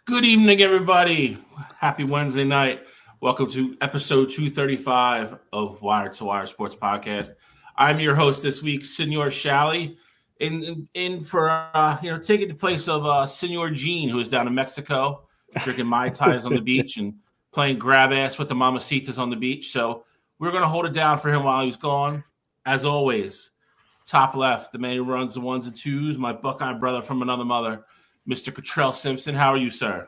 Good evening, everybody. Happy Wednesday night. Welcome to episode 235 of Wire to Wire Sports Podcast. I'm your host this week, Senor Shally, in for taking the place of Senor Gene, who is down in Mexico, drinking mai tais on the beach and playing grab ass with the mamacitas on the beach. So we're gonna hold it down for him while he's gone. As always, top left, the man who runs the ones and twos, my Buckeye brother from another mother, Mr. Cottrell Simpson. How are you, sir?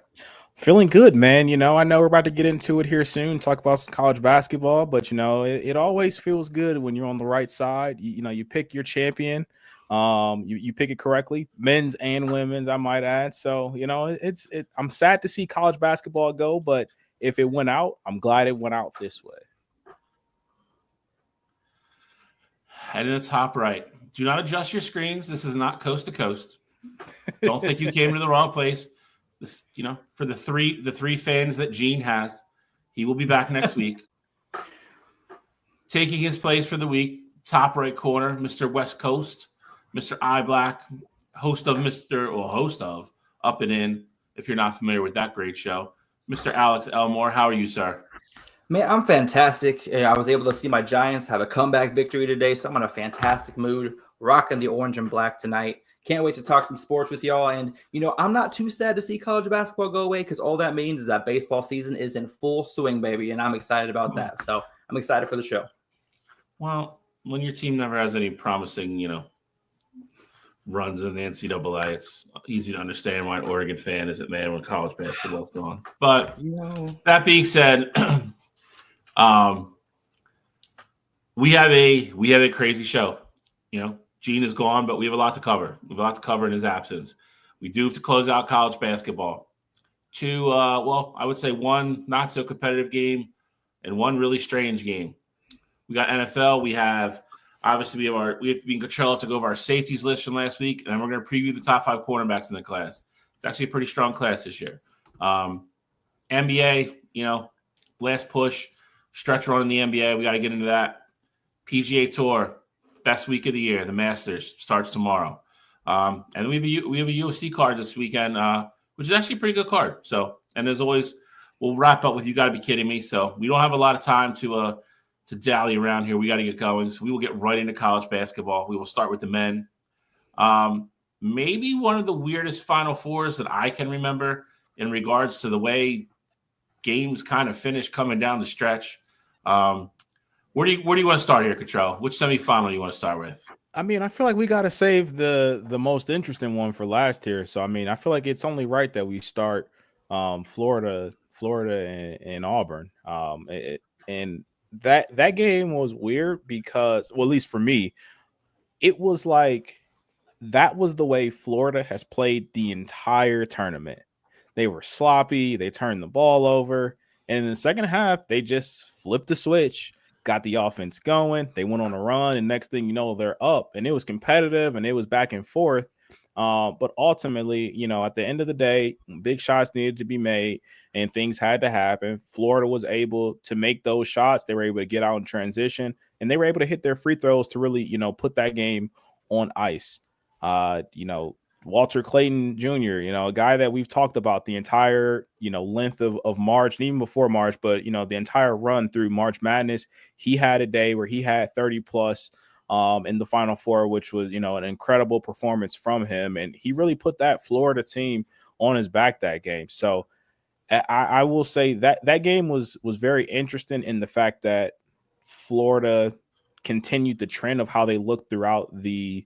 Feeling good, man. I know we're about to get into it here soon, talk about some college basketball, but it always feels good when you're on the right side. You pick your champion. You pick it correctly, men's and women's, I might add. So, I'm sad to see college basketball go, but if it went out, I'm glad it went out this way. Head in the top right. Do not adjust your screens. This is not coast to coast. Don't think you came to the wrong place. For the three fans that Gene has, he will be back next week. Taking his place for the week, top right corner, Mr. West Coast, Mr. I Black, host of Up and In, if you're not familiar with that great show. Mr. Alex Elmore, how are you, sir? Man, I'm fantastic. I was able to see my Giants have a comeback victory today, so I'm in a fantastic mood, rocking the orange and black tonight. Can't wait to talk some sports with y'all. And, I'm not too sad to see college basketball go away because all that means is that baseball season is in full swing, baby, and I'm excited about that. So I'm excited for the show. Well, when your team never has any promising, runs in the NCAA, it's easy to understand why an Oregon fan isn't mad when college basketball's gone. But that being said, we have a crazy show. Gene is gone, but we have a lot to cover. We have a lot to cover in his absence. We do have to close out college basketball. Two, I would say one not so competitive game and one really strange game. We got NFL. We have me and Cottrell have to go over our safeties list from last week, and then we're going to preview the top 5 quarterbacks in the class. It's actually a pretty strong class this year. NBA, last push, stretch run in the NBA. We got to get into that. PGA Tour, best week of the year. The Masters starts tomorrow. And we have a UFC card this weekend, which is actually a pretty good card. So, and as always, we'll wrap up with You Got to Be Kidding Me. So we don't have a lot of time to dally around here. We got to get going. So we will get right into college basketball. We will start with the men. Maybe one of the weirdest Final Fours that I can remember in regards to the way games kind of finish coming down the stretch. Where do you want to start here, Cottrell? Which semifinal do you want to start with? I mean, I feel like we got to save the most interesting one for last here. So, I mean, I feel like it's only right that we start Florida and Auburn. And that game was weird because, well, at least for me, it was like that was the way Florida has played the entire tournament. They were sloppy. They turned the ball over. And in the second half, they just flipped the switch, got the offense going. They went on a run, and next thing you know, they're up. And it was competitive, and it was back and forth. But ultimately, at the end of the day, big shots needed to be made, and things had to happen. Florida was able to make those shots. They were able to get out in transition, and they were able to hit their free throws to really, put that game on ice. Walter Clayton Jr., a guy that we've talked about the entire, length of March and even before March, but, the entire run through March Madness, he had a day where he had 30 plus in the Final Four, which was, an incredible performance from him. And he really put that Florida team on his back that game. So I will say that game was very interesting in the fact that Florida continued the trend of how they looked throughout the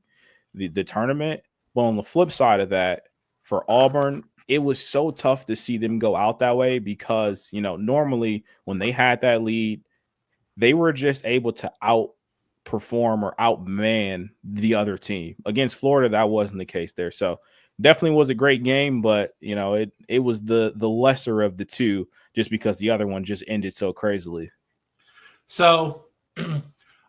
tournament. But on the flip side of that, for Auburn, it was so tough to see them go out that way because, normally when they had that lead, they were just able to outperform or outman the other team. Against Florida, that wasn't the case there. So definitely was a great game, but, it was the lesser of the two just because the other one just ended so crazily. So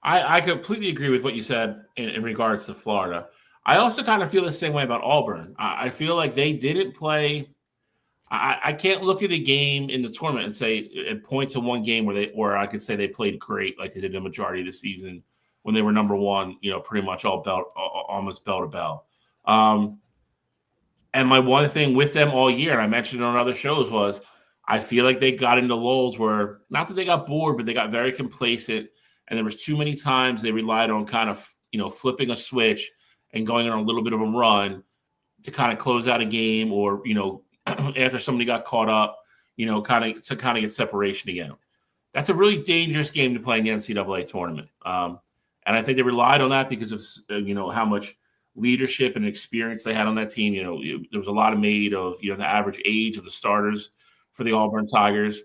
I completely agree with what you said in regards to Florida. I also kind of feel the same way about Auburn. I feel like they didn't play. I can't look at a game in the tournament and point to one game where I could say they played great like they did the majority of the season when they were number one. Pretty much almost bell to bell. And my one thing with them all year, and I mentioned it on other shows, was I feel like they got into lulls where not that they got bored, but they got very complacent. And there was too many times they relied on kind of, flipping a switch and going on a little bit of a run to kind of close out a game, or, after somebody got caught up, kind of get separation again. That's a really dangerous game to play in the NCAA tournament. And I think they relied on that because of, how much leadership and experience they had on that team. There was a lot made of, the average age of the starters for the Auburn Tigers.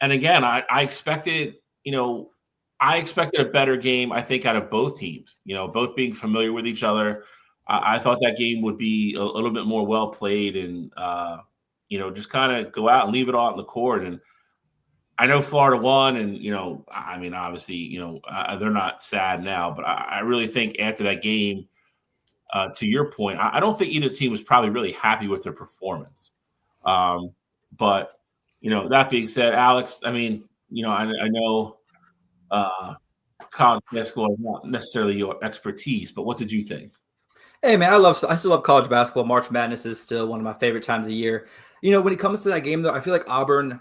And again, I expected a better game, I think, out of both teams, both being familiar with each other. I thought that game would be a little bit more well played and, just kind of go out and leave it all on the court. And I know Florida won, and, obviously, they're not sad now, but I really think after that game, to your point, I don't think either team was probably really happy with their performance. But, that being said, Alex, I know college basketball is not necessarily your expertise, but what did you think? Hey man, I still love college basketball. March Madness is still one of my favorite times of year. When it comes to that game, though, I feel like Auburn,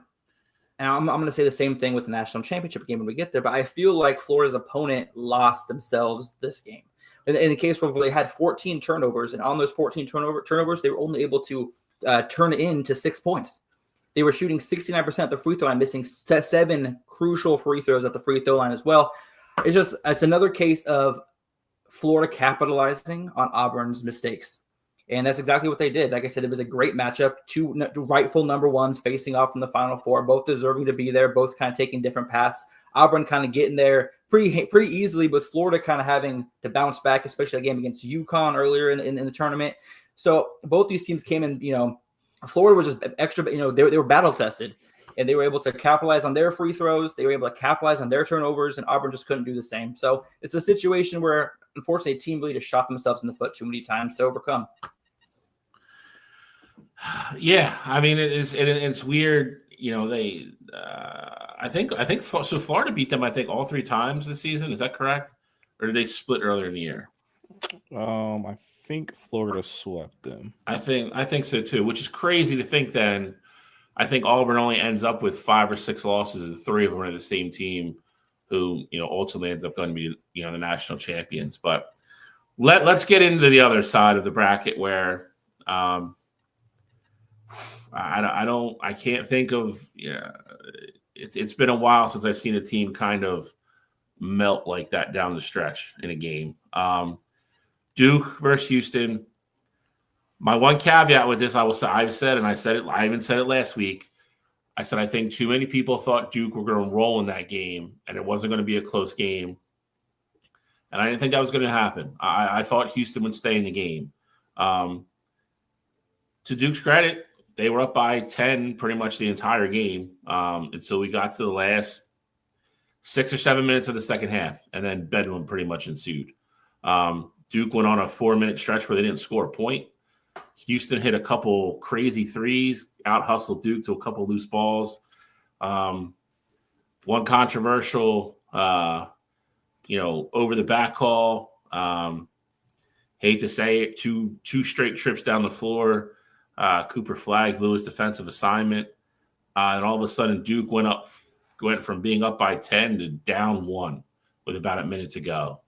and I'm going to say the same thing with the national championship game when we get there, but I feel like Florida's opponent lost themselves this game. In the case where they had 14 turnovers, and on those 14 turnovers, they were only able to turn it into 6 points. They were shooting 69% at the free throw line, missing 7 crucial free throws at the free throw line as well. It's another case of Florida capitalizing on Auburn's mistakes. And that's exactly what they did. Like I said, it was a great matchup. 2 rightful number ones facing off from the Final Four, both deserving to be there, both kind of taking different paths. Auburn kind of getting there pretty easily, with Florida kind of having to bounce back, especially a game against UConn earlier in the tournament. So both these teams came in, Florida was just extra, they were battle tested, and they were able to capitalize on their free throws. They were able to capitalize on their turnovers, and Auburn just couldn't do the same. So it's a situation where, unfortunately, a team really just shot themselves in the foot too many times to overcome. Yeah, it's weird. I think so. Florida beat them, I think, all 3 times this season. Is that correct, or did they split earlier in the year? I think Florida swept them. I think so too, which is crazy to think. Then I think Auburn only ends up with 5 or 6 losses, and 3 of them are the same team, who ultimately ends up going to be the national champions. But let's get into the other side of the bracket where. I can't think of. It's been a while since I've seen a team kind of melt like that down the stretch in a game. Duke versus Houston. My one caveat with this, I even said it last week. I said I think too many people thought Duke were going to roll in that game, and it wasn't going to be a close game. And I didn't think that was going to happen. I thought Houston would stay in the game. To Duke's credit, they were up by 10 pretty much the entire game until we got to the last 6 or 7 minutes of the second half, and then bedlam pretty much ensued. Duke went on a 4-minute stretch where they didn't score a point. Houston hit a couple crazy threes, out-hustled Duke to a couple loose balls. One controversial, over-the-back call. Hate to say it, two straight trips down the floor. Cooper Flagg blew his defensive assignment. And all of a sudden, Duke went from being up by 10 to down 1 with about a minute to go.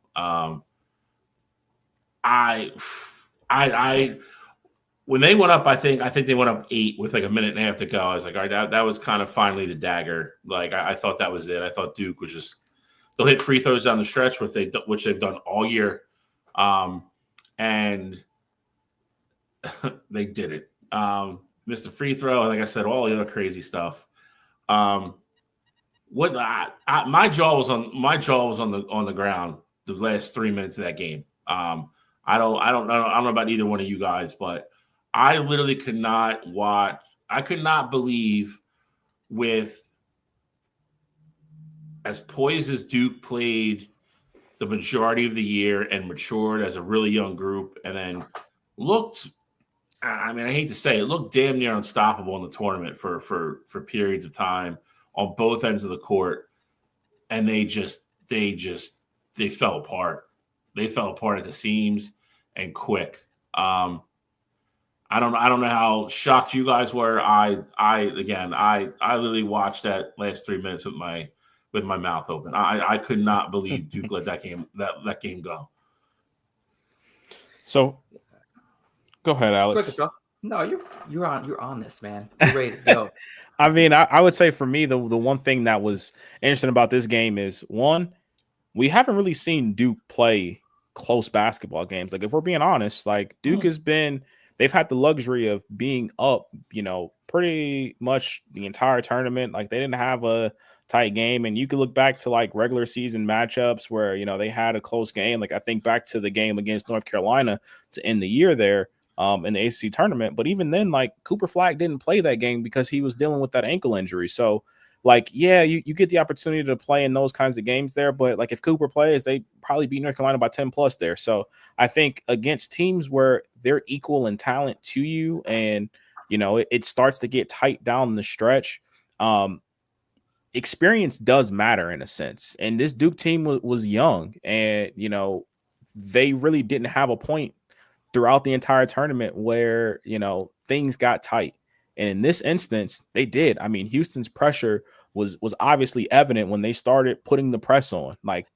When they went up, I think they went up 8 with like a minute and a half to go. I was like, all right, that was kind of finally the dagger. Like I thought that was it. I thought Duke was just they'll hit free throws down the stretch, which they've done all year, and they did it. Missed the free throw, and like I said, all the other crazy stuff. My jaw was on the ground the last 3 minutes of that game. I don't know about either one of you guys, but I literally could not watch. I could not believe, with as poised as Duke played the majority of the year and matured as a really young group, and then looked. I hate to say it, looked damn near unstoppable in the tournament for periods of time on both ends of the court, and they fell apart. They fell apart at the seams and quick. I don't know how shocked you guys were. I literally watched that last 3 minutes with my mouth open. I could not believe Duke let that game go. So go ahead, Alex. Quick, no, you're on this, man. You're ready to go. I mean, I would say for me, the one thing that was interesting about this game is, one, we haven't really seen Duke play close basketball games. Like, if we're being honest, like Duke they've had the luxury of being up, pretty much the entire tournament. Like, they didn't have a tight game. And you could look back to like regular season matchups where, they had a close game. Like, I think back to the game against North Carolina to end the year there. In the ACC tournament. But even then, like, Cooper Flagg didn't play that game because he was dealing with that ankle injury. So, like, yeah, you get the opportunity to play in those kinds of games there. But, like, if Cooper plays, they probably beat North Carolina by 10 plus there. So I think against teams where they're equal in talent to you and, it starts to get tight down the stretch, experience does matter in a sense. And this Duke team was young and, they really didn't have a point throughout the entire tournament where, things got tight. And in this instance, they did. I mean, Houston's pressure was obviously evident when they started putting the press on. Like,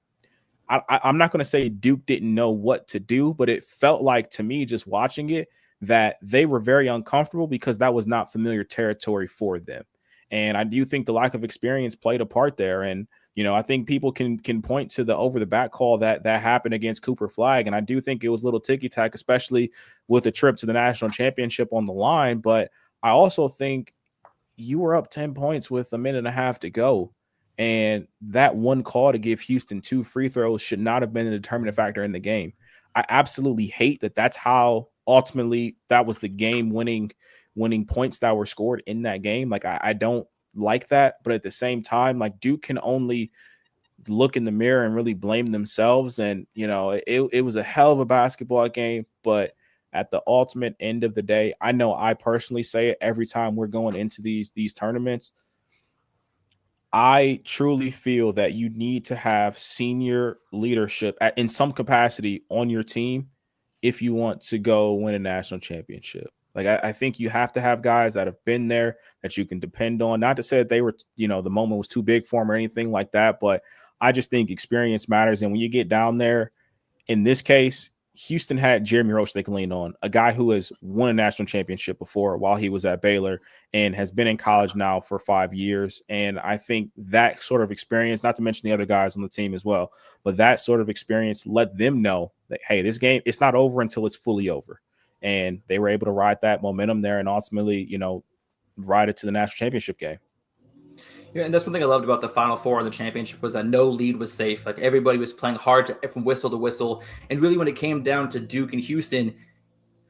I'm not going to say Duke didn't know what to do, but it felt like to me, just watching it, that they were very uncomfortable because that was not familiar territory for them. And I do think the lack of experience played a part there. And, I think people can point to the over the back call that happened against Cooper Flagg. And I do think it was a little ticky-tack, especially with a trip to the national championship on the line. But I also think you were up 10 points with a minute and a half to go. And that one call to give Houston 2 free throws should not have been a determinant factor in the game. I absolutely hate that that's how ultimately that was the game winning points that were scored in that game. Like, I don't like that, but at the same time, like, Duke can only look in the mirror and really blame themselves. And it was a hell of a basketball game, but at the ultimate end of the day, I know I personally say it every time we're going into these tournaments, I truly feel that you need to have senior leadership in some capacity on your team if you want to go win a national championship. Like, I think you have to have guys that have been there that you can depend on. Not to say that they were, the moment was too big for them or anything like that, but I just think experience matters. And when you get down there, in this case, Houston had Jeremy Roach they can lean on, a guy who has won a national championship before while he was at Baylor and has been in college now for 5 years. And I think that sort of experience, not to mention the other guys on the team as well, but that sort of experience let them know that, hey, this game, it's not over until it's fully over. And they were able to ride that momentum there and ultimately, ride it to the national championship game. Yeah, and that's one thing I loved about the Final Four in the championship was that no lead was safe. Like, everybody was playing hard from whistle to whistle. And really, when it came down to Duke and Houston,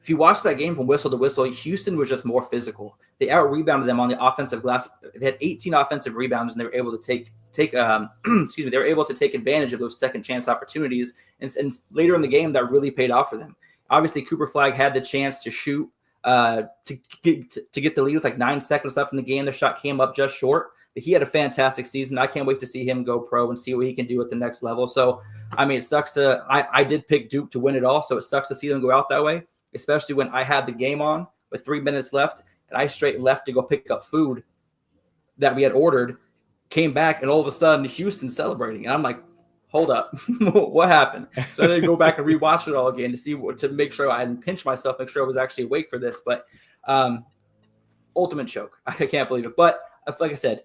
if you watch that game from whistle to whistle, Houston was just more physical. They out-rebounded them on the offensive glass. They had 18 offensive rebounds, and they were able to take they were able to take advantage of those second chance opportunities. And later in the game, that really paid off for them. Obviously, Cooper Flagg had the chance to shoot to get the lead with like 9 seconds left in the game. The shot came up just short, but he had a fantastic season. I can't wait to see him go pro and see what he can do at the next level. So, I mean, it sucks I did pick Duke to win it all, so it sucks to see them go out that way, especially when I had the game on with 3 minutes left and I straight left to go pick up food that we had ordered, came back, and all of a sudden Houston celebrating. And I'm like, hold up, what happened? So I had to go back and rewatch it all again to make sure I didn't pinch myself, make sure I was actually awake for this. But ultimate choke. I can't believe it. But like I said,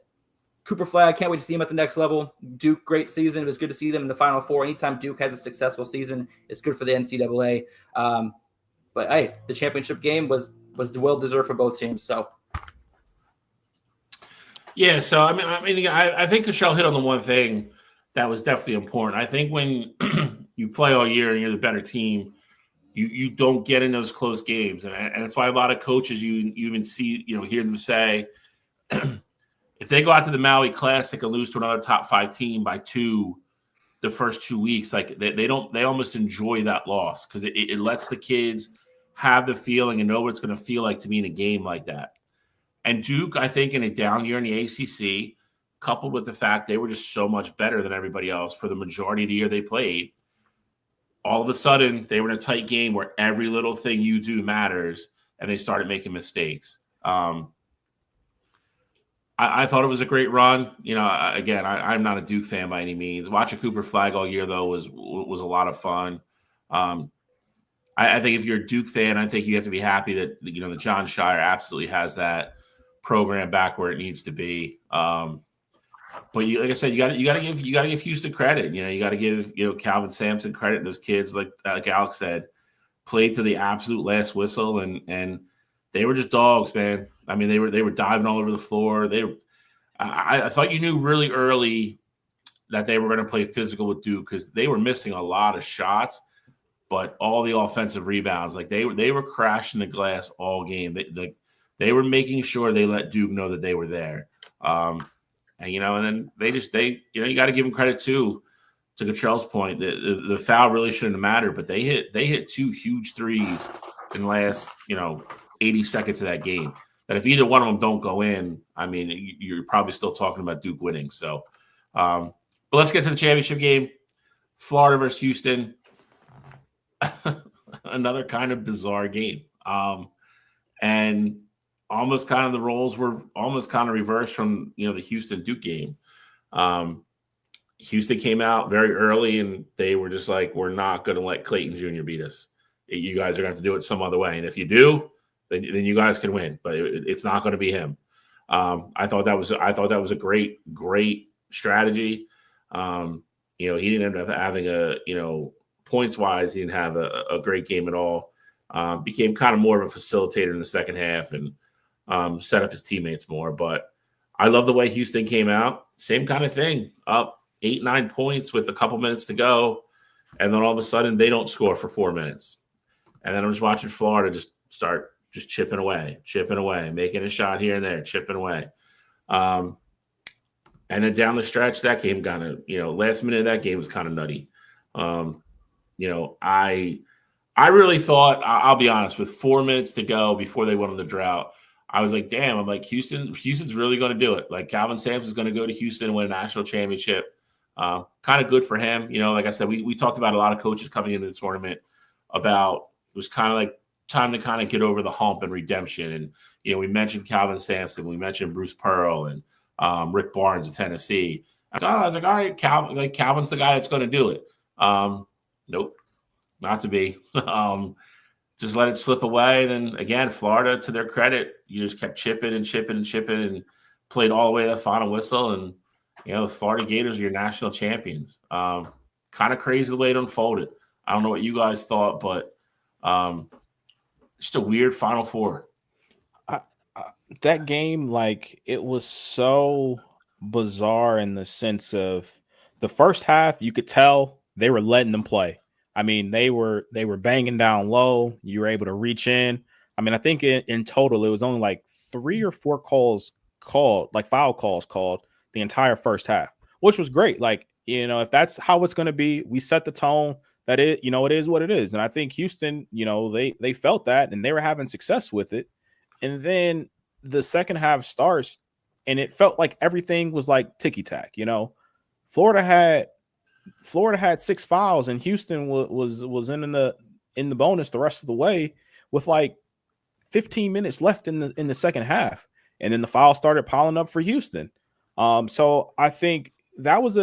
Cooper Flagg, can't wait to see him at the next level. Duke, great season. It was good to see them in the Final Four. Anytime Duke has a successful season, it's good for the NCAA. But hey, the championship game was well deserved for both teams. So. Yeah, so I think Cashel hit on the one thing that was definitely important. I think when you play all year and you're the better team, you don't get in those close games, and that's why a lot of coaches you even see hear them say, if they go out to the Maui Classic and lose to another top 5 team by 2 the first 2 weeks, like they almost enjoy that loss because it lets the kids have the feeling and know what it's going to feel like to be in a game like that. And Duke, I think, in a down year in the ACC, coupled with the fact they were just so much better than everybody else for the majority of the year they played, all of a sudden they were in a tight game where every little thing you do matters. and they started making mistakes. I thought it was a great run. You know, again, I'm not a Duke fan by any means. Watching Cooper Flag all year, though, was a lot of fun. I think if you're a Duke fan, I think you have to be happy that, you know, that John Shire absolutely has that program back where it needs to be. But like I said, you got to give Houston credit. You know, you got to give, you know, Calvin Sampson credit, and those kids, like Alex said, played to the absolute last whistle, and they were just dogs, man. I mean, they were diving all over the floor. I thought you knew really early that they were going to play physical with Duke because they were missing a lot of shots, but all the offensive rebounds, like they were crashing the glass all game. They were making sure they let Duke know that they were there. And you know, and then they you know, you got to give them credit too. To Cottrell's point, the foul really shouldn't have mattered, but they hit 2 huge threes in the last, you know, 80 seconds of that game. That if either one of them don't go in, I mean, you're probably still talking about Duke winning. So, but let's get to the championship game. Florida versus Houston. Another kind of bizarre game. And almost kind of the roles were almost kind of reversed from, you know, the Houston Duke game. Houston came out very early and they were just like, we're not going to let Clayton Jr. beat us. You guys are going to have to do it some other way. And if you do, then you guys can win, but it's not going to be him. I thought that was a great strategy. You know, he didn't end up having points wise, he didn't have a great game at all. Became kind of more of a facilitator in the second half and set up his teammates more. But I love the way Houston came out. Same kind of thing, up 8-9 points with a couple minutes to go. And then all of a sudden they don't score for 4 minutes. And then I'm just watching Florida just start chipping away, making a shot here and there, chipping away. And then down the stretch, that game kind of, you know, last minute of that game was kind of nutty. You know, I really thought, I'll be honest, with 4 minutes to go before they went on the drought, I was like, damn, I'm like, Houston's really going to do it. Like Calvin Sampson's going to go to Houston and win a national championship. Kind of good for him. You know, like I said, we talked about a lot of coaches coming into this tournament about it was kind of like time to kind of get over the hump and redemption. And, you know, we mentioned Calvin Sampson, we mentioned Bruce Pearl and Rick Barnes of Tennessee. I was like, all right, Calvin's the guy that's going to do it. Nope, not to be. Just let it slip away. Then again, Florida, to their credit, you just kept chipping and played all the way to the final whistle. And, you know, the Florida Gators are your national champions. Kind of crazy the way it unfolded. I don't know what you guys thought, but just a weird Final Four. That game, like, it was so bizarre in the sense of the first half, you could tell they were letting them play. I mean, they were banging down low. You were able to reach in. I mean, I think in total, it was only like 3 or 4 foul calls called the entire first half, which was great. Like, you know, if that's how it's going to be, we set the tone that it is what it is. And I think Houston, you know, they felt that and they were having success with it. And then the second half starts and it felt like everything was like ticky-tack, you know. Florida had 6 fouls and Houston was in the bonus the rest of the way with like 15 minutes left in the second half. And then the fouls started piling up for Houston. So I think that was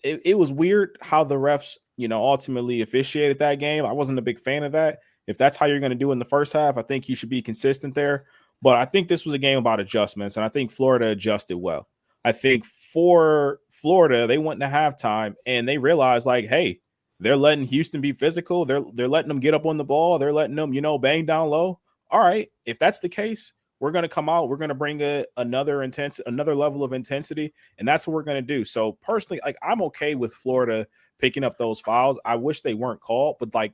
it was weird how the refs, you know, ultimately officiated that game. I wasn't a big fan of that. If that's how you're going to do in the first half, I think you should be consistent there. But I think this was a game about adjustments, and I think Florida adjusted well. I think for Florida, they went into halftime and they realized, like, hey, they're letting Houston be physical. They're letting them get up on the ball. They're letting them, you know, bang down low. All right, if that's the case, we're going to come out. We're going to bring another level of intensity, and that's what we're going to do. So personally, like, I'm okay with Florida picking up those fouls. I wish they weren't called, but like,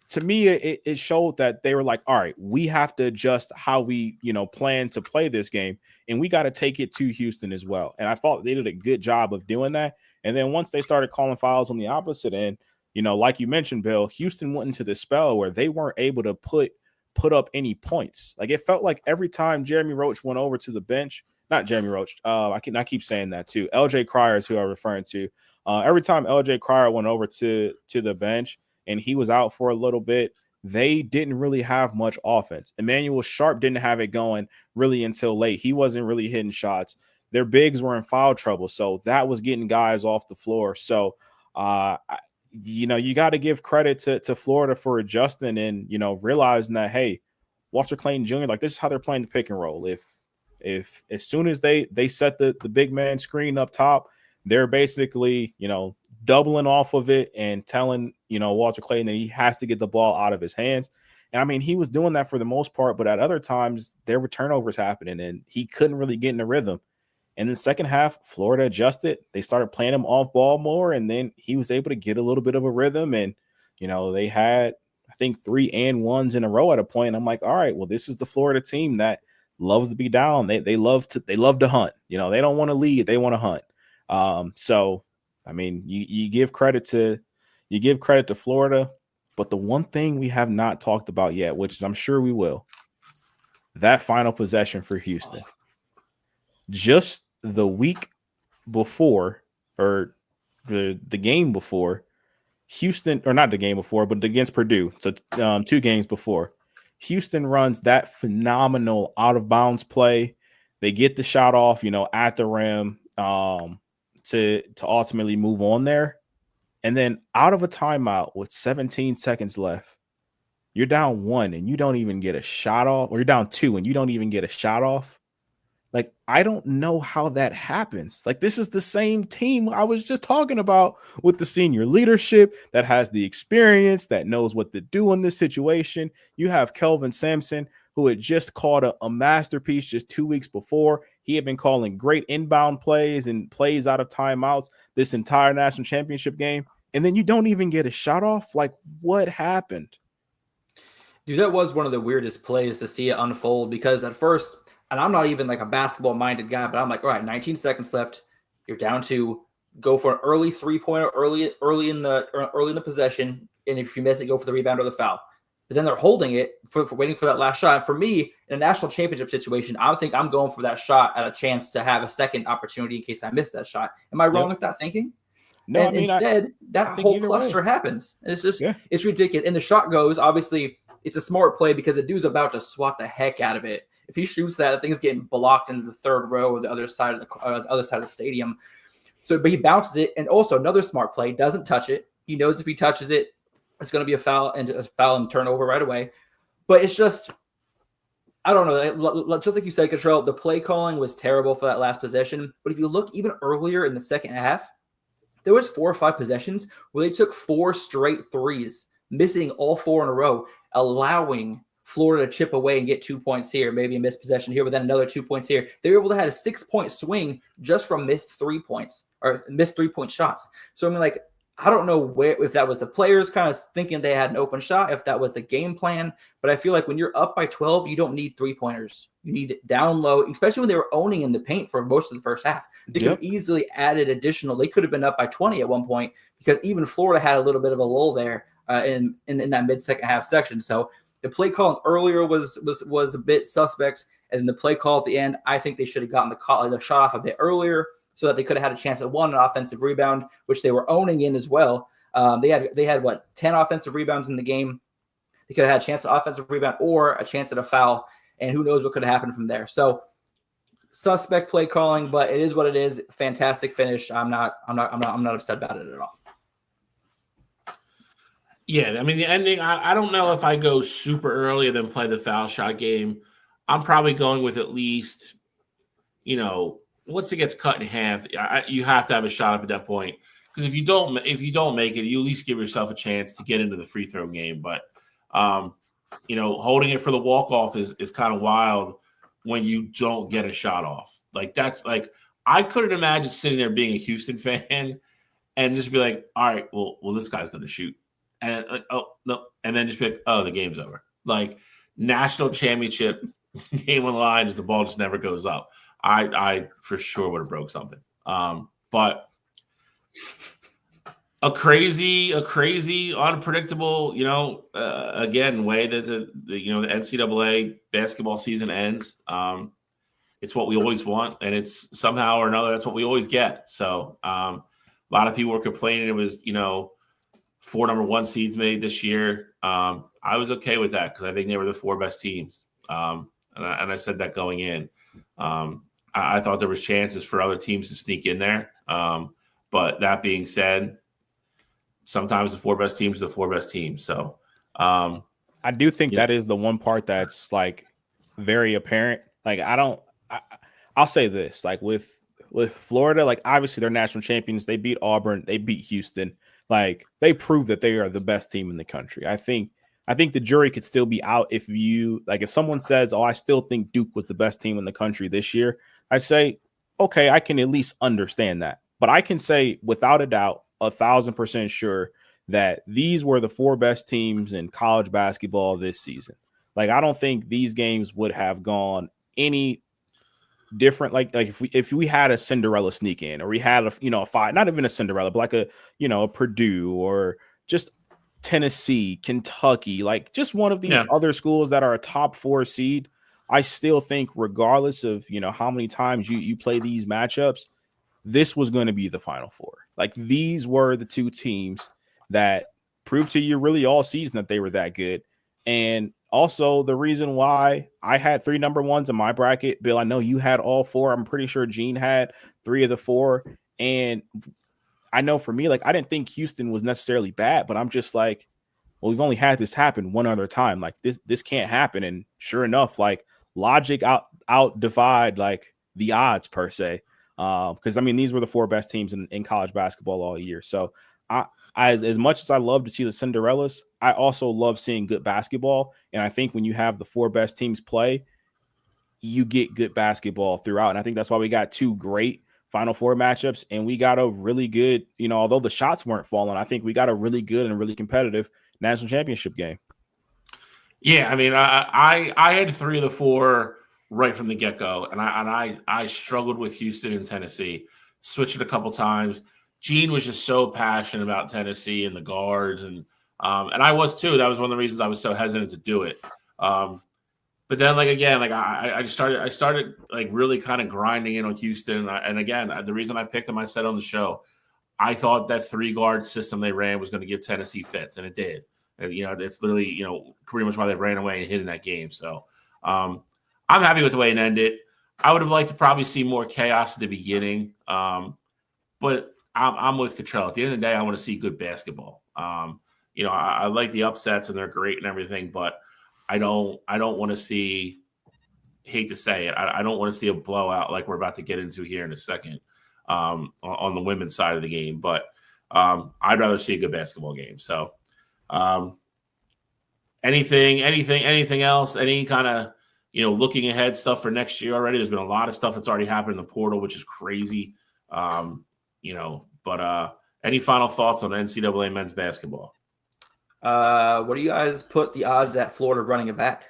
to me, it showed that they were like, all right, we have to adjust how we, you know, plan to play this game, and we got to take it to Houston as well. And I thought they did a good job of doing that. And then once they started calling fouls on the opposite end, you know, like you mentioned, Bill, Houston went into this spell where they weren't able to put up any points. Like, it felt like every time Jeremy Roach went over to the bench, not Jeremy Roach, I keep saying that too. LJ Cryer is who I'm referring to. Every time LJ Cryer went over to the bench and he was out for a little bit, they didn't really have much offense. Emmanuel Sharp didn't have it going really until late. He wasn't really hitting shots. Their bigs were in foul trouble, so that was getting guys off the floor. So, you got to give credit to Florida for adjusting and, realizing that, hey, Walter Clayton Jr., like, this is how they're playing the pick and roll. If as soon as they set the big man screen up top, they're basically, doubling off of it and telling, Walter Clayton that he has to get the ball out of his hands. And I mean, he was doing that for the most part, but at other times there were turnovers happening and he couldn't really get in the rhythm. And in the second half, Florida adjusted. They started playing him off ball more, and then he was able to get a little bit of a rhythm. And, they had, I think, 3 and 1s in a row at a point. I'm like, all right, well, this is the Florida team that loves to be down. They love to hunt. They don't want to lead. They want to hunt. So, I mean, you give credit to Florida, but the one thing we have not talked about yet, which is I'm sure we will, that final possession for Houston. Just the week before, or the game before, Houston, or not the game before, but against Purdue, so 2 games before, Houston runs that phenomenal out of bounds play. They get the shot off, at the rim to ultimately move on there. And then out of a timeout with 17 seconds left, you're down 1 and you don't even get a shot off, or you're down 2 and you don't even get a shot off. Like, I don't know how that happens. Like, this is the same team I was just talking about with the senior leadership that has the experience, that knows what to do in this situation. You have Kelvin Sampson, who had just called a masterpiece just 2 weeks before. He had been calling great inbound plays and plays out of timeouts this entire national championship game. And then you don't even get a shot off. Like, what happened? Dude, that was one of the weirdest plays to see it unfold, because at first, and I'm not even like a basketball-minded guy, but I'm like, all right, 19 seconds left. You're down 2. Go for an early 3-pointer early in the possession, and if you miss it, go for the rebound or the foul. But then they're holding it for waiting for that last shot. For me, in a national championship situation, I think I'm going for that shot at a chance to have a second opportunity in case I miss that shot. Am I wrong with that thinking? No, and instead, that whole cluster happens. It's just It's ridiculous. And the shot goes, obviously, it's a smart play because the dude's about to swat the heck out of it. If he shoots that, the thing's getting blocked into the third row or the other side of the stadium. So, but he bounces it, and also another smart play, doesn't touch it. He knows if he touches it, it's going to be a foul and turnover right away. But it's just, I don't know. Just like you said, Cottrell, the play calling was terrible for that last possession. But if you look even earlier in the second half, there was 4 or 5 possessions where they took 4 straight threes, missing all 4 in a row, allowing Florida to chip away and get 2 points here, maybe a missed possession here, but then another 2 points here. They were able to have a 6-point swing just from missed 3 points or missed 3-point shots. So, I mean, like, I don't know if that was the players kind of thinking they had an open shot, if that was the game plan, but I feel like when you're up by 12, you don't need 3-pointers. You need it down low, especially when they were owning in the paint for most of the first half. They could have easily added additional. They could have been up by 20 at one point, because even Florida had a little bit of a lull there in that mid-second half section. So, the play call earlier was a bit suspect, and the play call at the end, I think they should have gotten the shot off a bit earlier so that they could have had a chance at an offensive rebound, which they were owning in as well. They had 10 offensive rebounds in the game. They could have had a chance at offensive rebound or a chance at a foul, and who knows what could have happened from there. So, suspect play calling, but it is what it is. Fantastic finish. I'm not upset about it at all. Yeah, I mean, the ending, I don't know if I go super early and then play the foul shot game. I'm probably going with at least, once it gets cut in half, you have to have a shot up at that point. Because if you don't make it, you at least give yourself a chance to get into the free throw game. But, holding it for the walk-off is kind of wild when you don't get a shot off. Like, that's like, I couldn't imagine sitting there being a Houston fan and just be like, all right, well, this guy's going to shoot. And and then just pick, the game's over. Like, national championship game on the line, just the ball just never goes up. I for sure would have broke something. But a crazy, unpredictable, again, way that the NCAA basketball season ends. It's what we always want, and it's somehow or another that's what we always get. So a lot of people were complaining it was 4 number 1 seeds made this year. I I was okay with that because I think they were the 4 best teams. And I said that going in. I thought there was chances for other teams to sneak in there. But that being said, sometimes the 4 best teams are the 4 best teams. So I do think that is the one part that's like very apparent. Like I'll say this, like with Florida, like obviously they're national champions. They beat Auburn, they beat Houston. Like they proved that they are the best team in the country. I think the jury could still be out if someone says, "Oh, I still think Duke was the best team in the country this year." I say, "Okay, I can at least understand that." But I can say without a doubt, 1,000% sure that these were the 4 best teams in college basketball this season. Like I don't think these games would have gone any different. Like if we had a Cinderella sneak in, or we had a 5, not even a Cinderella, but like a Purdue or just Tennessee, Kentucky, like just one of these other schools that are a top 4 seed, I still think regardless of how many times you play these matchups, this was going to be the Final Four. Like these were the 2 teams that proved to you really all season that they were that good. And also the reason why I had 3 number 1s in my bracket, Bill, I know you had all 4. I'm pretty sure Gene had 3 of the 4. And I know for me, like I didn't think Houston was necessarily bad, but I'm just like, well, we've only had this happen one other time. Like this can't happen. And sure enough, like logic out divide like the odds per se. Because I mean, these were the 4 best teams in college basketball all year. So I as much as I love to see the Cinderellas, I also love seeing good basketball. And I think when you have the 4 best teams play, you get good basketball throughout. And I think that's why we got 2 great Final Four matchups, and we got a really good, although the shots weren't falling, I think we got a really good and really competitive national championship game. Yeah, I mean, I had 3 of the 4 right from the get-go, and I struggled with Houston and Tennessee. Switched it a couple times. Gene was just so passionate about Tennessee and the guards, and I was too. That was one of the reasons I was so hesitant to do it. But then, I started like really kind of grinding in on Houston. And again, the reason I picked them, I said on the show, I thought that 3-guard system they ran was going to give Tennessee fits, and it did. And, it's literally, pretty much why they ran away and hit in that game. So I'm happy with the way it ended. I would have liked to probably see more chaos at the beginning. But I'm with Cottrell. At the end of the day, I want to see good basketball. I like the upsets, and they're great and everything, but I don't want to see, hate to say it, I don't want to see a blowout like we're about to get into here in a second on the women's side of the game. But I'd rather see a good basketball game. So anything else, any kind of, looking ahead stuff for next year already? There's been a lot of stuff that's already happened in the portal, which is crazy. But any final thoughts on NCAA men's basketball? What do you guys put the odds at Florida running it back?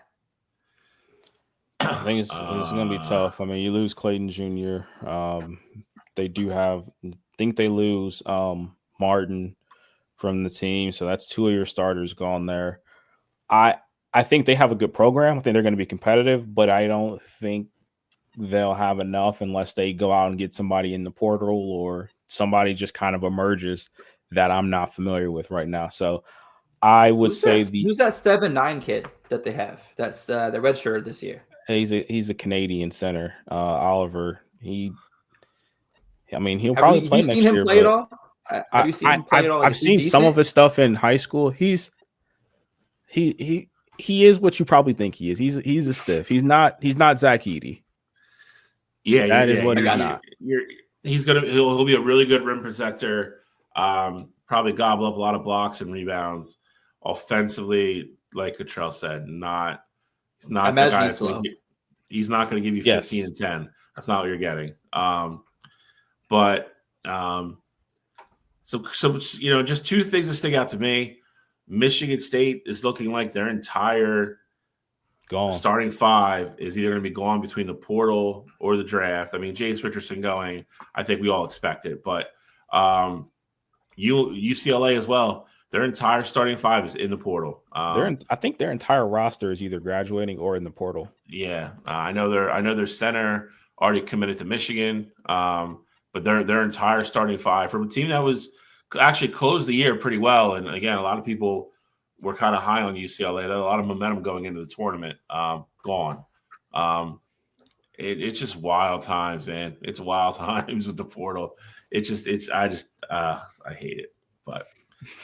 I think it's going to be tough. I mean, you lose Clayton Jr. They lose Martin from the team, so that's 2 of your starters gone there. I think they have a good program. I think they're going to be competitive, but I don't think they'll have enough unless they go out and get somebody in the portal or somebody just kind of emerges that I'm not familiar with right now. So I would who's that 7'9" kid that they have? That's the red shirt this year. He's a Canadian center, Oliver. He'll probably play next year. Have you seen him play at all? Have you seen him play at all? I've seen some of his stuff in high school. He is what you probably think he is. He's a stiff. He's not Zach Edey. Yeah, that is what he's not. He'll be a really good rim protector. Probably gobble up a lot of blocks and rebounds. Offensively, like Cottrell said, he's not the guy he's not going to give you 15 and 10. That's not what you're getting. So just 2 things that stick out to me. Michigan State is looking like their entire starting 5 is either going to be gone between the portal or the draft. I mean, James Richardson going, I think we all expected, but UCLA as well. Their entire starting 5 is in the portal. I think their entire roster is either graduating or in the portal. Yeah, I know their center already committed to Michigan, but their entire starting 5 from a team that was actually closed the year pretty well. And again, a lot of people were kind of high on UCLA. They had a lot of momentum going into the tournament. Gone. It's just wild times, man. It's wild times with the portal. I hate it. But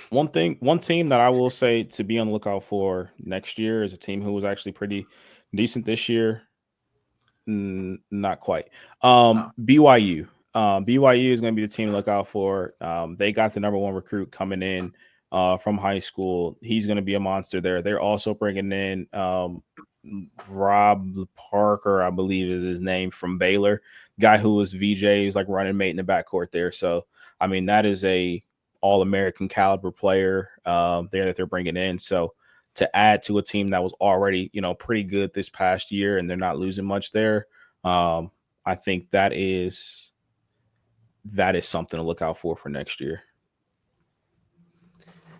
one team that I will say to be on the lookout for next year is a team who was actually pretty decent this year. Not quite. BYU. BYU is going to be the team to look out for. They got the number 1 recruit coming in from high school. He's going to be a monster there. They're also bringing in Rob Parker, I believe is his name, from Baylor, guy who was VJ, who's like running mate in the backcourt there. So, I mean, that is a all-American caliber player there that they're bringing in. So to add to a team that was already, pretty good this past year and they're not losing much there, I think that is something to look out for next year.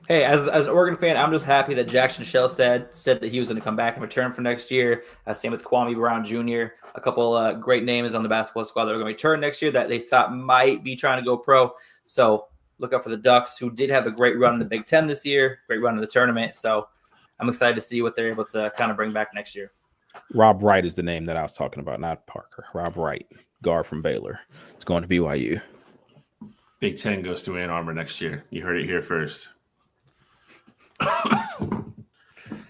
Hey, as an Oregon fan, I'm just happy that Jackson Shelstad said that he was going to come back and return for next year. Same with Kwame Brown Jr. A couple great names on the basketball squad that are going to return next year that they thought might be trying to go pro. So look out for the Ducks, who did have a great run in the Big Ten this year, great run in the tournament. So I'm excited to see what they're able to kind of bring back next year. Rob Wright is the name that I was talking about, not Parker. Rob Wright, guard from Baylor. It's going to BYU. Big Ten goes to Ann Arbor next year. You heard it here first.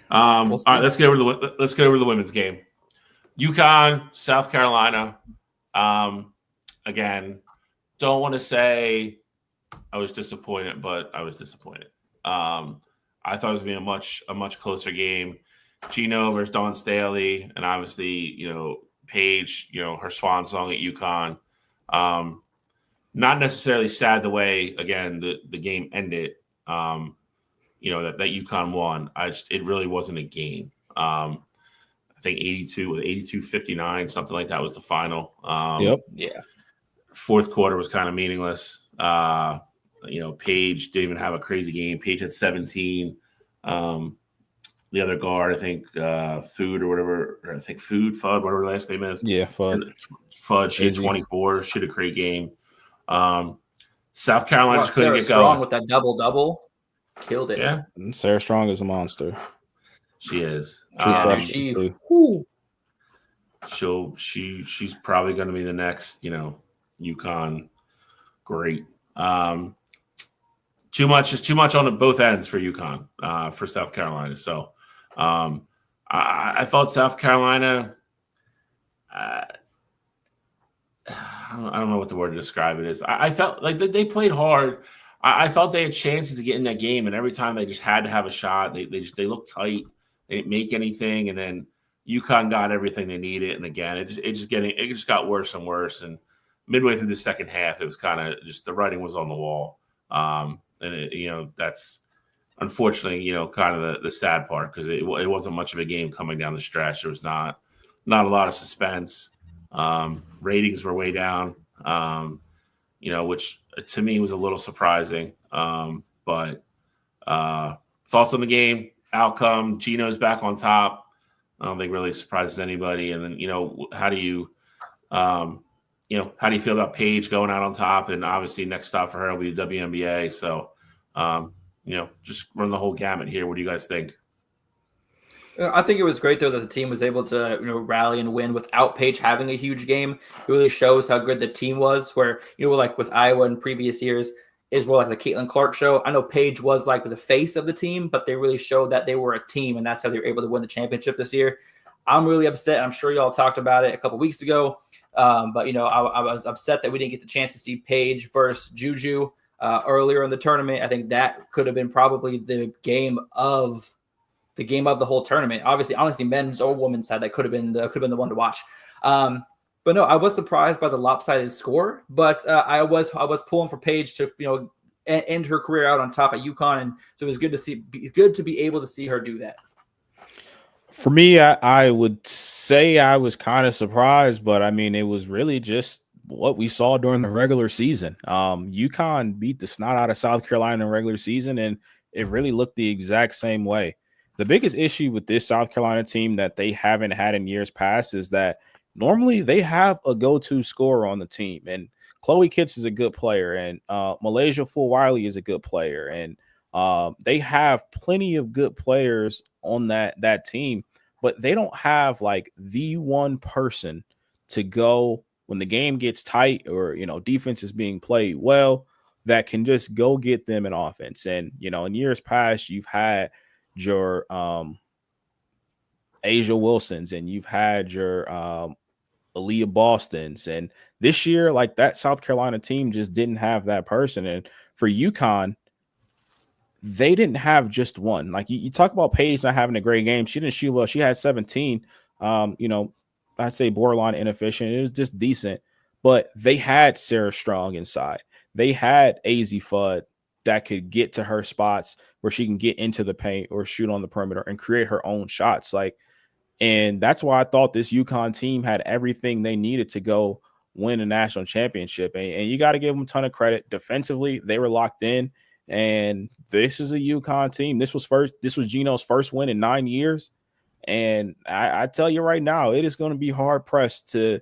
All right, let's get over the women's game. UConn, South Carolina. Again, don't want to say I was disappointed, but I was disappointed. I thought it was going to be a much closer game. Gino versus Dawn Staley, and obviously, Paige, her swan song at UConn. Not necessarily sad the way, again, the game ended. That UConn won. It really wasn't a game. I think 82-59, something like that was the final. Yep. Yeah. Fourth quarter was kind of meaningless. Paige didn't even have a crazy game. Paige had 17. The other guard, I think, Fudd, whatever her last name is. Yeah, Fudd, she had 24. She had a great game. South Carolina just couldn't get going. Strong with that double-double. Killed it. Yeah. Sarah Strong is a monster. She is. She's probably going to be the next, UConn great. Too much on both ends for UConn, for South Carolina. So I thought South Carolina, I don't know what the word to describe it is. I felt like they played hard. I thought they had chances to get in that game, and every time they just had to have a shot. They looked tight. They didn't make anything, and then UConn got everything they needed. And again, it just got worse and worse. And midway through the second half, it was kind of just the writing was on the wall. That's unfortunately, kind of the sad part, because it wasn't much of a game coming down the stretch. There was not a lot of suspense. Ratings were way down, which to me was a little surprising. But thoughts on the game, outcome, Gino's back on top. I don't think really surprises anybody. And then, how do you feel about Paige going out on top? And obviously next stop for her will be the WNBA. So, just run the whole gamut here. What do you guys think? I think it was great, though, that the team was able to, rally and win without Paige having a huge game. It really shows how good the team was, where, like with Iowa in previous years, is more like the Caitlin Clark show. I know Paige was like the face of the team, but they really showed that they were a team, and that's how they were able to win the championship this year. I'm really upset. I'm sure y'all talked about it a couple weeks ago. But, I was upset that we didn't get the chance to see Paige versus Juju earlier in the tournament. I think that could have been probably the game of the whole tournament. Obviously, honestly, men's or women's side, that could have been the one to watch. But no, I was surprised by the lopsided score. But I was pulling for Paige to end her career out on top at UConn, and so it was good to be able to see her do that. For me, I would say I was kind of surprised, but I mean, it was really just what we saw during the regular season. UConn beat the snot out of South Carolina in the regular season, and it really looked the exact same way. The biggest issue with this South Carolina team that they haven't had in years past is that normally they have a go-to scorer on the team, and Chloe Kitts is a good player, and Malaysia Fulwiley is a good player, and They have plenty of good players on that team, but they don't have like the one person to go when the game gets tight or, defense is being played well, that can just go get them an offense. And, in years past, you've had your Asia Wilsons and you've had your Aaliyah Bostons. And this year, like, that South Carolina team just didn't have that person. And for UConn, they didn't have just one. Like, you talk about Paige not having a great game. She didn't shoot well. She had 17. I'd say borderline inefficient. It was just decent. But they had Sarah Strong inside. They had AZ Fudd that could get to her spots where she can get into the paint or shoot on the perimeter and create her own shots. And that's why I thought this UConn team had everything they needed to go win a national championship. And you got to give them a ton of credit. Defensively, they were locked in. And this is a UConn team. This was Gino's first win in 9 years. And I tell you right now, it is going to be hard pressed to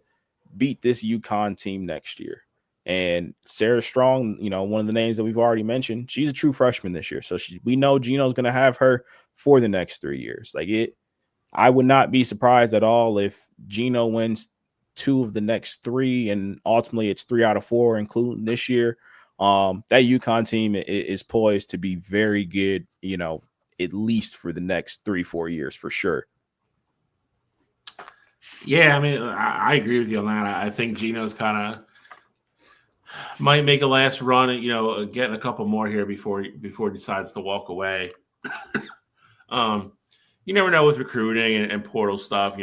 beat this UConn team next year. And Sarah Strong, one of the names that we've already mentioned, she's a true freshman this year. So we know Gino's going to have her for the next 3 years. I would not be surprised at all if Gino wins 2 of the next 3, and ultimately it's 3 out of 4, including this year. That UConn team is poised to be very good, at least for the next 3-4 years for sure. Yeah, I mean, I agree with you on that. I think Gino's kind of might make a last run at, getting a couple more here before he decides to walk away. You never know with recruiting and portal stuff.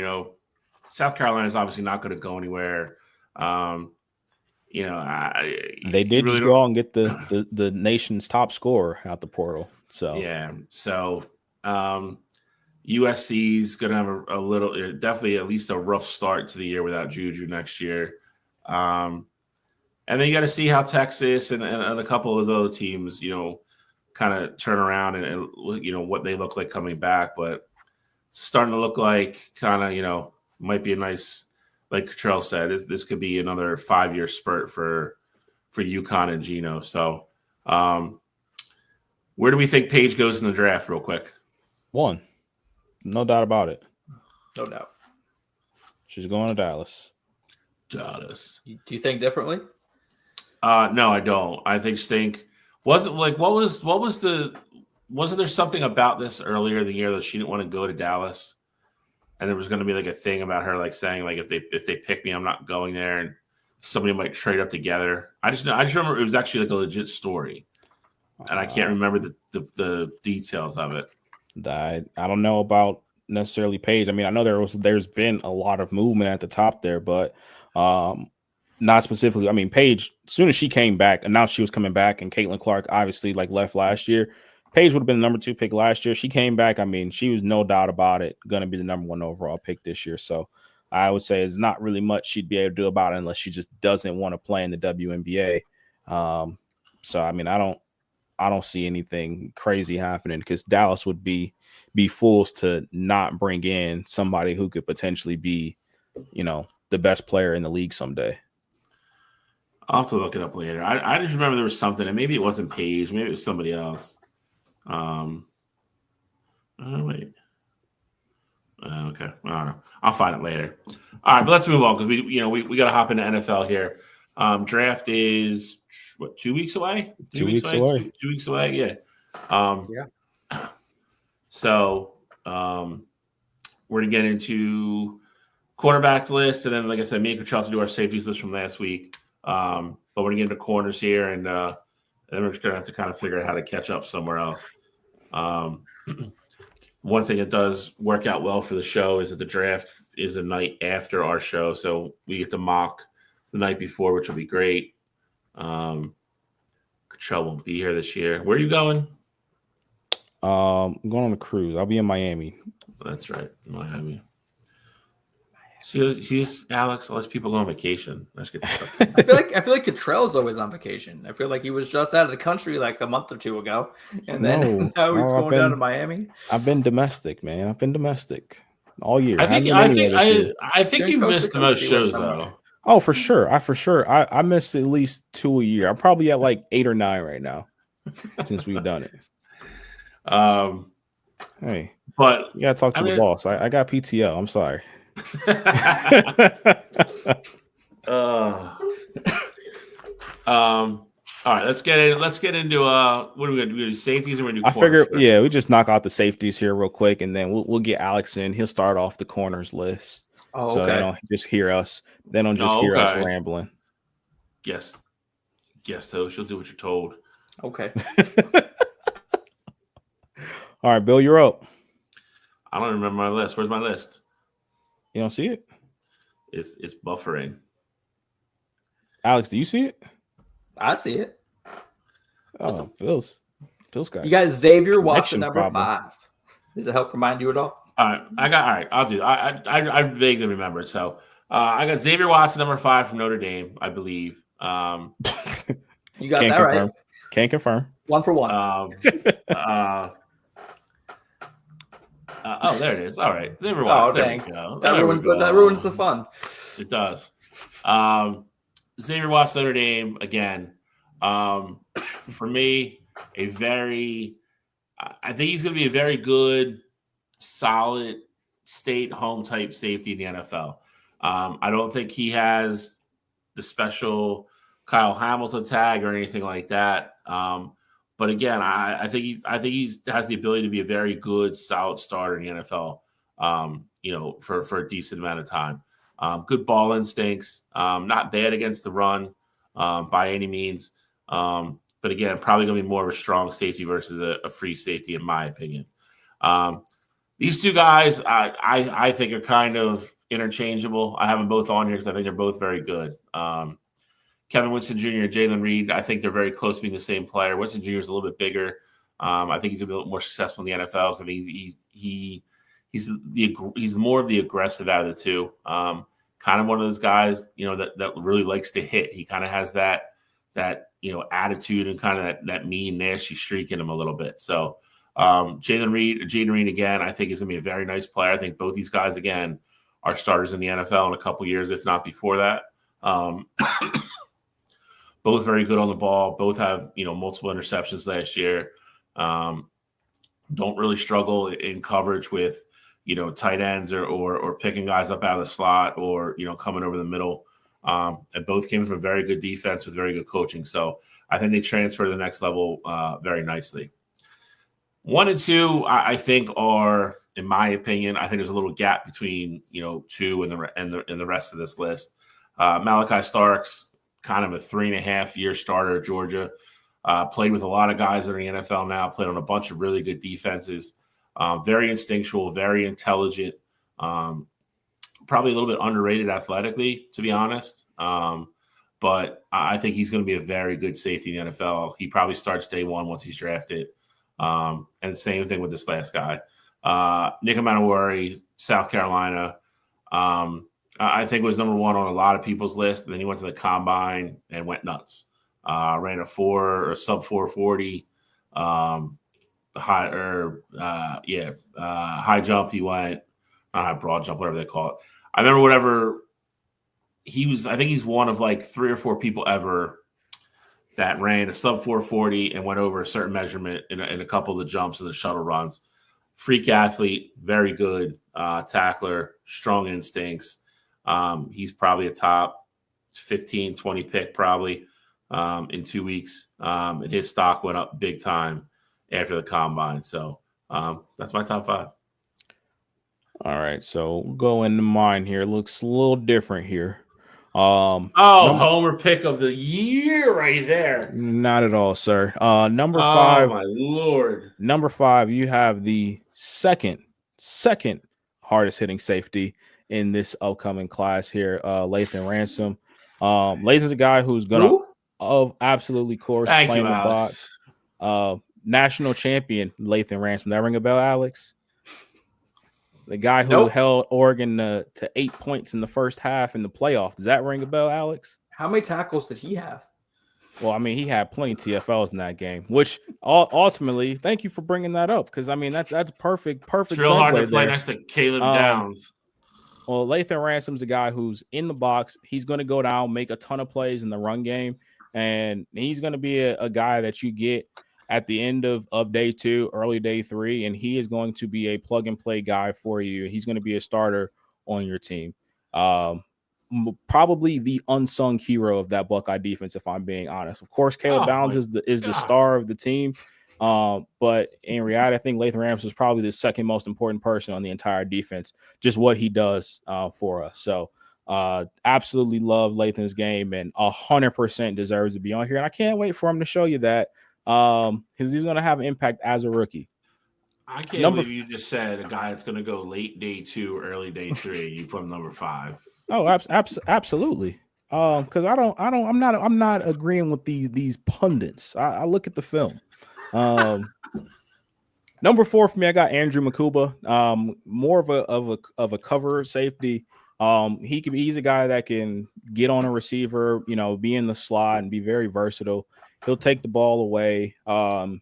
South Carolina is obviously not going to go anywhere. They did really just go out and get the nation's top scorer out the portal. So yeah, so USC's going to have a little, definitely at least a rough start to the year without Juju next year. And then you got to see how Texas and a couple of those teams, kind of turn around and what they look like coming back. But it's starting to look like kind of, might be a nice, like Cottrell said, this could be another 5-year spurt for UConn and Gino. So where do we think Paige goes in the draft real quick? 1. No doubt about it. No doubt. She's going to Dallas. Do you think differently? No, I don't. I think wasn't there something about this earlier in the year that she didn't want to go to Dallas? And there was going to be like a thing about her like saying like if they pick me, I'm not going there, and somebody might trade up together. I just remember it was actually like a legit story, and I can't remember the details of it. I don't know about necessarily Paige. I mean, I know there's been a lot of movement at the top there, but not specifically. I mean, Paige, as soon as she came back, announced she was coming back, and Caitlin Clark obviously left last year. Paige would have been the number 2 pick last year. She came back. I mean, she was no doubt about it going to be the number 1 overall pick this year. So I would say it's not really much she'd be able to do about it unless she just doesn't want to play in the WNBA. So I mean, I don't see anything crazy happening because Dallas would be fools to not bring in somebody who could potentially be, the best player in the league someday. I'll have to look it up later. I just remember there was something, and maybe it wasn't Paige, maybe it was somebody else. Wait. Okay. I don't know. I'll find it later. All right, but let's move on because we got to hop into NFL here. Draft is what, 2 weeks away? 2 weeks away. 2 weeks away. Yeah. So we're gonna get into quarterbacks list, and then, like I said, me and Cottrell to do our safeties list from last week. But we're gonna get into corners here, and then we're just gonna have to kind of figure out how to catch up somewhere else. One thing that does work out well for the show is that the draft is a night after our show, so we get to mock the night before, which will be great. Cottrell won't be here this year. Where are you going? I'm going on a cruise. I'll be in Miami. That's right, Miami. She's Alex. All these people go on vacation. Let's get stuff. I feel like Cottrell's always on vacation. I feel like he was just out of the country like a month or 2 ago, and then now he's going down to Miami. I've been domestic, man. I've been domestic all year. I think you've missed the most shows though. Oh, for sure. I missed at least 2 a year. I'm probably at like 8 or 9 right now since we've done it. Hey, But you gotta talk to the boss. I got PTO. I'm sorry. All right, let's get into what are we gonna do? Safeties, and we're gonna do I corners figure, yeah, we just knock out the safeties here real quick, and then we'll get Alex in. He'll start off the corners list. Oh, so okay. they don't just hear us. They don't just hear us rambling. Guest host, you'll do what you're told. Okay. All right, Bill, you're up. I don't remember my list. Where's my list? You don't see it? It's buffering. Alex, do you see it? I see it. Oh, Phil's got. You got Xavier Watson, number problem. 5. Does it help remind you at all? All right, I'll do. I vaguely remember it. So I got Xavier Watson, number 5 from Notre Dame, I believe. You got Can't that confirm. right. Can't confirm. 1 for 1. Oh, there it is. All right, Xavier Watson. There we go. That ruins the fun. It does. Xavier Watson, Notre Dame again. For me, I think he's going to be a very good, solid, stay-at-home type safety in the NFL. I don't think he has the special Kyle Hamilton tag or anything like that. But again, I think he has the ability to be a very good, solid starter in the NFL. For a decent amount of time. Good ball instincts. Not bad against the run by any means. But again, probably going to be more of a strong safety versus a free safety, in my opinion. These two guys, I think, are kind of interchangeable. I have them both on here because I think they're both very good. Kevin Winston Jr. and Jalen Reed, I think they're very close to being the same player. Winston Jr. is a little bit bigger. I think he's going to be a little more successful in the NFL. I think he's more of the aggressive out of the two. Kind of one of those guys, that really likes to hit. He kind of has that attitude and kind of that mean, nasty streak in him a little bit. So Jaden Reed again, I think is going to be a very nice player. I think both these guys again are starters in the NFL in a couple years, if not before that. Both very good on the ball. Both have multiple interceptions last year. Don't really struggle in coverage with tight ends or picking guys up out of the slot or coming over the middle. And both came from a very good defense with very good coaching. So I think they transfer to the next level very nicely. 1 and 2, I think are, in my opinion, I think there's a little gap between 2 and the rest of this list. Malachi Starks, kind of a 3.5-year starter at Georgia. Played with a lot of guys that are in the NFL now. Played on a bunch of really good defenses. Very instinctual, very intelligent. Probably a little bit underrated athletically, to be honest. But I think he's going to be a very good safety in the NFL. He probably starts day one once he's drafted. And the same thing with this last guy. Nick Emmanwori, South Carolina. I think was number 1 on a lot of people's list. And then he went to the combine and went nuts. Ran a sub 440. High jump. He went broad jump, whatever they call it. I remember I think he's one of like 3 or 4 people ever that ran a sub 440 and went over a certain measurement in a couple of the jumps and the shuttle runs. Freak athlete, very good tackler, strong instincts. He's probably a top 15, 20 pick probably in 2 weeks. And his stock went up big time after the combine. So that's my top 5. All right, so we'll go into mine here. Looks a little different here. Homer pick of the year right there. Not at all, sir. Number 5. Oh my Lord. Number 5, you have the second hardest hitting safety in this upcoming class here, Lathan Ransom. Lathan's a guy who's gonna absolutely course Thank play in you, the Alex. box. National champion Lathan Ransom. That ring a bell, Alex? The guy who held Oregon to 8 points in the first half in the playoff. Does that ring a bell, Alex? How many tackles did he have? Well, I mean, he had plenty of TFLs in that game, which ultimately, thank you for bringing that up because I mean that's perfect. It's real hard to play next to Caleb Downs. Well, Lathan Ransom's a guy who's in the box. He's going to go down, make a ton of plays in the run game, and he's going to be a guy that you get at the end of day 2, early day 3, and he is going to be a plug and play guy for you. He's going to be a starter on your team. Probably the unsung hero of that Buckeye defense, if I'm being honest. Of course, Caleb Downs is the star of the team. But in reality, I think Lathan Rams is probably the second most important person on the entire defense, just what he does for us. So absolutely love Lathan's game and 100% deserves to be on here. And I can't wait for him to show you that because he's going to have an impact as a rookie. I can't believe you just said a guy that's going to go late day 2, early day 3. You put him number 5. Oh, absolutely. Because I'm not agreeing with these pundits. I look at the film. Number 4 for me, I got Andrew Makuba. More of a cover safety. He's a guy that can get on a receiver, be in the slot and be very versatile. He'll take the ball away. And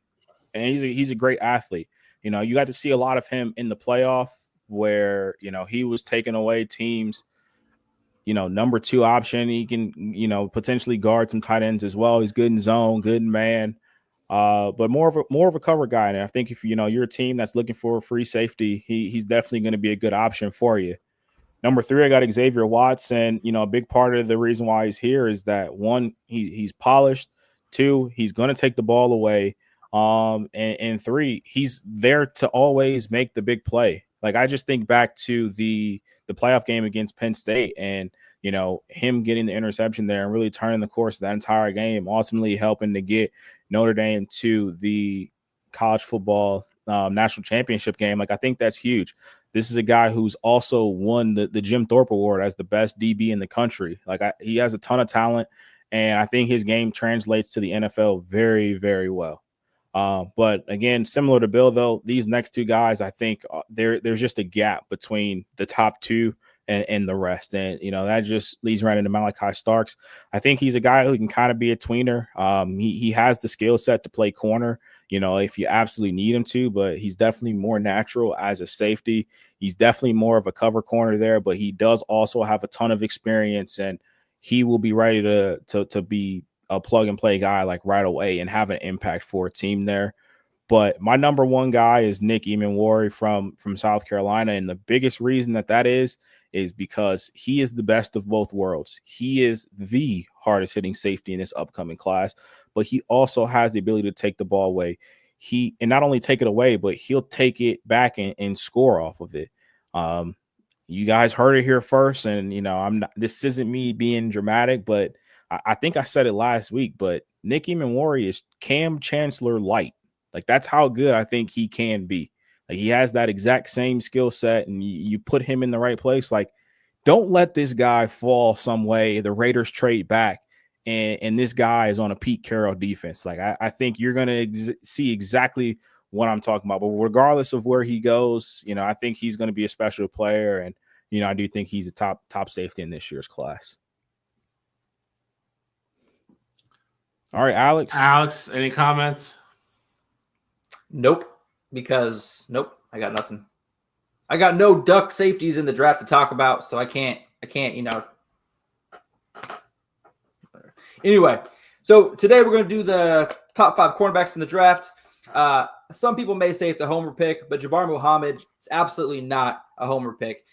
he's a great athlete. You got to see a lot of him in the playoff where, he was taking away teams, number 2 option. He can, potentially guard some tight ends as well. He's good in zone, good in man. But more of a cover guy. And I think if you're a team that's looking for a free safety, he's definitely going to be a good option for you. Number 3, I got Xavier Watts, and a big part of the reason why he's here is that 1, he's polished. 2, he's going to take the ball away. And 3, he's there to always make the big play. Like I just think back to the playoff game against Penn State, and him getting the interception there and really turning the course of that entire game, ultimately helping to get Notre Dame to the college football national championship game. Like I think that's huge. This is a guy who's also won the Jim Thorpe Award as the best DB in the country. Like he has a ton of talent, and I think his game translates to the NFL very, very well. But again, similar to Bill, though, these next 2 guys, I think there's just a gap between the top 2 and the rest. And, that just leads right into Malachi Starks. I think he's a guy who can kind of be a tweener. He has the skill set to play corner, if you absolutely need him to, but he's definitely more natural as a safety. He's definitely more of a cover corner there, but he does also have a ton of experience, and he will be ready to be a plug and play guy like right away and have an impact for a team there. But my number 1 guy is Nick Emmanwori from South Carolina. And the biggest reason that is because he is the best of both worlds. He is the hardest hitting safety in this upcoming class, but he also has the ability to take the ball away. And not only take it away, but he'll take it back and score off of it. You guys heard it here first. And, this isn't me being dramatic, but I think I said it last week, but Nick Emmanwori is Cam Chancellor light. Like that's how good I think he can be. Like he has that exact same skill set, and you put him in the right place. Like, don't let this guy fall some way. The Raiders trade back, and this guy is on a Pete Carroll defense. Like I think you're going to see exactly what I'm talking about. But regardless of where he goes, I think he's going to be a special player, and I do think he's a top safety in this year's class. All right, Alex. Alex, any comments? Nope. I got nothing. I got no duck safeties in the draft to talk about, so I can't. Anyway, so today we're going to do the top 5 cornerbacks in the draft. Some people may say it's a homer pick, but Jabbar Muhammad is absolutely not a homer pick.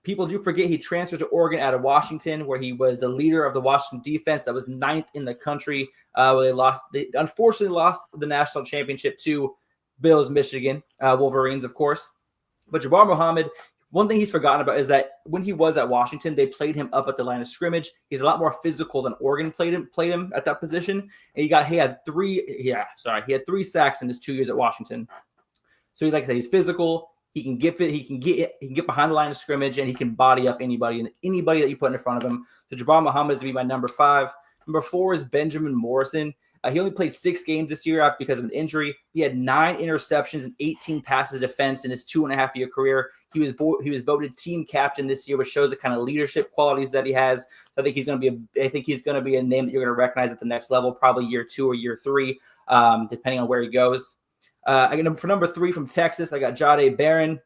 People do forget he transferred to Oregon out of Washington, where he was the leader of the Washington defense that was 9th in the country. Where they unfortunately lost the national championship to Bills, Michigan, Wolverines, of course. But Jabbar Muhammad, one thing he's forgotten about is that when he was at Washington, they played him up at the line of scrimmage. He's a lot more physical than Oregon played him at that position. And he had 3 sacks in his 2 years at Washington. So like I said, he's physical. He can get fit. He can get behind the line of scrimmage, and he can body up anybody that you put in front of him. So Jabbar Muhammad is going to be my number 5. Number 4 is Benjamin Morrison. He only played 6 games this year because of an injury. He had 9 interceptions and 18 passes defense in his 2.5-year career. He was voted team captain this year, which shows the kind of leadership qualities that he has. I think he's going to be a name that you're going to recognize at the next level, probably year 2 or year 3, depending on where he goes. For number 3 from Texas, I got Jahdae Barron.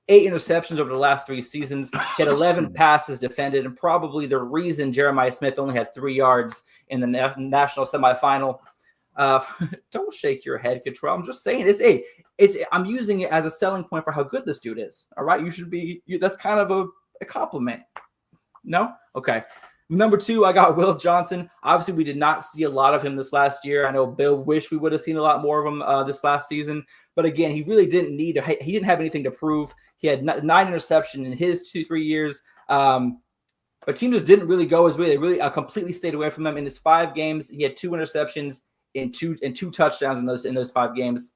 8 interceptions over the last 3 seasons. He had 11 passes defended, and probably the reason Jeremiah Smith only had 3 yards in the national semifinal. Don't shake your head, Cottrell. I'm just saying I'm using it as a selling point for how good this dude is. All right. That's kind of a compliment. No? Okay. Number 2, I got Will Johnson. Obviously, we did not see a lot of him this last year. I know Bill wished we would have seen a lot more of him this last season. But again, he really didn't he didn't have anything to prove. He had 9 interceptions in his 2-3 years. But team just didn't really go his way. They really completely stayed away from him. In his 5 games, he had 2 interceptions and two touchdowns in those 5 games.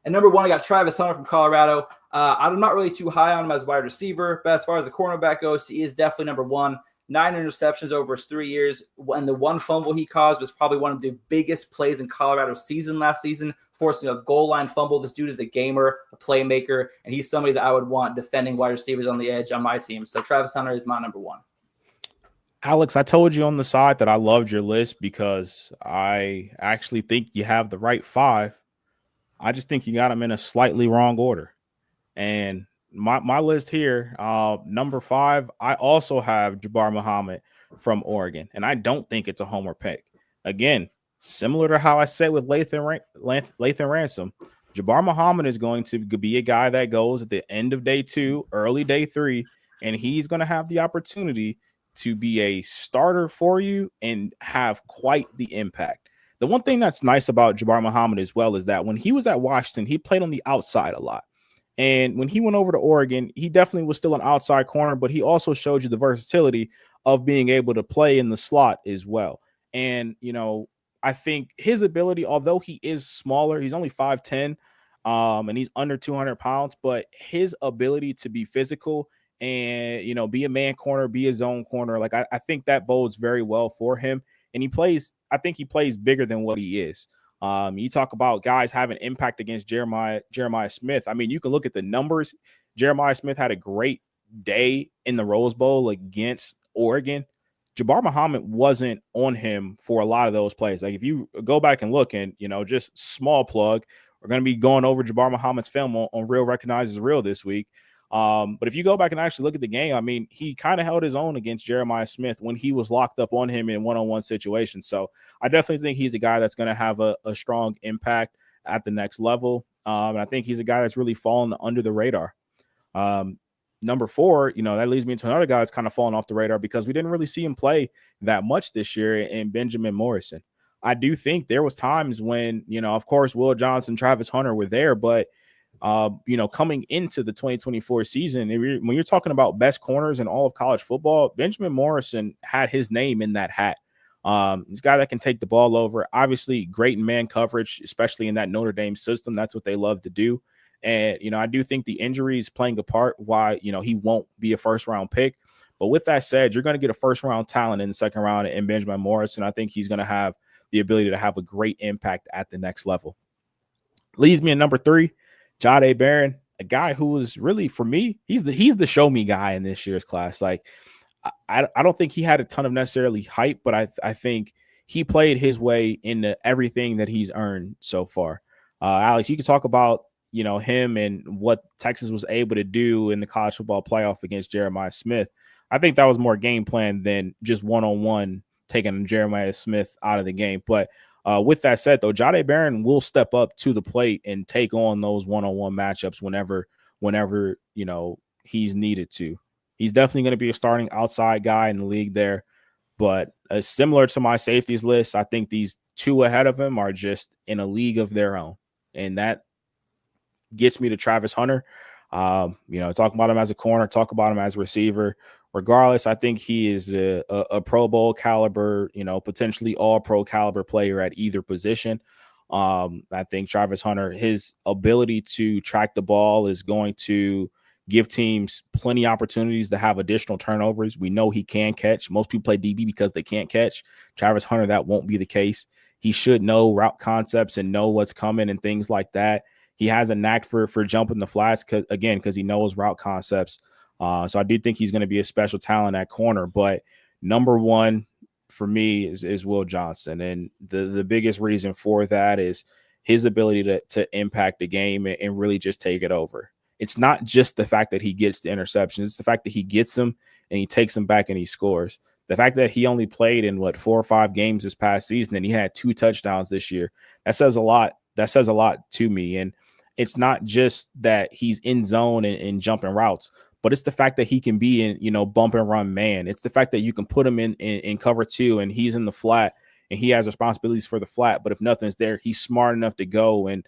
And number 1, I got Travis Hunter from Colorado. I'm not really too high on him as wide receiver, but as far as the cornerback goes, he is definitely number 1. 9 interceptions over his 3 years. And the 1 fumble he caused was probably one of the biggest plays in Colorado's season last season, forcing a goal line fumble. This dude is a gamer, a playmaker, and he's somebody that I would want defending wide receivers on the edge on my team. So Travis Hunter is my number 1. Alex, I told you on the side that I loved your list because I actually think you have the right 5. I just think you got them in a slightly wrong order. And my list here, number 5, I also have Jabbar Muhammad from Oregon, and I don't think it's a homer pick. Again, similar to how I said with Lathan Ransom, Jabbar Muhammad is going to be a guy that goes at the end of day 2, early day 3, and he's going to have the opportunity to be a starter for you and have quite the impact. The one thing that's nice about Jabbar Muhammad as well is that when he was at Washington, he played on the outside a lot. And when he went over to Oregon, he definitely was still an outside corner, but he also showed you the versatility of being able to play in the slot as well. And, I think his ability, although he is smaller, he's only 5'10", and he's under 200 pounds, but his ability to be physical and, be a man corner, be a zone corner, like I think that bodes very well for him. And I think he plays bigger than what he is. You talk about guys having impact against Jeremiah Smith. I mean, you can look at the numbers. Jeremiah Smith had a great day in the Rose Bowl against Oregon. Jabbar Muhammad wasn't on him for a lot of those plays. Like if you go back and look and, just small plug, we're going to be going over Jabbar Muhammad's film on Real Recognizes Real this week. But if you go back and actually look at the game, I mean, he kind of held his own against Jeremiah Smith when he was locked up on him in one-on-one situations. So I definitely think he's a guy that's going to have a strong impact at the next level. And I think he's a guy that's really fallen under the radar. Number 4, that leads me into another guy that's kind of fallen off the radar because we didn't really see him play that much this year in Benjamin Morrison. I do think there was times when, of course, Will Johnson, Travis Hunter were there, but coming into the 2024 season, when you're talking about best corners in all of college football, Benjamin Morrison had his name in that hat. He's a guy that can take the ball over, obviously great in man coverage, especially in that Notre Dame system. That's what they love to do. And, I do think the injury is playing a part why, he won't be a first round pick. But with that said, you're going to get a first round talent in the second round in Benjamin Morrison. I think he's going to have the ability to have a great impact at the next level. Leads me in number 3. Jahdae Barron, a guy who was really, for me, he's the show me guy in this year's class. Like, I don't think he had a ton of necessarily hype, but I think he played his way into everything that he's earned so far. Alex, you can talk about, him and what Texas was able to do in the college football playoff against Jeremiah Smith. I think that was more game plan than just one-on-one taking Jeremiah Smith out of the game. But with that said, though, Jahdae Barron will step up to the plate and take on those one-on-one matchups whenever he's needed to. He's definitely going to be a starting outside guy in the league there. But similar to my safeties list, I think these 2 ahead of him are just in a league of their own. And that gets me to Travis Hunter. Talk about him as a corner, talk about him as a receiver. Regardless, I think he is a Pro Bowl caliber, potentially all pro caliber player at either position. I think Travis Hunter, his ability to track the ball is going to give teams plenty of opportunities to have additional turnovers. We know he can catch. Most people play DB because they can't catch. Travis Hunter, that won't be the case. He should know route concepts and know what's coming and things like that. He has a knack for jumping the flats because he knows route concepts. So I do think he's going to be a special talent at corner. But number 1 for me is Will Johnson. And the biggest reason for that is his ability to impact the game and really just take it over. It's not just the fact that he gets the interception. It's the fact that he gets them and he takes them back and he scores. The fact that he only played in 4 or 5 games this past season and he had 2 touchdowns this year, that says a lot. That says a lot to me. And it's not just that he's in zone and jumping routes, but it's the fact that he can be in, bump and run man. It's the fact that you can put him in cover 2 and he's in the flat and he has responsibilities for the flat. But if nothing's there, he's smart enough to go and,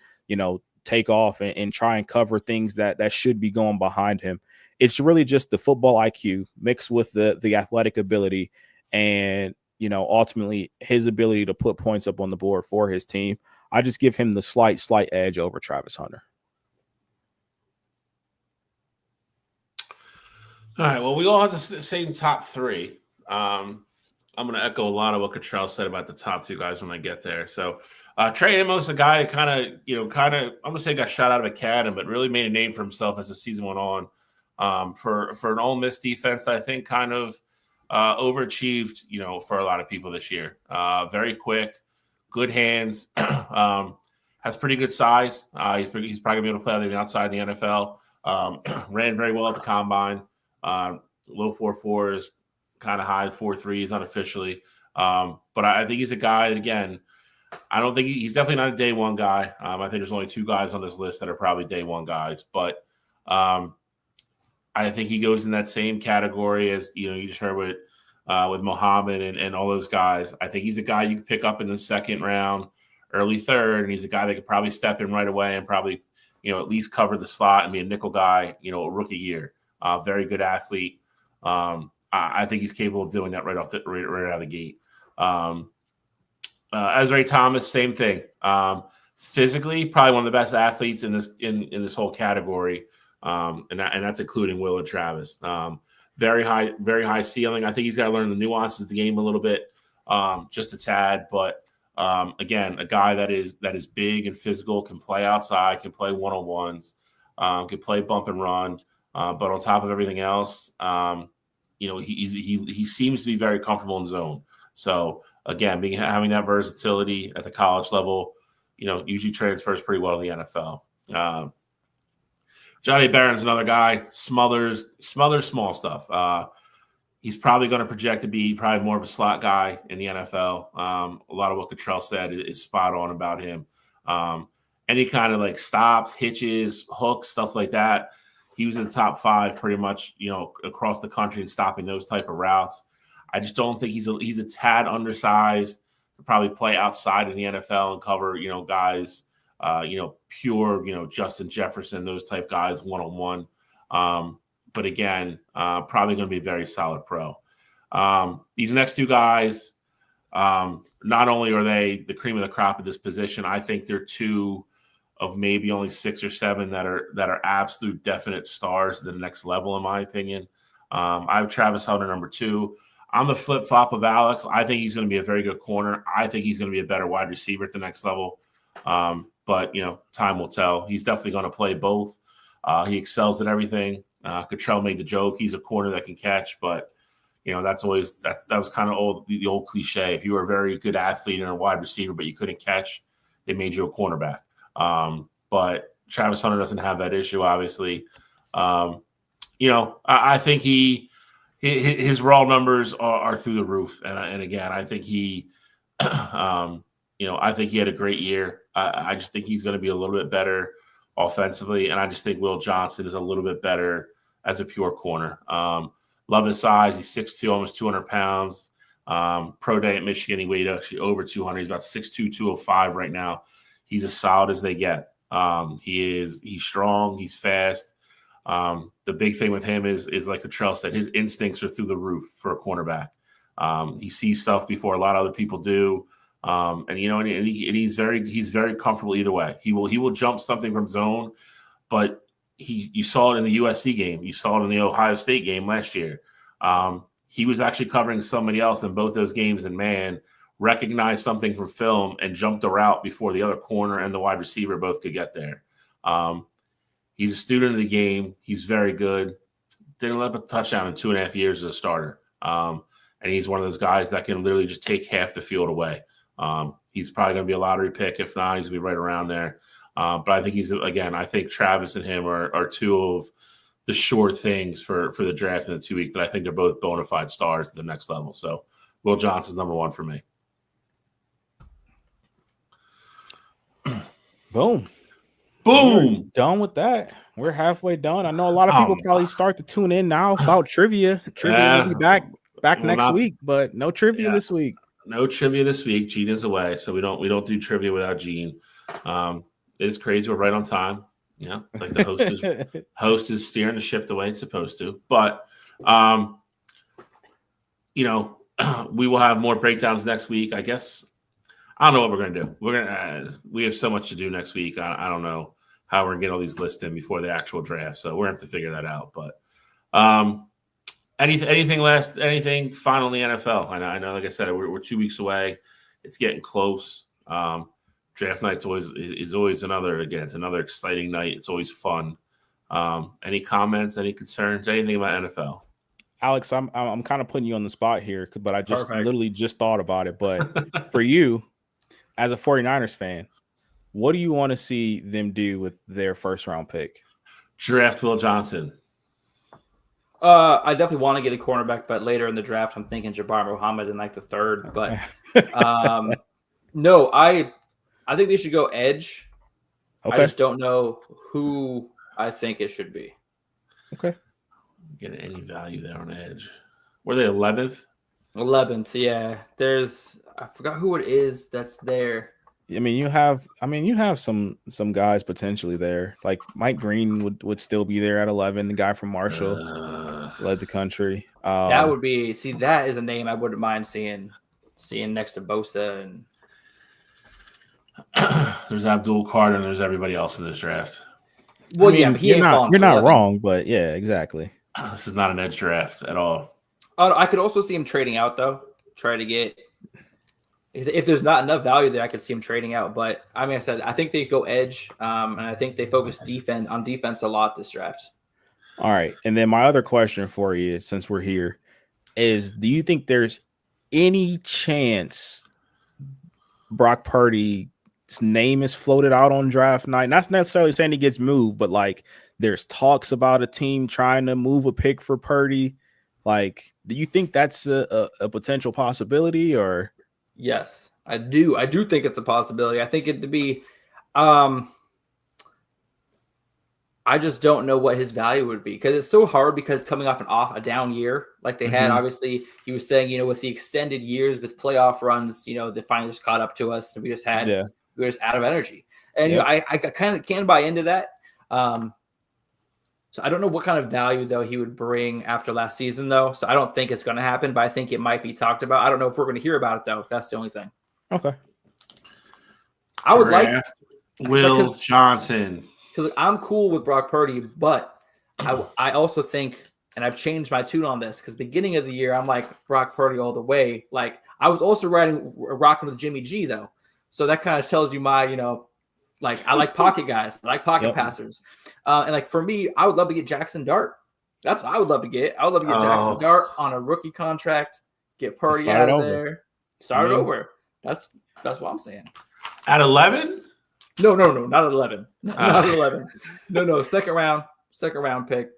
take off and try and cover things that should be going behind him. It's really just the football IQ mixed with the athletic ability and, ultimately his ability to put points up on the board for his team. I just give him the slight edge over Travis Hunter. All right. Well, we all have the same top 3. I'm going to echo a lot of what Cottrell said about the top 2 guys when I get there. So Trey Amos, a guy that I'm going to say got shot out of a cannon, but really made a name for himself as the season went on. For an Ole Miss defense that I think kind of overachieved, for a lot of people this year. Very quick, good hands, has pretty good size. He's probably going to be able to play on the outside in the NFL. Ran very well at the combine. Low 4.4s, kind of high 4.3s unofficially. But I think he's a guy that, again, I don't think he's definitely not a day one guy. I think there's only 2 guys on this list that are probably day one guys. But I think he goes in that same category as, you just heard with Muhammad and all those guys. I think he's a guy you can pick up in the 2nd round, early 3rd, and he's a guy that could probably step in right away and probably, at least cover the slot and be a nickel guy, a rookie year. Very good athlete. I think he's capable of doing that right out of the gate. Ezra Thomas, same thing. Physically, probably one of the best athletes in this whole category. And that's including Will and Travis. Very high ceiling. I think he's got to learn the nuances of the game a little bit, just a tad. But again, a guy that is big and physical, can play outside, can play one-on-ones, can play bump and run. But on top of everything else, he seems to be very comfortable in zone. So again, having that versatility at the college level, usually transfers pretty well to the NFL. Johnny Barron's another guy, smothers small stuff. He's probably going to project to be probably more of a slot guy in the NFL. A lot of what Cottrell said is spot on about him. Any kind of stops, hitches, hooks, stuff like that. He was in the top 5 pretty much, across the country and stopping those type of routes. I just don't think he's a tad undersized to probably play outside in the NFL and cover, guys, pure, Justin Jefferson, those type guys one-on-one. But again, probably going to be a very solid pro. These next 2 guys, not only are they the cream of the crop at this position, I think they're 2 of maybe only 6 or 7 that are absolute definite stars to the next level, in my opinion. I have Travis Hunter, number 2. I'm the flip-flop of Alex. I think he's going to be a very good corner. I think he's going to be a better wide receiver at the next level. But, time will tell. He's definitely going to play both. He excels at everything. Cottrell made the joke. He's a corner that can catch, but, that was kind of the old cliche. If you were a very good athlete and a wide receiver, but you couldn't catch, they made you a cornerback. But Travis Hunter doesn't have that issue, obviously. I think his raw numbers are through the roof. And again, I think I think he had a great year. I just think he's going to be a little bit better offensively. And I just think Will Johnson is a little bit better as a pure corner. Love his size. He's 6'2", almost 200 pounds. Pro day at Michigan, he weighed actually over 200. He's about 6'2", 205 right now. He's as solid as they get. He's strong. He's fast. The big thing with him is like Cottrell said, his instincts are through the roof for a cornerback. He sees stuff before a lot of other people do. And he's very comfortable either way. He will jump something from zone, but you saw it in the USC game. You saw it in the Ohio State game last year. He was actually covering somebody else in both those games, and man, recognized something from film and jumped a route before the other corner and the wide receiver both could get there. He's a student of the game. He's very good. Didn't let up a touchdown in 2.5 years as a starter. And he's one of those guys that can literally just take half the field away. He's probably going to be a lottery pick. If not, he's going to be right around there. But I think I think Travis and him are 2 of the sure things for the draft in the 2 week that I think they're both bona fide stars at the next level. So Will Johnson's number one for me. Boom. Boom. We're done with that. We're halfway done. I know a lot of people probably start to tune in now about trivia. Trivia will be back next week, but no trivia this week. No trivia this week. Gene is away, so we don't do trivia without Gene. It's crazy. We're right on time. Yeah, it's like the host is steering the ship the way it's supposed to. But we will have more breakdowns next week. I guess I don't know what we're gonna do. We have so much to do next week. I don't know how we're gonna get all these lists in before the actual draft. So we're gonna have to figure that out. But anything final in the NFL? I know, like I said, we're 2 weeks away. It's getting close. Draft night's always another exciting night. It's always fun. Any comments, any concerns, anything about NFL? Alex, I'm kind of putting you on the spot here, but I literally just thought about it. But for you, as a 49ers fan, what do you want to see them do with their first round pick? Draft Will Johnson. I definitely want to get a cornerback, but later in the draft, I'm thinking Jabbar Muhammad in like the third. But no, I think they should go edge. Okay. I just don't know who I think it should be. Okay. Get any value there on edge. Were they 11th? 11th, yeah. I forgot who it is that's there. I mean, you have some guys potentially there. Like Mike Green would still be there at 11. The guy from Marshall led the country. That would be that is a name I wouldn't mind seeing next to Bosa and there's Abdul Carter and there's everybody else in this draft. Well, but he ain't falling. You're not wrong, but yeah, exactly. This is not an edge draft at all. I could also see him trading out though. Try to get. If there's not enough value there, I could see him trading out. But I mean, I said I think they go edge, and I think they focus on defense a lot this draft. All right, and then my other question for you, since we're here, is: do you think there's any chance Brock Purdy's name is floated out on draft night? Not necessarily saying he gets moved, but like there's talks about a team trying to move a pick for Purdy. Like, do you think that's a potential possibility or? Yes, I do. I do think it's a possibility. I think it to be. I just don't know what his value would be because it's so hard because coming off a down year like they had, obviously he was saying, with the extended years with playoff runs, the finally just caught up to us. And we just had, we were just out of energy. And I kind of can buy into that. So I don't know what kind of value though he would bring after last season though. So I don't think it's going to happen, but I think it might be talked about. I don't know if we're going to hear about it though. That's the only thing. Okay. I would like Will Johnson. Because I'm cool with Brock Purdy, but I also think, and I've changed my tune on this because beginning of the year, I'm like Brock Purdy all the way. Like I was also rocking with Jimmy G though. So that kind of tells you my, like I like pocket guys, I like pocket passers. And like for me, I would love to get Jackson Dart. That's what I would love to get. I would love to get Jackson Dart on a rookie contract, get Purdy out of there, start it over. That's what I'm saying. At 11? No, not at 11. Not at 11. No, second round pick.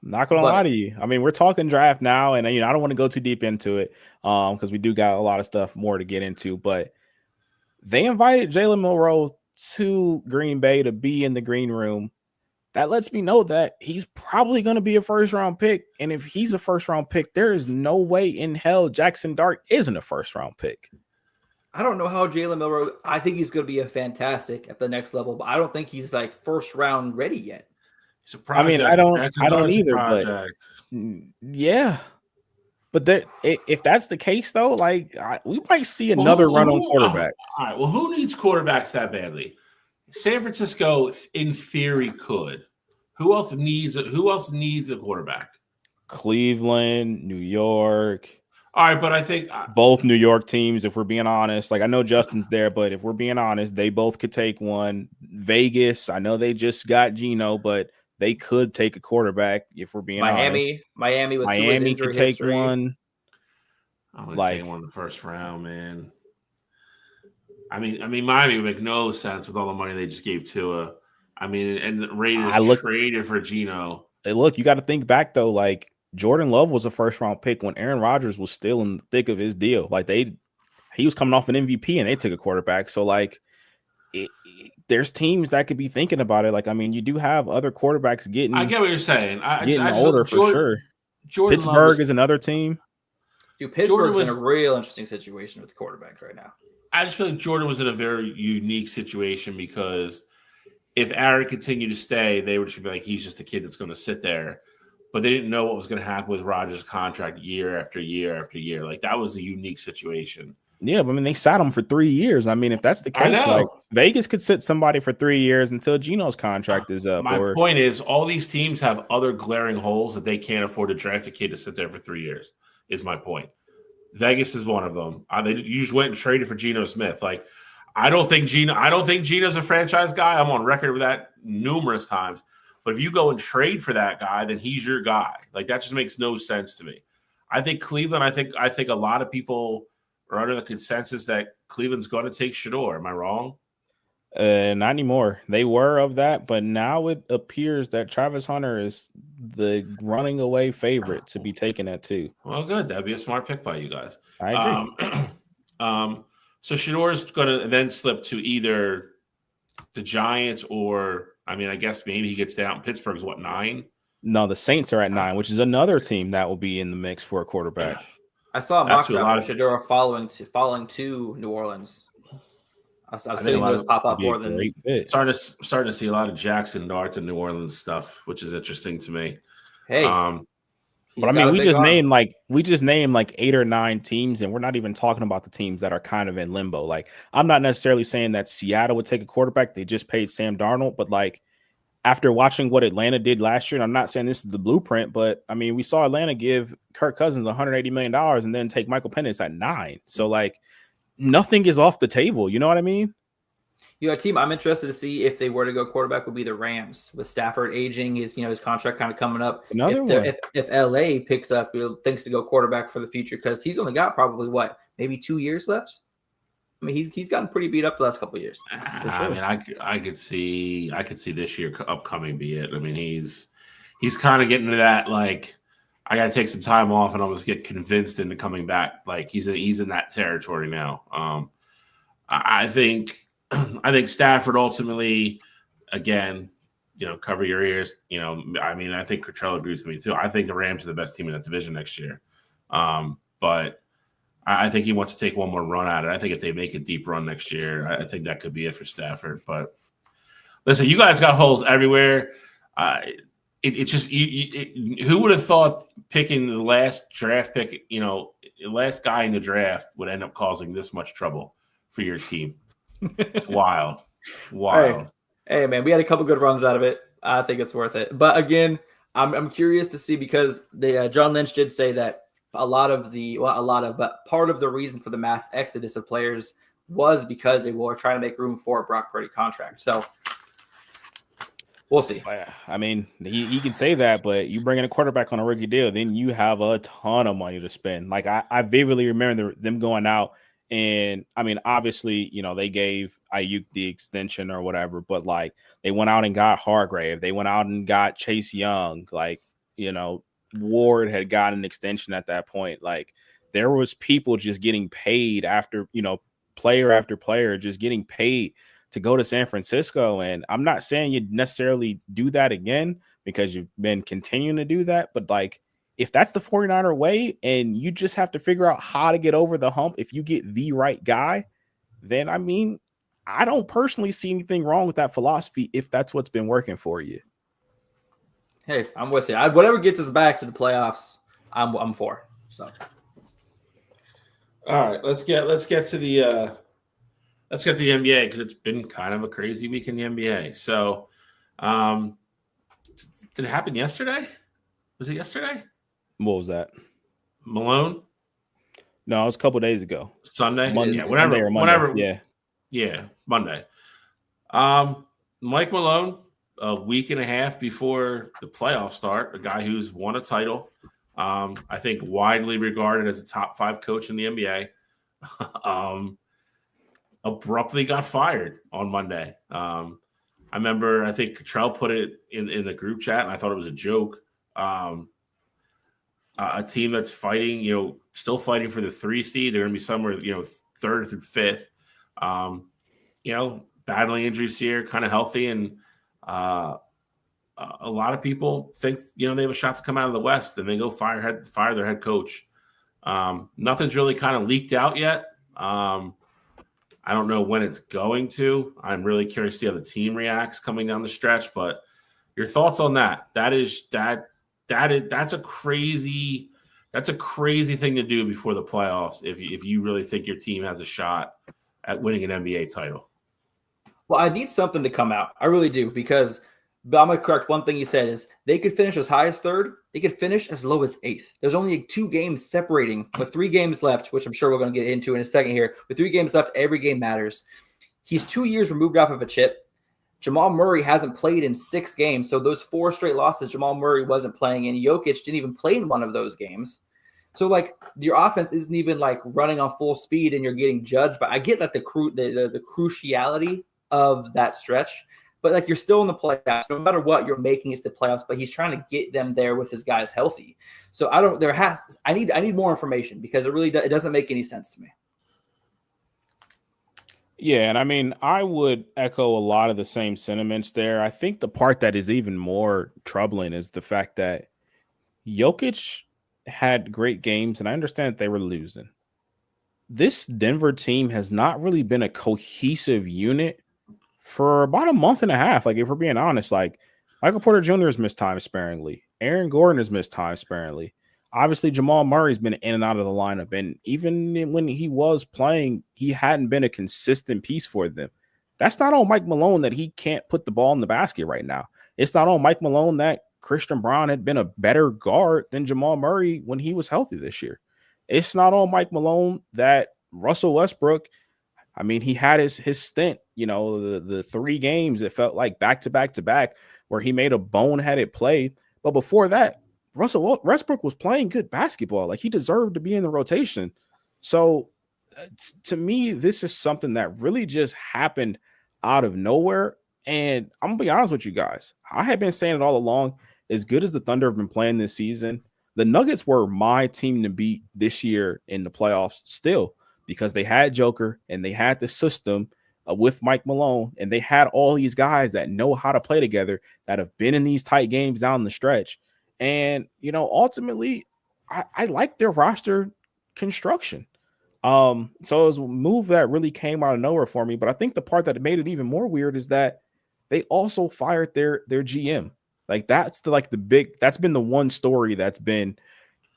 Not gonna lie to you. I mean, we're talking draft now, and I don't want to go too deep into it because we do got a lot of stuff more to get into. But they invited Jalen Milroe to Green Bay to be in the green room. That lets me know that he's probably going to be a first round pick. And if he's a first round pick, there is no way in hell Jackson Dart isn't a first round pick. I don't know how Jalen Milroe. I think he's going to be a fantastic at the next level, but I don't think he's like first round ready yet. I mean, I don't either. But yeah, but if that's the case, though, like we might see another run on quarterback. All right. Well, who needs quarterbacks that badly? San Francisco, in theory, could. Who else needs a quarterback? Cleveland, New York. All right, but I think both New York teams, if we're being honest, like I know Justin's there, but if we're being honest, they both could take one. Vegas, I know they just got Geno, but they could take a quarterback if we're being honest. Miami could take history. one. I would take one in the first round, man. I mean, Miami would make no sense with all the money they just gave Tua. I mean, and the Raiders traded for Geno. look, you got to think back though. Like Jordan Love was a first round pick when Aaron Rodgers was still in the thick of his deal. Like he was coming off an MVP and they took a quarterback. So like, there's teams that could be thinking about it. Like, I mean, you do have other quarterbacks getting. I get what you're saying. Getting older for sure. Jordan Pittsburgh is another team. Dude, Pittsburgh's in a real interesting situation with the quarterback right now. I just feel like Jordan was in a very unique situation because if Aaron continued to stay, they would just be like, he's just a kid that's going to sit there. But they didn't know what was going to happen with Rodgers' contract year after year after year. Like, that was a unique situation. Yeah, but I mean, they sat him for 3 years. I mean, if that's the case, like Vegas could sit somebody for 3 years until Geno's contract is up. My point is, all these teams have other glaring holes that they can't afford to draft a kid to sit there for 3 years. Is my point. Vegas is one of them. You just went and traded for Geno Smith. Like, I don't think Geno's a franchise guy. I'm on record with that numerous times. But if you go and trade for that guy, then he's your guy. Like, that just makes no sense to me. I think Cleveland. I think a lot of people are under the consensus that Cleveland's going to take Shedeur. Am I wrong? Not anymore. They were of that, but now it appears that Travis Hunter is the running away favorite to be taken at 2. Well, good. That'd be a smart pick by you guys. I agree. So Shedeur's going to then slip to either the Giants or, I mean, I guess maybe he gets down. Pittsburgh's what, 9? No, the Saints are at 9, which is another team that will be in the mix for a quarterback. I saw a mock draft of Shedeur falling to New Orleans. I've seen those pop up more than starting to see a lot of Jackson Dart and New Orleans stuff, which is interesting to me. Hey, but I mean, we just named like 8 or 9 teams, and we're not even talking about the teams that are kind of in limbo. Like, I'm not necessarily saying that Seattle would take a quarterback. They just paid Sam Darnold, but like after watching what Atlanta did last year, and I'm not saying this is the blueprint, but I mean, we saw Atlanta give Kirk Cousins $180 million and then take Michael Penix at 9. So like, nothing is off the table. You know what I mean? A team I'm interested to see if they were to go quarterback would be the Rams with Stafford aging. His contract kind of coming up. If LA picks up, thinks to go quarterback for the future because he's only got probably maybe 2 years left. I mean, he's gotten pretty beat up the last couple of years. Sure. I mean, I could see this year upcoming be it. I mean, he's kind of getting to that like, I got to take some time off and almost get convinced into coming back. Like he's in that territory now. I think Stafford ultimately, again, cover your ears. I mean, I think Cotrell agrees with me too. I think the Rams are the best team in that division next year. But I think he wants to take one more run at it. I think if they make a deep run next year, I think that could be it for Stafford. But listen, you guys got holes everywhere. It's just who would have thought picking the last draft pick, last guy in the draft would end up causing this much trouble for your team? It's wild. Hey, man, we had a couple good runs out of it. I think it's worth it. But again, I'm curious to see because John Lynch did say that part of the reason for the mass exodus of players was because they were trying to make room for a Brock Purdy contract. So we'll see. I mean, he can say that, but you bring in a quarterback on a rookie deal, then you have a ton of money to spend. Like I vividly remember them going out, and I mean, obviously, they gave Ayuk the extension or whatever, but like they went out and got Hargrave, they went out and got Chase Young, like Ward had got an extension at that point. Like there was people just getting paid after player after player just getting paid to go to San Francisco. And I'm not saying you'd necessarily do that again because you've been continuing to do that. But like, if that's the 49er way and you just have to figure out how to get over the hump, if you get the right guy, then I mean, I don't personally see anything wrong with that philosophy if that's what's been working for you. Hey, I'm with you. Whatever gets us back to the playoffs, I'm for. So, all right, let's get to the NBA because it's been kind of a crazy week in the NBA. So, did it happen yesterday? Was it yesterday? What was that? Malone? No, it was a couple days ago. Sunday? Monday, yeah, whenever. Yeah, Monday. Mike Malone, a week and a half before the playoffs start, a guy who's won a title, I think widely regarded as a top 5 coach in the NBA, abruptly got fired on Monday. I remember, I think Cottrell put it in the group chat, and I thought it was a joke. A team that's fighting, still fighting for the 3 seed. They're going to be somewhere, 3rd through 5th. Battling injuries here, kind of healthy, and a lot of people think they have a shot to come out of the West, and they go fire their head coach. Nothing's really kind of leaked out yet. I don't know when it's going to. I'm really curious to see how the team reacts coming down the stretch. But your thoughts on that? That's a crazy thing to do before the playoffs. If you really think your team has a shot at winning an NBA title. Well, I need something to come out. I really do, because I'm going to correct one thing you said is they could finish as high as 3rd. They could finish as low as 8th. There's only 2 games separating with 3 games left, which I'm sure we're going to get into in a second here. With 3 games left, every game matters. He's 2 years removed off of a chip. Jamal Murray hasn't played in 6 games. So those 4 straight losses, Jamal Murray wasn't playing, and Jokic didn't even play in one of those games. So, your offense isn't even, running on full speed, and you're getting judged. But I get that the cruciality of that stretch. But, you're still in the playoffs. No matter what, you're making it to the playoffs. But he's trying to get them there with his guys healthy. So, I need more information, because it doesn't make any sense to me. Yeah, and I mean, I would echo a lot of the same sentiments there. I think the part that is even more troubling is the fact that Jokic had great games, and I understand that they were losing. This Denver team has not really been a cohesive unit for about a month and a half. If we're being honest, Michael Porter Jr. has missed time sparingly. Aaron Gordon has missed time sparingly. Obviously, Jamal Murray's been in and out of the lineup, and even when he was playing, he hadn't been a consistent piece for them. That's not on Mike Malone that he can't put the ball in the basket right now. It's not on Mike Malone that Christian Braun had been a better guard than Jamal Murray when he was healthy this year. It's not on Mike Malone that Russell Westbrook, he had his stint, the 3 games that felt like back-to-back where he made a boneheaded play. But before that, Russell Westbrook was playing good basketball. He deserved to be in the rotation. So to me, this is something that really just happened out of nowhere. And I'm going to be honest with you guys. I have been saying it all along. As good as the Thunder have been playing this season, the Nuggets were my team to beat this year in the playoffs still, because they had Joker and they had the system with Mike Malone, and they had all these guys that know how to play together, that have been in these tight games down the stretch. And, ultimately, I like their roster construction. So it was a move that really came out of nowhere for me. But I think the part that made it even more weird is that they also fired their GM. That's that's been the one story that's been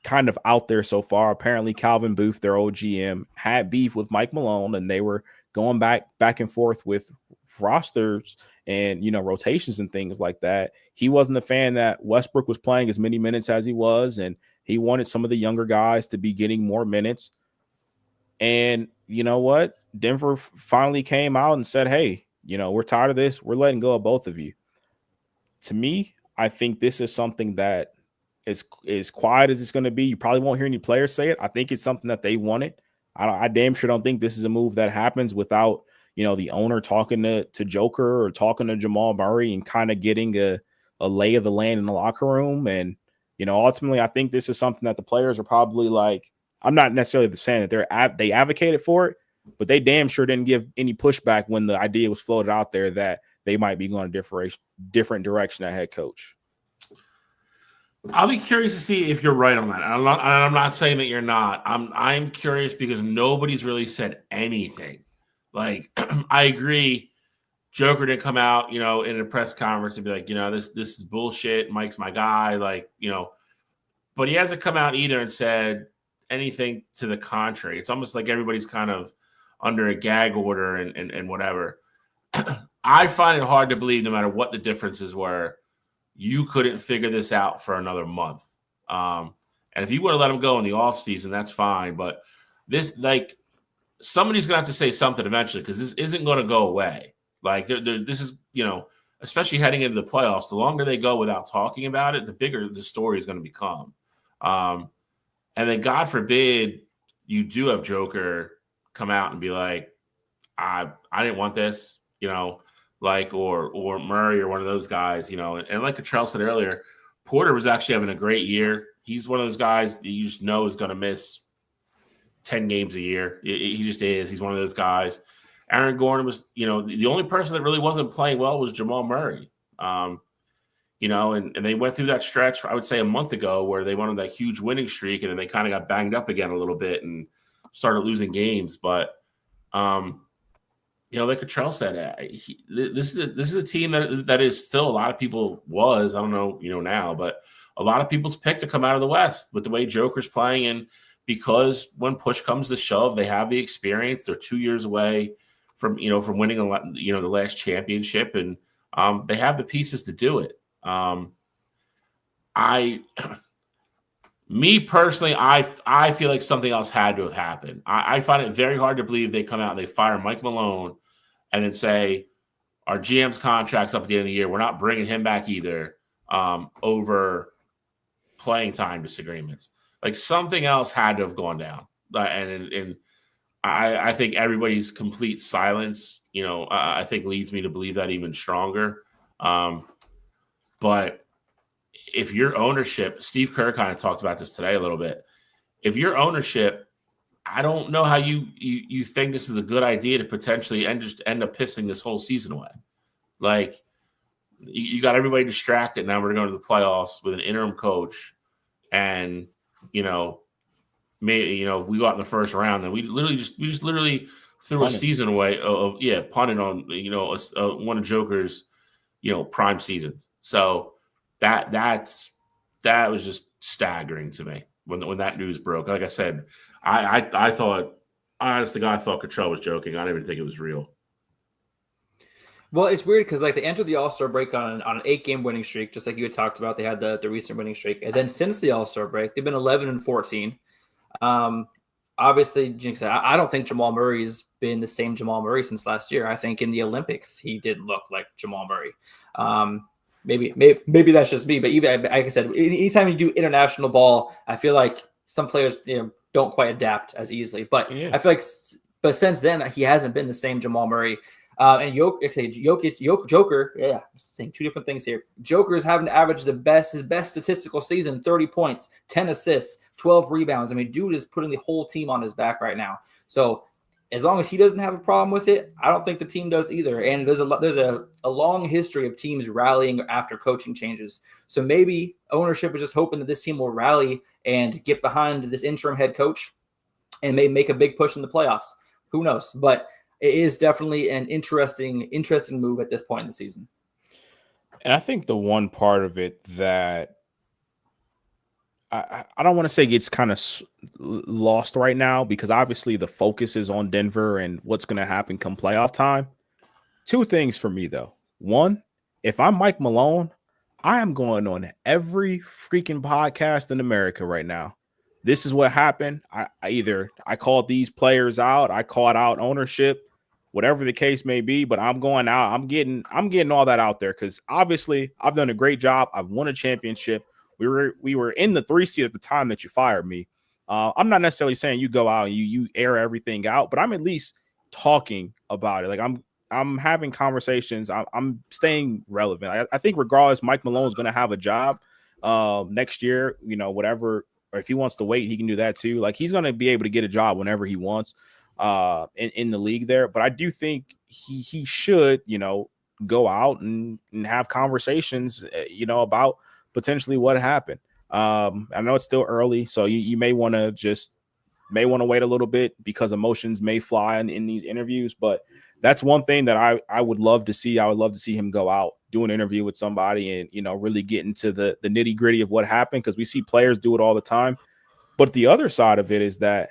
kind of out there so far. Apparently, Calvin Booth, their old GM, had beef with Mike Malone, and they were going back and forth with rosters and rotations and things like that. He wasn't a fan that Westbrook was playing as many minutes as he was, and he wanted some of the younger guys to be getting more minutes. And you know what? Denver finally came out and said, hey, we're tired of this. We're letting go of both of you. To me, I think this is something that is as quiet as it's going to be. You probably won't hear any players say it. I think it's something that they wanted. I damn sure don't think this is a move that happens without, the owner talking to Joker or talking to Jamal Murray and kind of getting a lay of the land in the locker room. And, ultimately, I think this is something that the players are probably I'm not necessarily saying that they advocated for it, but they damn sure didn't give any pushback when the idea was floated out there that they might be going a different direction at head coach. I'll be curious to see if you're right on that. I'm not saying that you're not. I'm curious because nobody's really said anything. I agree. Joker didn't come out, in a press conference and be like, this is bullshit. Mike's my guy. But he hasn't come out either and said anything to the contrary. It's almost like everybody's kind of under a gag order and whatever. I find it hard to believe, no matter what the differences were, you couldn't figure this out for another month. And if you want to let him go in the offseason, that's fine. But this, somebody's going to have to say something eventually, because this isn't going to go away. This is, especially heading into the playoffs, the longer they go without talking about it, the bigger the story is going to become. And then, God forbid, you do have Joker come out and be like, I didn't want this, like or Murray or one of those guys, and like Cottrell said earlier, Porter was actually having a great year. He's one of those guys that you just know is going to miss 10 games a year. He just is. He's one of those guys. Aaron Gordon was, the only person that really wasn't playing well was Jamal Murray. And they went through that stretch, I would say a month ago, where they went on that huge winning streak, and then they kind of got banged up again a little bit and started losing games. But, like Cottrell said, this is a team that is still a lot of people was, I don't know, now, but a lot of people's pick to come out of the West with the way Joker's playing. And because when push comes to shove, they have the experience. They're 2 years away from winning the last championship, and they have the pieces to do it. Me personally, I feel like something else had to have happened. I find it very hard to believe they come out and they fire Mike Malone and then say our GM's contract's up at the end of the year. We're not bringing him back either over playing time disagreements. Like something else had to have gone down. And I think everybody's complete silence, I think leads me to believe that even stronger. But if your ownership, Steve Kerr kind of talked about this today a little bit. If your ownership, I don't know how you think this is a good idea to potentially just end up pissing this whole season away. Like you got everybody distracted. Now we're going to the playoffs with an interim coach, and we go out in the first round, and we just literally threw a season away punted on one of Joker's prime seasons. So that was just staggering to me when that news broke. Like I said, I thought, honest to God, I thought Cottrell was joking. I didn't even think it was real. Well, it's weird because they entered the All-Star break on an 8-game winning streak, just like you had talked about. They had the recent winning streak, and then since the All-Star break, they've been 11-14. Obviously, Jinx said, I don't think Jamal Murray's been the same Jamal Murray since last year. I think in the Olympics he didn't look like Jamal Murray. Maybe that's just me, but even like I said, anytime you do international ball, I feel like some players don't quite adapt as easily. But I feel like, since then he hasn't been the same Jamal Murray. And Joker, I'm saying two different things here. Joker is having to average his best statistical season, 30 points, 10 assists, 12 rebounds. I mean, dude is putting the whole team on his back right now. So as long as he doesn't have a problem with it, I don't think the team does either. And there's a long history of teams rallying after coaching changes. So maybe ownership is just hoping that this team will rally and get behind this interim head coach and may make a big push in the playoffs. Who knows? But it is definitely an interesting move at this point in the season. And I think the one part of it that I don't want to say gets kind of lost right now, because obviously the focus is on Denver and what's going to happen come playoff time. Two things for me, though. One, if I'm Mike Malone, I am going on every freaking podcast in America right now. This is what happened. I called these players out. I called out ownership, whatever the case may be, but I'm going out. I'm getting all that out there because obviously I've done a great job. I've won a championship. We were in the 3 seed at the time that you fired me. I'm not necessarily saying you go out and you air everything out, but I'm at least talking about it. Like I'm having conversations. I'm staying relevant. I think regardless, Mike Malone is going to have a job next year. Whatever, or if he wants to wait, he can do that too. Like he's going to be able to get a job whenever he wants in the league there. But I do think he should, go out and have conversations, about potentially what happened. I know it's still early, so you may want to wait a little bit because emotions may fly in these interviews. But that's one thing that I would love to see. I would love to see him go out, do an interview with somebody, and really get into the nitty gritty of what happened, because we see players do it all the time. But the other side of it is that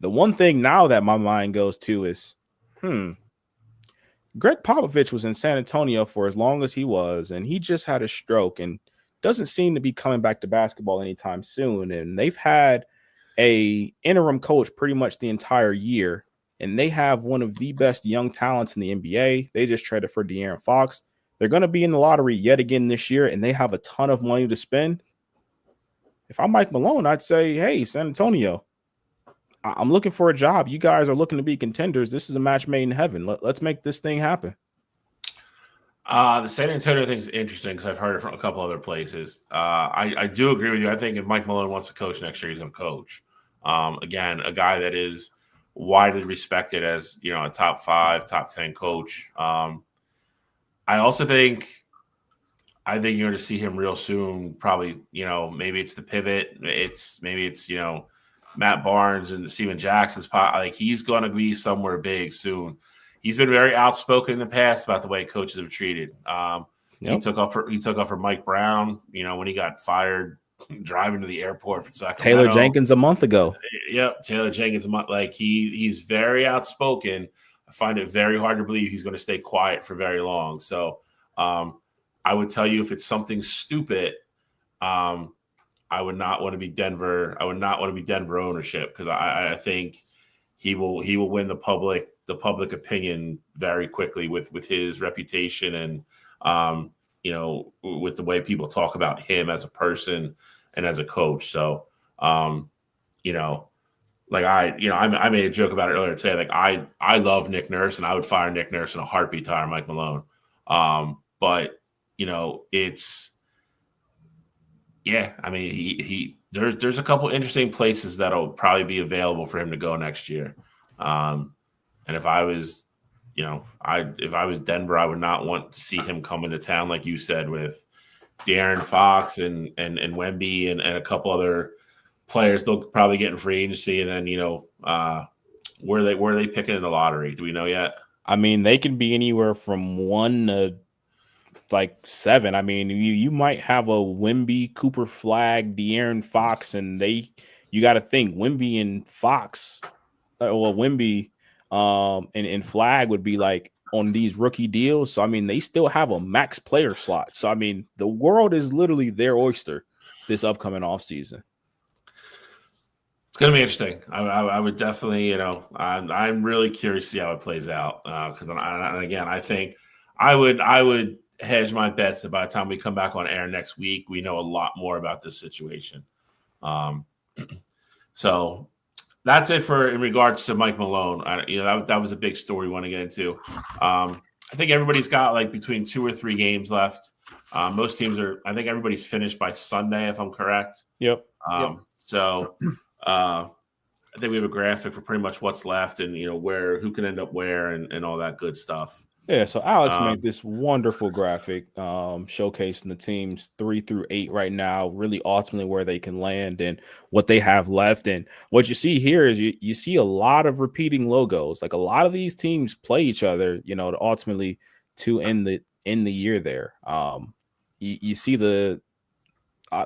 the one thing now that my mind goes to is, Greg Popovich was in San Antonio for as long as he was, and he just had a stroke and doesn't seem to be coming back to basketball anytime soon. And they've had a interim coach pretty much the entire year, and they have one of the best young talents in the NBA. They just traded for De'Aaron Fox. They're going to be in the lottery yet again this year, and they have a ton of money to spend. If I'm Mike Malone, I'd say, hey, San Antonio, I'm looking for a job. You guys are looking to be contenders. This is a match made in heaven. Let's make this thing happen. The San Antonio thing is interesting because I've heard it from a couple other places. I do agree with you. I think if Mike Malone wants to coach next year, he's going to coach. Again, a guy that is widely respected as a top 5, top 10 coach. I also think you're going to see him real soon. Probably, maybe it's the pivot. Maybe it's Matt Barnes and Steven Jackson's pot. Like he's going to be somewhere big soon. He's been very outspoken in the past about the way coaches have treated. He took off for Mike Brown. When he got fired, driving to the airport for Sacramento. Taylor Jenkins a month ago. Yep, Taylor Jenkins a month. Like he's very outspoken. I find it very hard to believe he's going to stay quiet for very long. So I would tell you if it's something stupid, I would not want to be Denver. I would not want to be Denver ownership because I think he will win the public opinion very quickly with his reputation and with the way people talk about him as a person and as a coach. So I made a joke about it earlier today. Like I love Nick Nurse and I would fire Nick Nurse in a heartbeat to hire Mike Malone. But it's there's a couple interesting places that'll probably be available for him to go next year. And if I was, if I was Denver, I would not want to see him come into town, like you said, with De'Aaron Fox and Wemby and a couple other players. They'll probably get in free agency, and then where are they picking in the lottery? Do we know yet? I mean, they can be anywhere from 1 to like 7. I mean, you might have a Wemby, Cooper Flag, De'Aaron Fox, and you got to think Wemby and Fox, Wemby and Flag would be like on these rookie deals. So I mean, they still have a max player slot. So I mean, the world is literally their oyster this upcoming offseason. It's going to be interesting. I would definitely, I'm really curious to see how it plays out because again, I think I would hedge my bets that by the time we come back on air next week, we know a lot more about this situation. So that's it in regards to Mike Malone. That was a big story we want to get into. I think everybody's got like between 2 or 3 games left. Most teams I think everybody's finished by Sunday, if I'm correct. Yep. So I think we have a graphic for pretty much what's left and, who can end up where and all that good stuff. Yeah, so Alex made this wonderful graphic showcasing the teams 3 through 8 right now, really ultimately where they can land and what they have left. And what you see here is you see a lot of repeating logos. Like a lot of these teams play each other, to ultimately to end the year there. You see the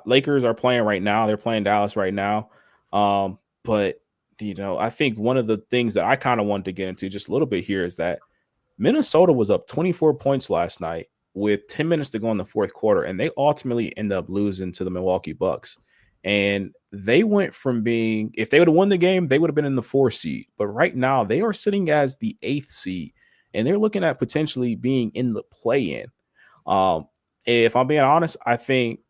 Lakers are playing right now. They're playing Dallas right now. But, I think one of the things that I kind of wanted to get into just a little bit here is that Minnesota was up 24 points last night with 10 minutes to go in the fourth quarter, and they ultimately end up losing to the Milwaukee Bucks. And they went from being, if they would have won the game, they would have been in the 4th seed. But right now, they are sitting as the 8th seed, and they're looking at potentially being in the play-in. If I'm being honest, I think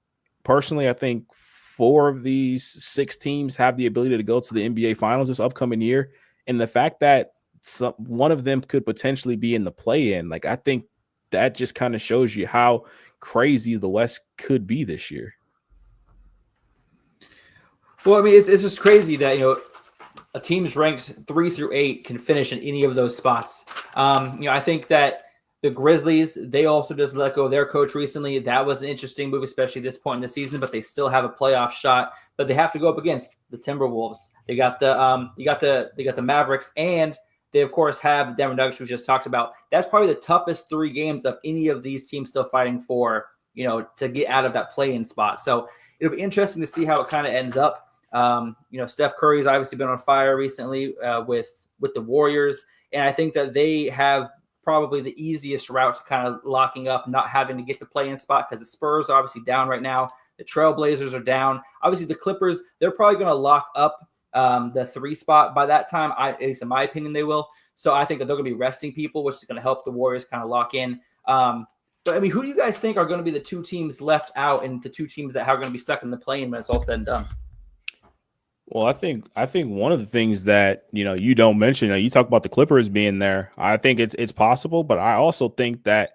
4 of these 6 teams have the ability to go to the NBA Finals this upcoming year. And the fact that one of them could potentially be in the play-in, like I think that just kind of shows you how crazy the West could be this year. Well, I mean, it's just crazy that a team's ranked 3 through 8 can finish in any of those spots. I think that the Grizzlies, they also just let go of their coach recently. That was an interesting move, especially at this point in the season. But they still have a playoff shot. But they have to go up against the Timberwolves. They got the Mavericks, and they, of course, have the Denver Nuggets, we just talked about. That's probably the toughest 3 games of any of these teams still fighting for, to get out of that play-in spot. So it'll be interesting to see how it kind of ends up. Steph Curry's obviously been on fire recently with the Warriors. And I think that they have probably the easiest route to kind of locking up, not having to get the play-in spot because the Spurs are obviously down right now. The Trailblazers are down. Obviously, the Clippers, they're probably going to lock up the 3 spot by that time. At least in my opinion, they will. So I think that they're going to be resting people, which is going to help the Warriors kind of lock in. But I mean, who do you guys think are going to be the 2 teams left out and the 2 teams that are going to be stuck in the play-in when it's all said and done? Well, I think one of the things that you don't mention, you talk about the Clippers being there. I think it's possible, but I also think that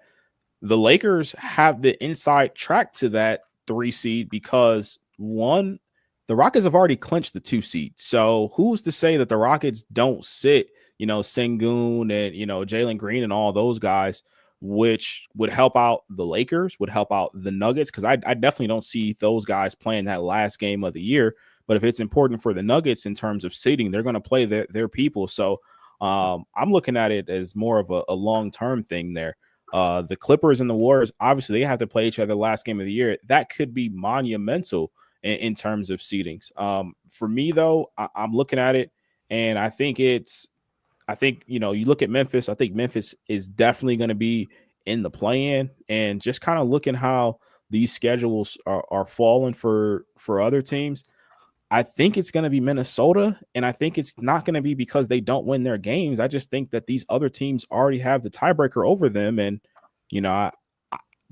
the Lakers have the inside track to that 3 seed because one, the Rockets have already clinched the 2 seed. So who's to say that the Rockets don't sit, Sengun and, Jalen Green and all those guys, which would help out the Lakers, would help out the Nuggets, because I definitely don't see those guys playing that last game of the year. But if it's important for the Nuggets in terms of seeding, they're going to play their people. So I'm looking at it as more of a long-term thing there. The Clippers and the Warriors, obviously, they have to play each other last game of the year. That could be monumental in terms of seedings. For me, though, I'm looking at it, and I think you look at Memphis. I think Memphis is definitely going to be in the play-in, and just kind of looking how these schedules are falling for other teams. I think it's going to be Minnesota, and I think it's not going to be because they don't win their games. I just think that these other teams already have the tiebreaker over them, and the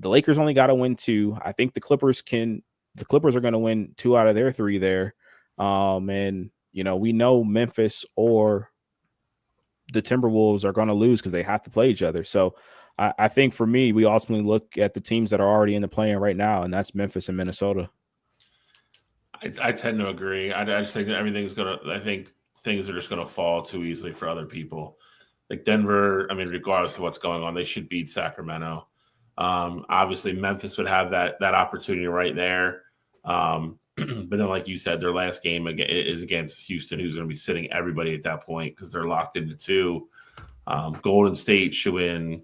Lakers only got to win 2. I think the Clippers are going to win 2 out of their 3 there, and we know Memphis or the Timberwolves are going to lose because they have to play each other. So I think for me, we ultimately look at the teams that are already in the play-in right now, and that's Memphis and Minnesota. I tend to agree. I just think that I think things are just going to fall too easily for other people. Like Denver, regardless of what's going on, they should beat Sacramento. Obviously, Memphis would have that opportunity right there. But then, like you said, their last game is against Houston, who's going to be sitting everybody at that point because they're locked into 2. Golden State should win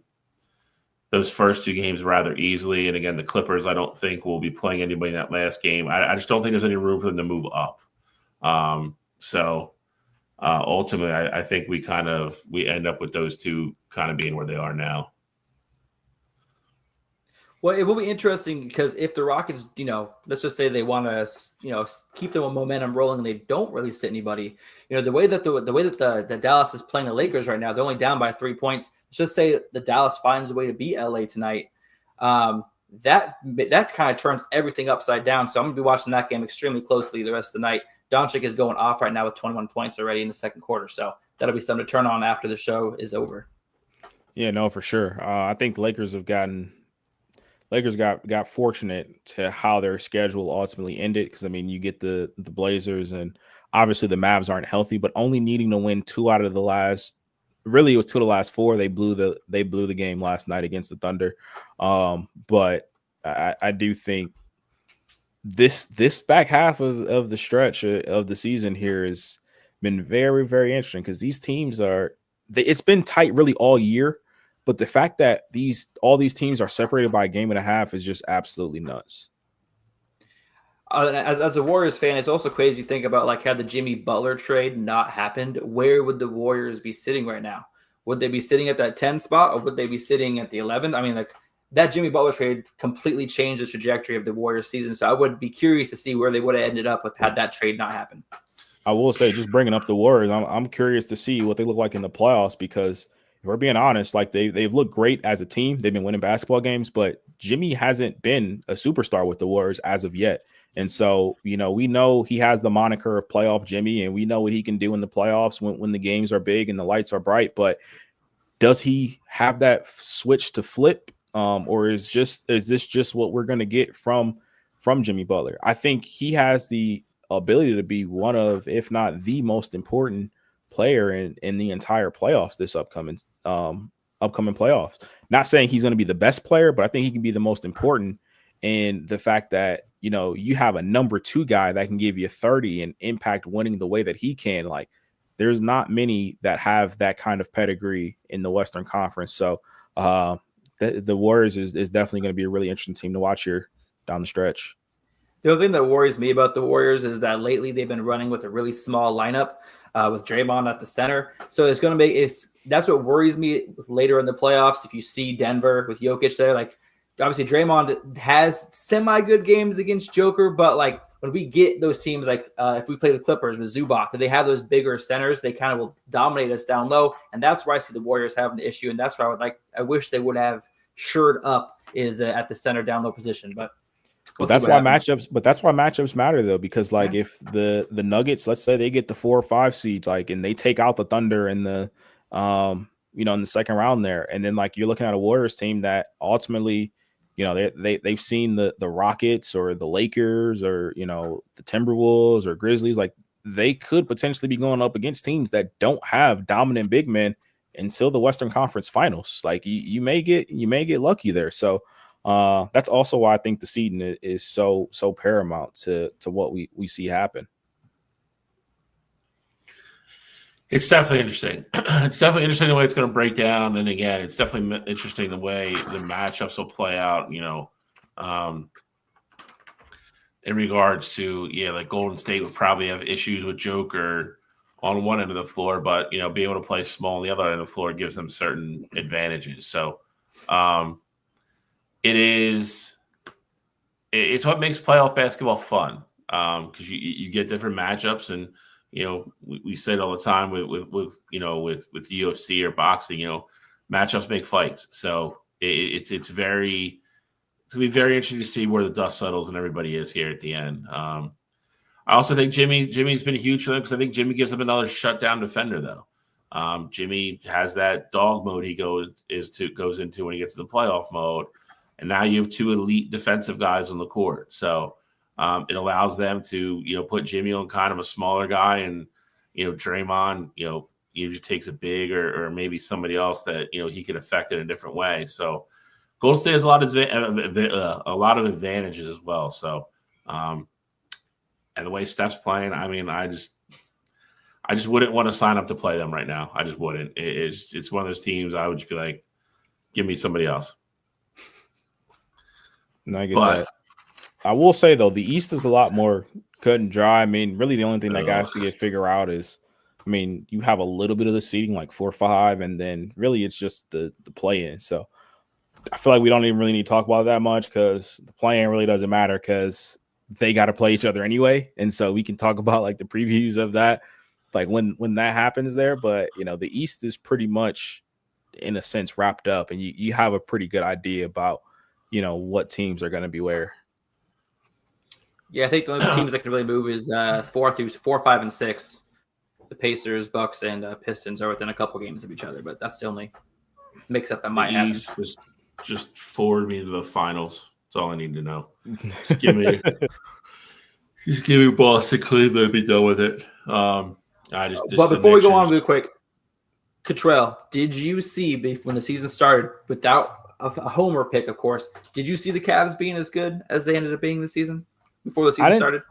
those first 2 games rather easily. And again, the Clippers, I don't think will be playing anybody in that last game. I just don't think there's any room for them to move up. Ultimately, I think we end up with those 2 kind of being where they are now. Well, it will be interesting because if the Rockets, let's just say they want to, keep the momentum rolling and they don't really sit anybody, the way that the Dallas is playing the Lakers right now, they're only down by 3 points. Let's just say the Dallas finds a way to beat LA tonight. That kind of turns everything upside down. So I'm going to be watching that game extremely closely the rest of the night. Doncic is going off right now with 21 points already in the second quarter. So that'll be something to turn on after the show is over. Yeah, no, for sure. I think the Lakers got fortunate to how their schedule ultimately ended because you get the Blazers, and obviously the Mavs aren't healthy, but only needing to win 2 out of the last. Really, it was 2 of the last 4. They blew the game last night against the Thunder, but I do think this back half of the stretch of the season here has been very, very interesting because these teams it's been tight really all year. But the fact that all these teams are separated by a game and a half is just absolutely nuts. As a Warriors fan, it's also crazy to think about had the Jimmy Butler trade not happened, where would the Warriors be sitting right now? Would they be sitting at that 10 spot or would they be sitting at the 11th? That Jimmy Butler trade completely changed the trajectory of the Warriors season. So I would be curious to see where they would have ended up had that trade not happened. I will say, just bringing up the Warriors, I'm curious to see what they look like in the playoffs because if we're being honest, they've looked great as a team. They've been winning basketball games, but Jimmy hasn't been a superstar with the Warriors as of yet. And so, we know he has the moniker of playoff Jimmy, and we know what he can do in the playoffs when the games are big and the lights are bright. But does he have that switch to flip, or is this just what we're going to get from Jimmy Butler? I think he has the ability to be one of, if not the most important player in the entire playoffs this upcoming playoffs. Not saying he's going to be the best player, but I think he can be the most important. And the fact that you have a number 2 guy that can give you 30 and impact winning the way that he can, there's not many that have that kind of pedigree in the Western Conference. So the Warriors is definitely going to be a really interesting team to watch here down the stretch. The other thing that worries me about the Warriors is that lately they've been running with a really small lineup with Draymond at the center. So that's what worries me later in the playoffs. If you see Denver with Jokic there, obviously Draymond has semi-good games against Joker, but when we get those teams, if we play the Clippers with Zubac, if they have those bigger centers, they kind of will dominate us down low. And that's where I see the Warriors having the issue. And that's where I wish they would have shored up is at the center down low position. But that's why matchups matter though, because if the Nuggets, let's say they get the 4 or 5 seed, and they take out the Thunder and the in the second round there. And then like you're looking at a Warriors team that ultimately, they've seen the Rockets or the Lakers or, the Timberwolves or Grizzlies. Like they could potentially be going up against teams that don't have dominant big men until the Western Conference Finals. Like you may get lucky there. So that's also why I think the seeding is so paramount to what we see happen. It's definitely interesting. It's definitely interesting the way it's going to break down. And again, it's definitely interesting the way the matchups will play out, in regards to, like Golden State would probably have issues with Joker on one end of the floor, but, being able to play small on the other end of the floor gives them certain advantages. So it's what makes playoff basketball fun because you get different matchups and, we say it all the time with UFC or boxing, matchups make fights. So it's going to be very interesting to see where the dust settles and everybody is here at the end. I also think Jimmy's been huge for them because I think Jimmy gives them another shutdown defender though. Jimmy has that dog mode he goes into when he gets to the playoff mode. And now you have two elite defensive guys on the court. So it allows them to, put Jimmy on kind of a smaller guy and, Draymond, usually takes a big or maybe somebody else that, he can affect in a different way. So Golden State has a lot of advantages as well. So, and the way Steph's playing, I mean, I just wouldn't want to sign up to play them right now. I just wouldn't. It's one of those teams I would just be like, give me somebody else. And I get that. I will say, though, the East is a lot more cut and dry. I mean, really the only thing that guys to get figured out is, you have a little bit of the seeding, like 4 or 5, and then really it's just the play-in. So I feel like we don't even really need to talk about it that much because the play-in really doesn't matter because they got to play each other anyway. And so we can talk about, like, the previews of that, like, when that happens there. But, the East is pretty much, in a sense, wrapped up, and you have a pretty good idea about, what teams are going to be where. Yeah, I think the only teams that can really move is 4, 5, and 6. The Pacers, Bucks, and Pistons are within a couple games of each other, but that's the only mix-up that might happen. Just forward me to the finals. That's all I need to know. Just give me Boston, Cleveland, be done with it. But before we go on real quick, Cottrell, did you see when the season started without a homer pick, of course, did you see the Cavs being as good as they ended up being this season before the season started?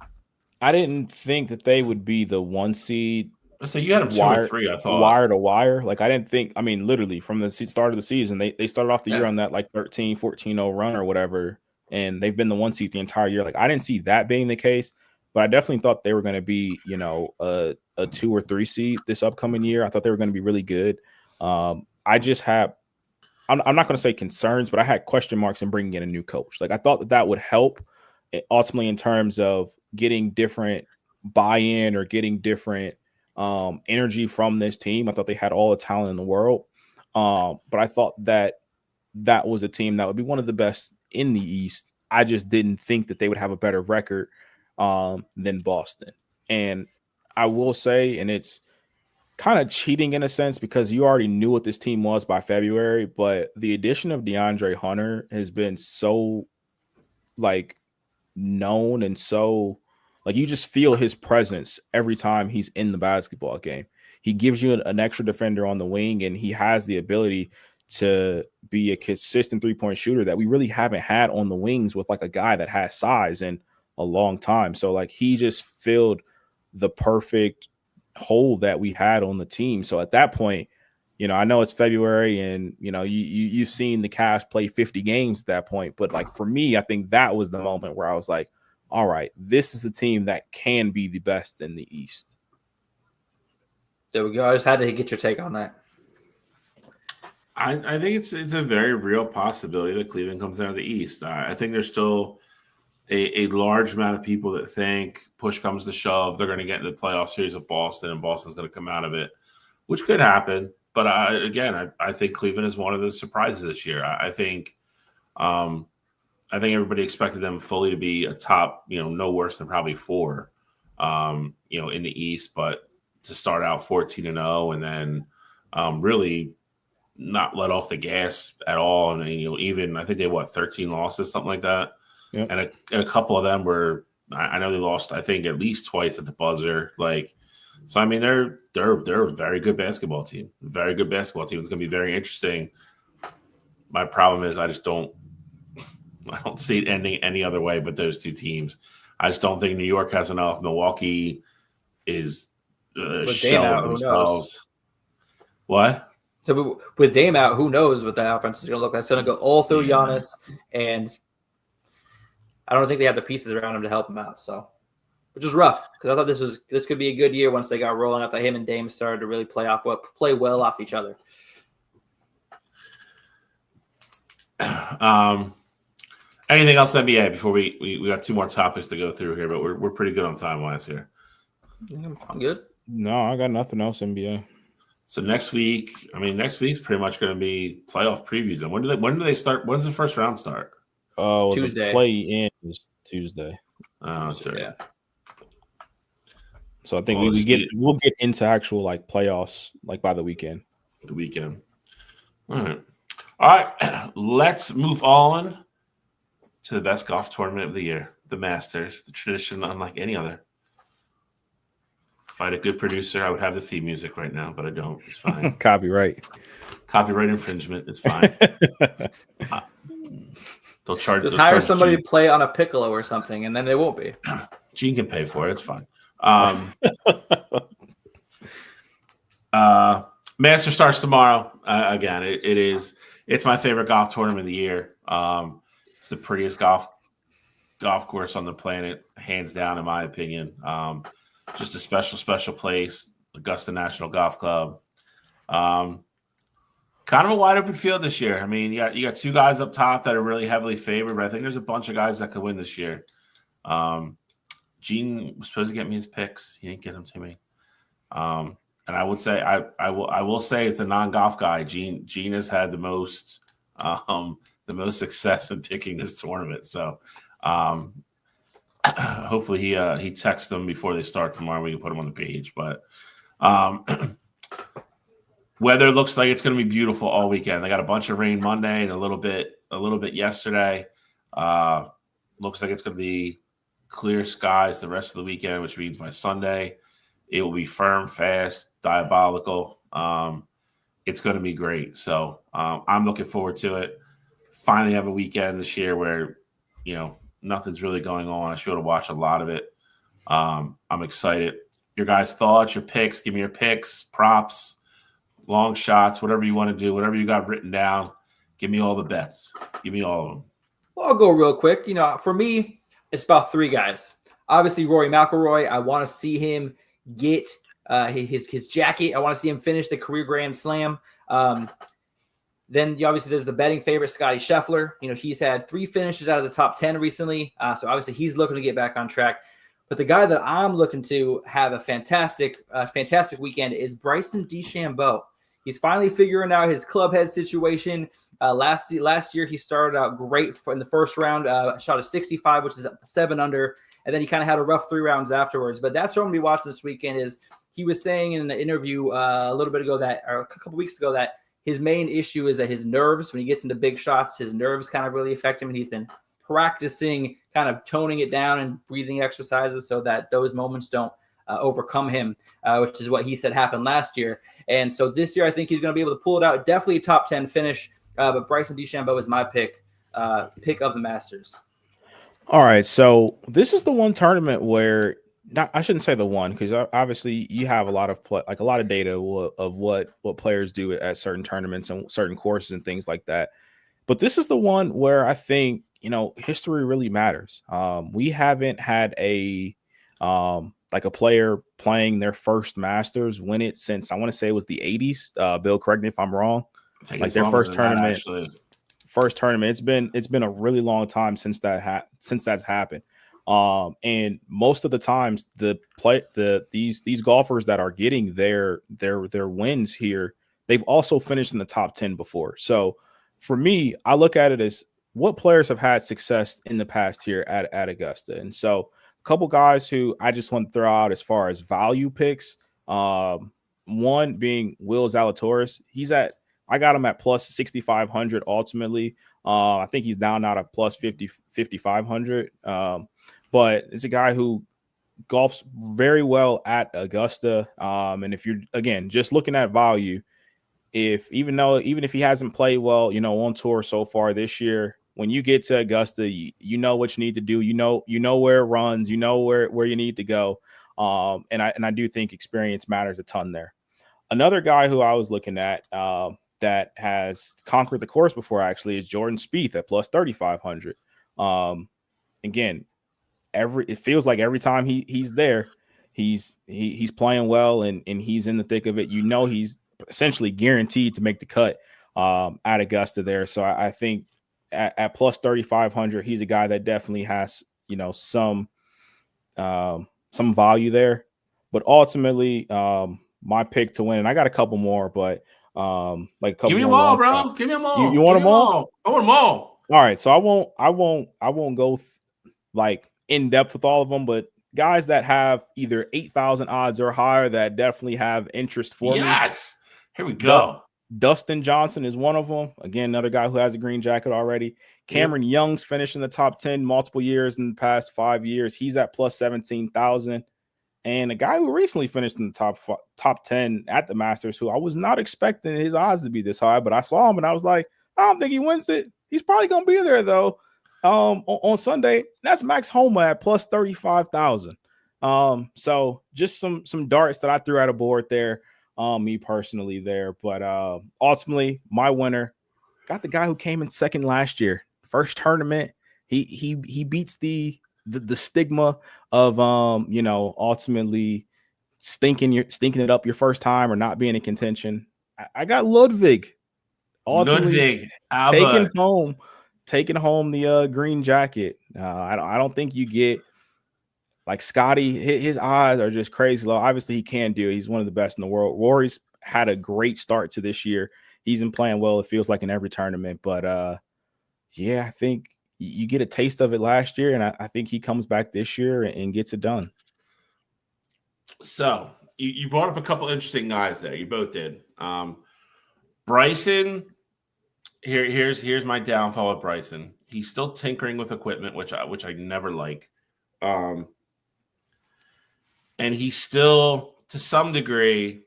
I didn't think that they would be the 1 seed. So you had them 2 or 3, I thought. Wire to wire. Like, I didn't think – literally from the start of the season, they started off the year on that, like, 13, 14-0 run or whatever, and they've been the 1 seed the entire year. Like, I didn't see that being the case, but I definitely thought they were going to be, a 2 or 3 seed this upcoming year. I thought they were going to be really good. I just have – I'm not going to say concerns, but I had question marks in bringing in a new coach. Like, I thought that would help ultimately in terms of getting different buy-in or getting different – energy from this team. I thought they had all the talent in the world. But I thought that was a team that would be one of the best in the East. I just didn't think that they would have a better record than Boston. And I will say, and it's kind of cheating in a sense because you already knew what this team was by February, but the addition of DeAndre Hunter has been so like known and so like you just feel his presence every time he's in the basketball game. He gives you an extra defender on the wing, and he has the ability to be a consistent three-point shooter that we really haven't had on the wings with like a guy that has size in a long time. So like he just filled the perfect hole that we had on the team. So at that point, you know, I know it's February and, you know, you've seen the Cavs play 50 games at that point. But like for me, I think that was the moment where I was like, all right, this is a team that can be the best in the East. There we go. I just had to get your take on that. I think it's a very real possibility that Cleveland comes out of the East. I think there's still a large amount of people that think push comes to shove, they're going to get into the playoff series with Boston, and Boston's going to come out of it, which could happen. But I think Cleveland is one of the surprises this year. I think everybody expected them fully to be a top, you know, no worse than probably 4, you know, in the East, but to start out 14-0 and then really not let off the gas at all. And even I think they 13 losses, something like that. Yep. And a couple of them were, I know they lost, I think at least twice at the buzzer. So I mean, they're a very good basketball team. Very good basketball team. It's going to be very interesting. My problem is I don't see it ending any other way but those two teams. I just don't think New York has enough. Milwaukee is a shell of themselves. What? So with Dame out, who knows what the offense is going to look like? It's going to go all through Giannis, and I don't think they have the pieces around him to help him out. So, which is rough because I thought this could be a good year once they got rolling. I thought him and Dame started to really play well off each other. Anything else in NBA before we got two more topics to go through here, but we're pretty good on time wise here. I'm good. No, I got nothing else NBA. So next week's pretty much going to be playoff previews. And when do they start? When does the first round start? Oh, Tuesday. The play-in is Tuesday. Oh, sorry. Yeah. So I think we'll get into actual playoffs by the weekend. The weekend. All right. Let's move on to the best golf tournament of the year, the Masters, the tradition unlike any other. If I had a good producer, I would have the theme music right now, but I don't. It's fine. Copyright Infringement. It's fine. They'll charge. Just hire somebody to play on a piccolo or something, and then they won't be. Gene can pay for it. It's fine. Master starts tomorrow. Again, it's my favorite golf tournament of the year. It's the prettiest golf course on the planet, hands down, in my opinion. Just a special place, Augusta National Golf Club. Kind of a wide open field this year. I mean, you got two guys up top that are really heavily favored, but I think there's a bunch of guys that could win this year. Gene was supposed to get me his picks. He didn't get them to me. And I would say I will say as the non-golf guy, Gene has had the most success in picking this tournament. So hopefully he texts them before they start tomorrow. We can put them on the page. But weather looks like it's going to be beautiful all weekend. They got a bunch of rain Monday and a little bit yesterday. Looks like it's going to be clear skies the rest of the weekend, which means by Sunday it will be firm, fast, diabolical. It's going to be great. So I'm looking forward to it. Finally have a weekend this year where, nothing's really going on. I should be able to watch a lot of it. I'm excited. Your guys' thoughts, your picks, give me your picks, props, long shots, whatever you want to do, whatever you got written down. Give me all the bets. Give me all of them. Well, I'll go real quick. For me, it's about three guys. Obviously, Rory McIlroy. I want to see him get his jacket. I want to see him finish the career Grand Slam. Then obviously there's the betting favorite, Scotty Scheffler. He's had 3 finishes out of the top 10 recently. So obviously he's looking to get back on track. But the guy that I'm looking to have a fantastic weekend is Bryson DeChambeau. He's finally figuring out his club head situation. Last year he started out great in the first round, shot a 65, which is 7 under. And then he kind of had a rough 3 rounds afterwards. But that's what I'm going to be watching this weekend. Is he was saying in an interview a couple weeks ago that his main issue is that his nerves, when he gets into big shots, his nerves kind of really affect him. And he's been practicing kind of toning it down and breathing exercises so that those moments don't overcome him, which is what he said happened last year. And so this year, I think he's going to be able to pull it out. Definitely a top 10 finish. But Bryson DeChambeau is my pick of the Masters. All right. So this is the one tournament where I shouldn't say the one, because obviously you have a lot of data of what players do at certain tournaments and certain courses and things like that. But this is the one where I think, history really matters. We haven't had a player playing their first Masters win it since, I want to say it was the 80s. Bill, correct me if I'm wrong. Their first tournament. It's been a really long time since that's happened. And most of the times these golfers that are getting their wins here, they've also finished in the top 10 before. So for me, I look at it as what players have had success in the past here at Augusta. And so a couple guys who I just want to throw out as far as value picks. One being Will Zalatoris. I got him at plus 6,500 ultimately. I think he's down now to plus 5,500. But it's a guy who golfs very well at Augusta. And if you're, again, just looking at value, even if he hasn't played well, on tour so far this year, when you get to Augusta, you know what you need to do. You know where it runs. You know where you need to go. And I do think experience matters a ton there. Another guy who I was looking at that has conquered the course before actually is Jordan Spieth at plus 3,500. Again, it feels like every time he's there, he's playing well and he's in the thick of it. He's essentially guaranteed to make the cut at Augusta there. So I think at plus 3,500, he's a guy that definitely has some value there. But ultimately, my pick to win, and I got a couple more, but like a couple. Give me them all, bro. Give me them all. You want them all? I want them all. All right, so I won't go like in depth with all of them, but guys that have either 8,000 odds or higher that definitely have interest for me. Yes. Here we go. Dustin Johnson is one of them. Again, another guy who has a green jacket already. Cameron Young's finished in the top 10 multiple years in the past 5 years. He's at plus 17,000. And a guy who recently finished in the top 10 at the Masters, who I was not expecting his odds to be this high, but I saw him and I was like, I don't think he wins it. He's probably going to be there, though, on Sunday. That's Max Homa at plus 35,000. So just some darts that I threw at a board there, me personally there. But ultimately, my winner got the guy who came in second last year. First tournament, he beats the stigma of ultimately stinking it up your first time or not being in contention. I got Ludwig. Ludwig taking home the green jacket. I don't think you get like Scotty. His odds are just crazy low. Obviously, he can do it. He's one of the best in the world. Rory's had a great start to this year. He's been playing well. It feels like in every tournament. But I think you get a taste of it last year, and I think he comes back this year and gets it done. So you brought up a couple interesting guys there. You both did. Bryson, here's my downfall with Bryson. He's still tinkering with equipment, which I never like. And he still, to some degree,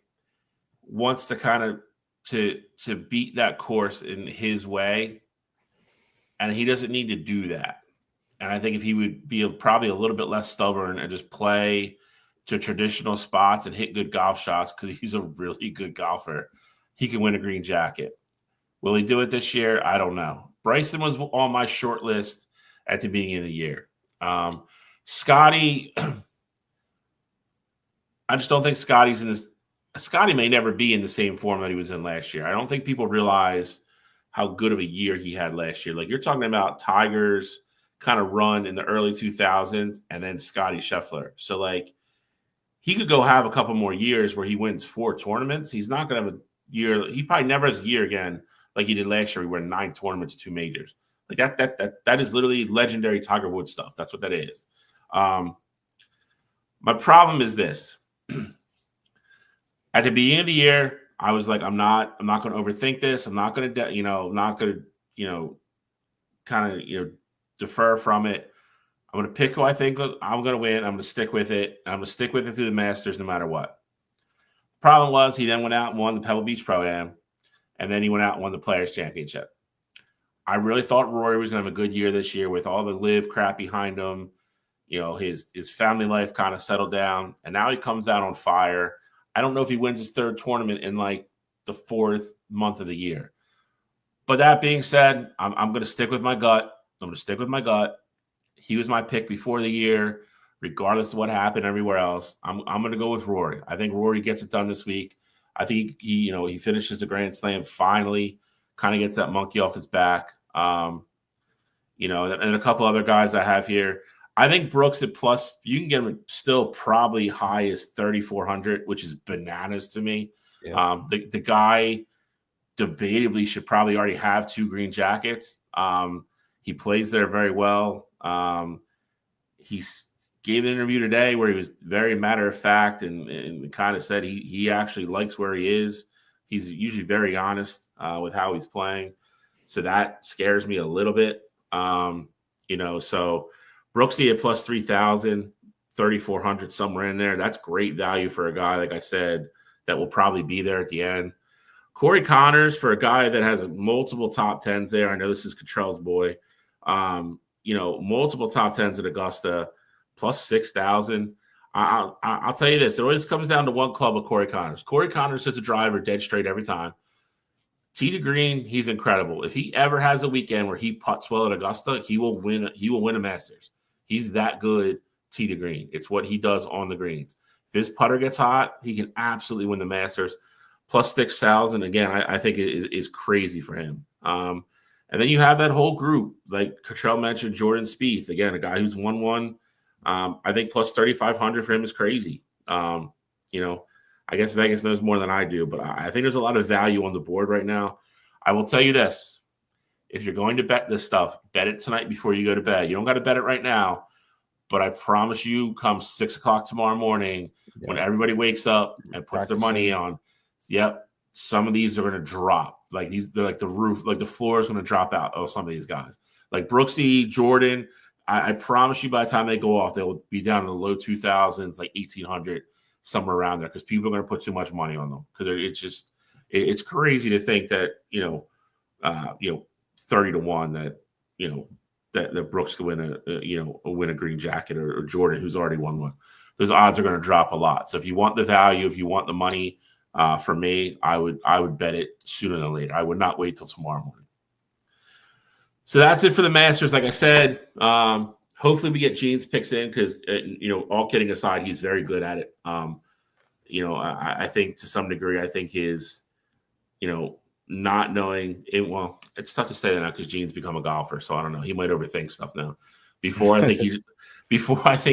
wants to kind of to beat that course in his way. And he doesn't need to do that. And I think if he would be probably a little bit less stubborn and just play to traditional spots and hit good golf shots, because he's a really good golfer, he can win a green jacket. Will he do it this year? I don't know. Bryson was on my short list at the beginning of the year. Scotty, I just don't think Scotty's in this. Scotty may never be in the same form that he was in last year. I don't think people realize how good of a year he had last year. Like, you're talking about Tiger's kind of run in the early 2000s and then Scotty Scheffler. So, like, he could go have a couple more years where he wins 4 tournaments. He's not going to have a year. He probably never has a year again like he did last year. He won 9 tournaments, 2 majors. Like, that is literally legendary Tiger Woods stuff. That's what that is. My problem is this. At the beginning of the year, I was like, I'm not going to overthink this. I'm not going to, kind of, defer from it. I'm going to pick who I think I'm going to win. I'm going to stick with it. I'm going to stick with it through the Masters no matter what. Problem was, he then went out and won the Pebble Beach Pro-Am, and then he went out and won the Players Championship. I really thought Rory was going to have a good year this year with all the live crap behind him. His family life kind of settled down, and now he comes out on fire. I don't know if he wins his 3rd tournament in like the 4th month of the year. But that being said, I'm going to stick with my gut. He was my pick before the year, regardless of what happened everywhere else. I'm going to go with Rory. I think Rory gets it done this week. I think he finishes the Grand Slam finally, kind of gets that monkey off his back. And a couple other guys I have here. I think Brooks at plus, you can get him still probably high as 3,400, which is bananas to me. Yeah. The guy debatably should probably already have 2 green jackets. He plays there very well. He gave an interview today where he was very matter of fact and kind of said he actually likes where he is. He's usually very honest. with how he's playing. So that scares me a little bit. So Brooksy at plus 3,000, 3,400, somewhere in there. That's great value for a guy, like I said, that will probably be there at the end. Corey Connors, for a guy that has multiple top tens there. I know this is Cottrell's boy. Multiple top tens at Augusta, plus 6,000. I'll tell you this. It always comes down to one club with Corey Connors. Corey Connors hits a driver dead straight every time. Tee to green, he's incredible. If he ever has a weekend where he putts well at Augusta, he will win a Masters. He's that good tee to green. It's what he does on the greens. If his putter gets hot, he can absolutely win the Masters. Plus 6,000, again, I think it is crazy for him. And then you have that whole group, like Cottrell mentioned, Jordan Spieth, again, a guy who's won one. I think plus 3,500 for him is crazy. I guess Vegas knows more than I do, but I think there's a lot of value on the board right now. I will tell you this. If you're going to bet this stuff, bet it tonight before you go to bed. You don't got to bet it right now, but I promise you come 6 o'clock tomorrow morning when everybody wakes up and puts their money on, some of these are going to drop. Like they're like the roof, like the floor is going to drop out of some of these guys. Like Brooksy, Jordan, I promise you by the time they go off, they'll be down in the low 2,000s, like 1,800, somewhere around there, because people are going to put too much money on them. Because it's crazy to think that 30-1 that Brooks could win a green jacket or Jordan, who's already won one. Those odds are going to drop a lot. So if you want the value, if you want the money, for me, I would bet it sooner than later. I would not wait till tomorrow morning. So that's it for the Masters. Like I said, hopefully we get Gene's picks in because, all kidding aside, he's very good at it. I think to some degree, I think his, not knowing it. Well, it's tough to say that now because Gene's become a golfer, so I don't know. He might overthink stuff now. Before I think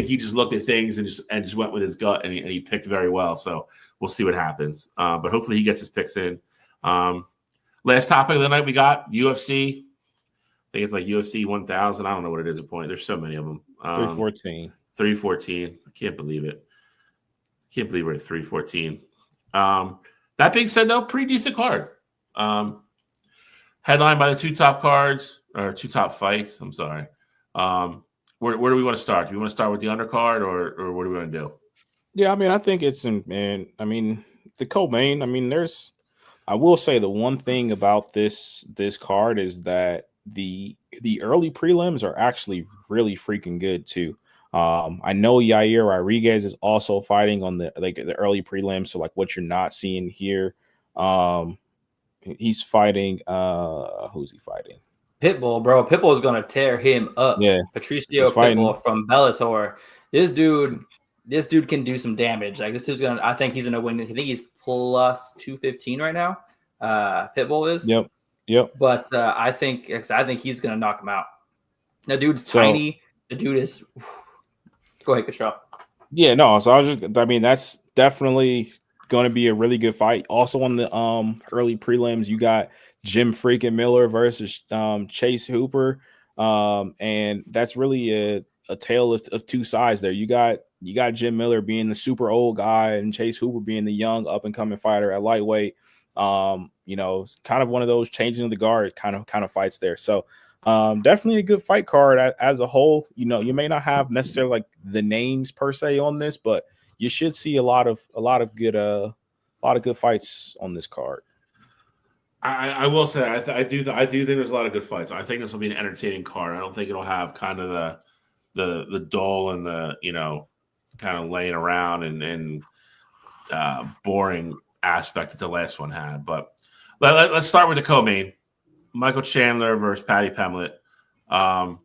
he just looked at things and just went with his gut and he picked very well. So we'll see what happens. But hopefully he gets his picks in. Last topic of the night we got UFC. I think it's like UFC 1000. I don't know what it is at point. There's so many of them. 314. 314. I can't believe it. Can't believe we're at 314. That being said, though, pretty decent card. Headlined by the two top fights. I'm sorry. Where do we want to start? Do we want to start with the undercard or what do we want to do? Yeah, I think it's the co-main. I will say the one thing about this card is that the early prelims are actually really freaking good too. I know Yair Rodriguez is also fighting on the early prelims, so like what you're not seeing here. He's fighting who's he fighting? Pitbull, bro. Pitbull is going to tear him up. Yeah. Patricio Pitbull from Bellator. This dude can do some damage. Like this dude's I think he's going to win. I think he's plus 215 right now. Pitbull is. Yep. But I think he's going to knock him out. The dude's tiny. The dude is. Go ahead, Cottrell. Yeah, no. So that's definitely going to be a really good fight. Also on the early prelims, you got Jim freaking Miller versus Chase Hooper, and that's really a tale of two sides there. You got Jim Miller being the super old guy and Chase Hooper being the young up and coming fighter at lightweight. Kind of one of those changing of the guard kind of fights there. So definitely a good fight card as a whole. You may not have necessarily like the names per se on this, but you should see a lot of good fights on this card. I will say I do think there's a lot of good fights. I think this will be an entertaining card. I don't think it'll have kind of the dull and the kind of laying around and boring aspect that the last one had. But let's start with the co-main: Michael Chandler versus Paddy Pimblett. I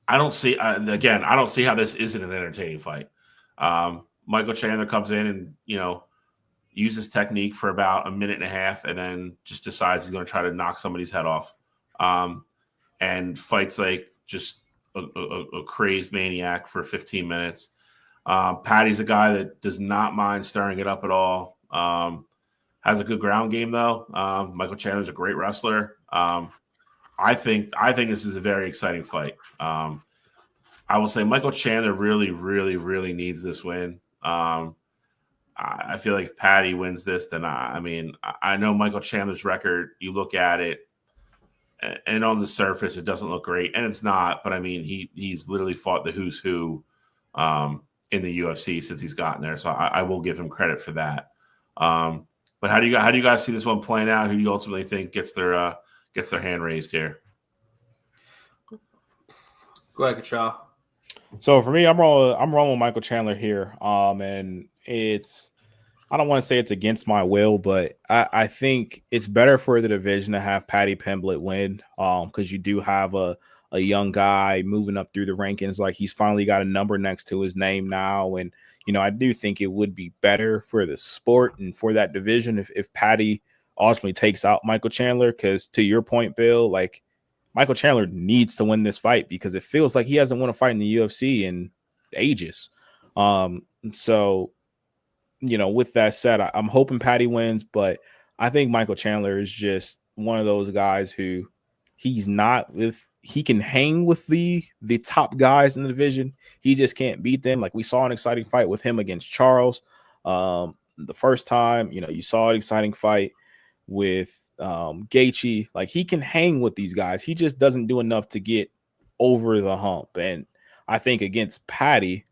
don't see how this isn't an entertaining fight. Michael Chandler comes in and uses technique for about a minute and a half and then just decides he's going to try to knock somebody's head off and fights like just a crazed maniac for 15 minutes. Paddy's a guy that does not mind stirring it up at all. Has a good ground game, though. Michael Chandler's a great wrestler. I think this is a very exciting fight. I will say Michael Chandler really, really, really needs this win. I feel like if Patty wins this, then I know Michael Chandler's record. You look at it, and on the surface, it doesn't look great, and it's not. But I mean, he's literally fought the who's who in the UFC since he's gotten there. So I will give him credit for that. But how do you guys see this one playing out? Who do you ultimately think gets their hand raised here? Go ahead, Kachaw. So for me, I'm rolling with Michael Chandler here. And I don't want to say it's against my will, but I think it's better for the division to have Paddy Pimblett win. Because you do have a young guy moving up through the rankings. Like, he's finally got a number next to his name now. And, I do think it would be better for the sport and for that division if Paddy ultimately takes out Michael Chandler. Because to your point, Bill, like, Michael Chandler needs to win this fight because it feels like he hasn't won a fight in the UFC in ages. So, with that said, I'm hoping Paddy wins, but I think Michael Chandler is just one of those guys who he can hang with the top guys in the division. He just can't beat them. Like, we saw an exciting fight with him against Charles. The first time, you saw an exciting fight with Gaethje. Like, he can hang with these guys. He just doesn't do enough to get over the hump. And I think against Paddy's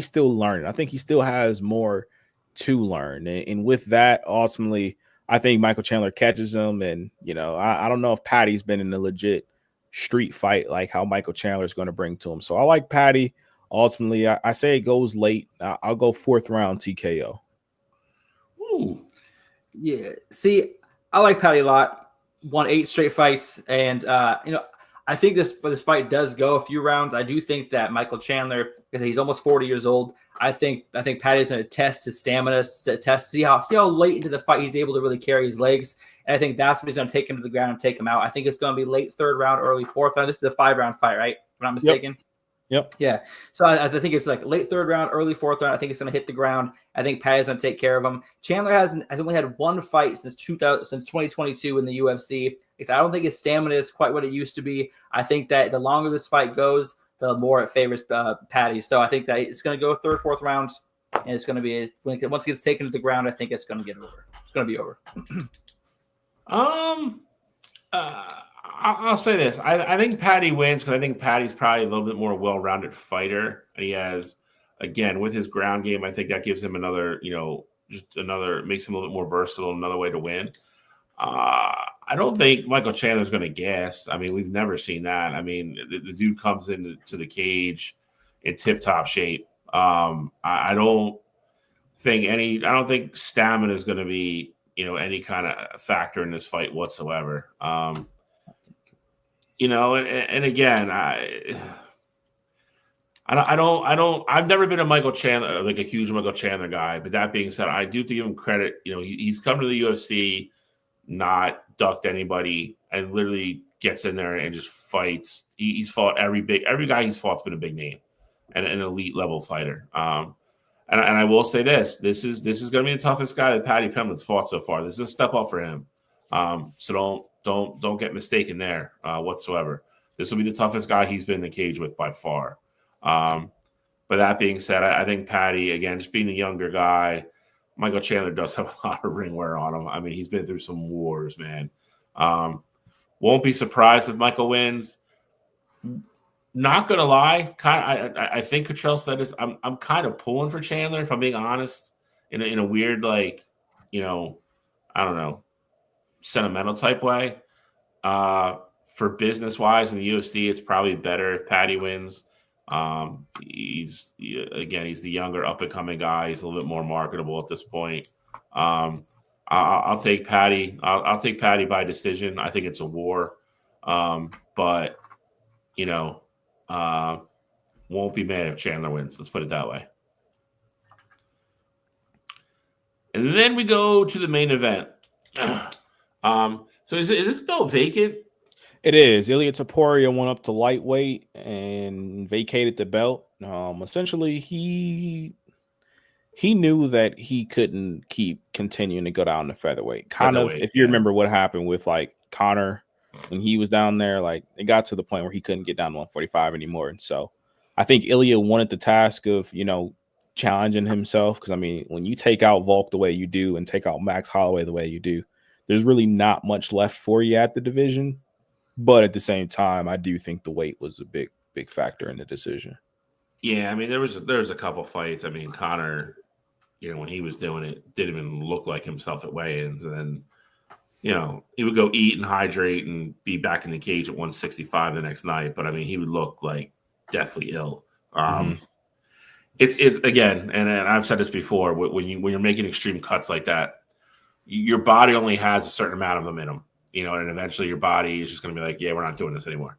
still learning. I think he still has more to learn. And with that, ultimately, I think Michael Chandler catches him. And, I don't know if Paddy's been in a legit street fight like how Michael Chandler is going to bring to him. So I like Paddy. Ultimately, I say it goes late. I'll go 4th round TKO. Ooh. Yeah. See, I like Paddy a lot. Won 8 straight fights. And, I think this fight does go a few rounds. I do think that Michael Chandler, because he's almost 40 years old, I think Paddy's going to test his stamina, see how late into the fight he's able to really carry his legs. And I think that's what he's going to take him to the ground and take him out. I think it's going to be late 3rd round, early 4th round. This is a 5-round fight, right? If I'm not mistaken. Yep. Yeah. So I think it's like late 3rd round, early 4th round. I think it's going to hit the ground. I think Paddy's going to take care of him. Chandler has only had 1 fight since 2022 in the UFC. I don't think his stamina is quite what it used to be. I think that the longer this fight goes, the more it favors Paddy. So I think that it's going to go 3rd, 4th round, and it's going to be once it gets taken to the ground, I think it's going to get over. It's going to be over. I'll say this. I think Paddy wins because I think Paddy's probably a little bit more well-rounded fighter. And he has, again, with his ground game, I think that gives him another, makes him a little bit more versatile, another way to win. I don't think Michael Chandler's going to gas. I mean, we've never seen that. I mean, the dude comes into the cage in tip-top shape. I don't think stamina is going to be, any kind of factor in this fight whatsoever. And again, I've never been a Michael Chandler, like a huge Michael Chandler guy. But that being said, I do have to give him credit. He's come to the UFC, not ducked anybody, and literally gets in there and just fights. He's fought every guy he's faught's been a big name and an elite level fighter. And I will say this is going to be the toughest guy that Paddy Pimblett's fought so far. This is a step up for him. So don't get mistaken there whatsoever. This will be the toughest guy he's been in the cage with by far. But that being said, I think Paddy, again, just being the younger guy, Michael Chandler does have a lot of ring wear on him. I mean, he's been through some wars, man. Won't be surprised if Michael wins. Not gonna lie, I think Cottrell said this. I'm kind of pulling for Chandler, if I'm being honest, in a weird, like, I don't know, sentimental type way. For business wise in the UFC, it's probably better if Paddy wins. He's the younger up and coming guy. He's a little bit more marketable at this point. I'll take Paddy. I'll take Paddy by decision. I think it's a war, but won't be mad if Chandler wins. Let's put it that way. And then we go to the main event. So is this belt vacant? It is. Ilia Topuria went up to lightweight and vacated the belt. Essentially, he knew that he couldn't keep continuing to go down to featherweight. If you remember what happened with like Conor when he was down there, like it got to the point where he couldn't get down to 145 anymore. And so I think Ilia wanted the task of, challenging himself. Because I mean, when you take out Volk the way you do and take out Max Holloway the way you do, there's really not much left for you at the division. But at the same time, I do think the weight was a big factor in the decision. Yeah, I mean, there was a couple fights. I mean, Conor, when he was doing it, didn't even look like himself at weigh-ins, and then he would go eat and hydrate and be back in the cage at 165 the next night. But I mean, he would look like deathly ill. It's again, and I've said this before. When you're making extreme cuts like that, your body only has a certain amount of them in them, and eventually your body is just going to be like, yeah, we're not doing this anymore.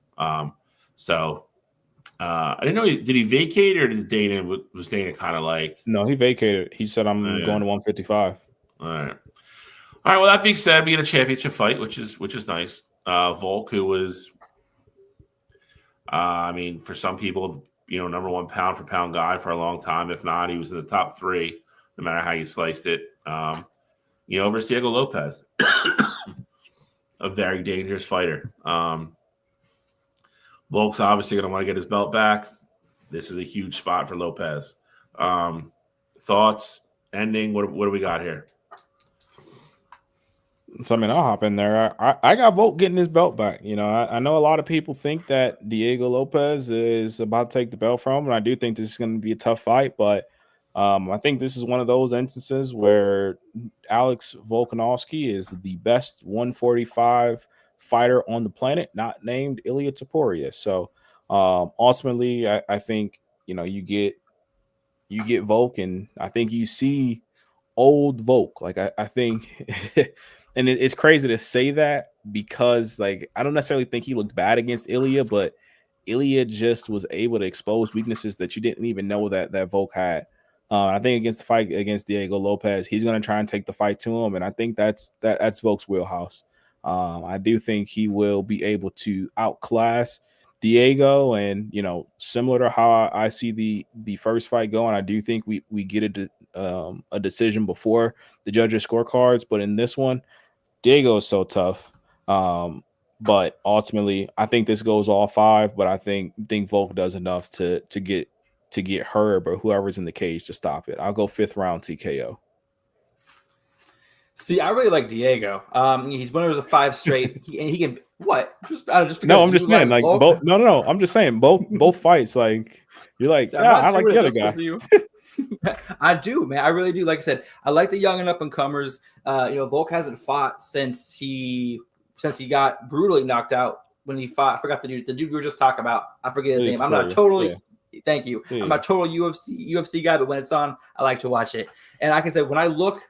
I didn't know. Did he vacate, or did Dana was Dana kind of like? No, he vacated. He said, "I'm going to 155." All right. Well, that being said, we get a championship fight, which is nice. Volk, who was, I mean, for some people, number one pound for pound guy for a long time. If not, he was in the top 3, no matter how you sliced it. Versus Diego Lopez, a very dangerous fighter. Volk's obviously going to want to get his belt back. This is a huge spot for Lopez. Thoughts, ending, what do we got here? So, I mean, I'll hop in there. I got Volk getting his belt back. I know a lot of people think that Diego Lopez is about to take the belt from him, and I do think this is going to be a tough fight, but I think this is one of those instances where Alex Volkanovski is the best 145 fighter on the planet, not named Ilia Topuria. So ultimately, I think you get Volk, and I think you see old Volk. Like I think, and it's crazy to say that because like I don't necessarily think he looked bad against Ilia, but Ilia just was able to expose weaknesses that you didn't even know that Volk had. I think against the fight against Diego Lopez, he's going to try and take the fight to him, and I think that's Volk's wheelhouse. I do think he will be able to outclass Diego, and similar to how I see the first fight going, I do think we get a decision before the judges' scorecards. But in this one, Diego is so tough. But ultimately, I think this goes all 5. But I think Volk does enough to get Herb or whoever's in the cage to stop it. I'll go 5th round TKO. See, I really like Diego. He's winners of 5 straight, and he can what? Just because no, I'm just saying like both. No. I'm just saying both fights. Like you're like, so I like the other guy. I do, man. I really do. Like I said, I like the young and up and comers. Volk hasn't fought since he got brutally knocked out when he fought. I forgot the dude we were just talking about. I forget his name. I'm not totally. Yeah. Thank you. Yeah. I'm not a total UFC guy, but when it's on, I like to watch it. And like I said, when I look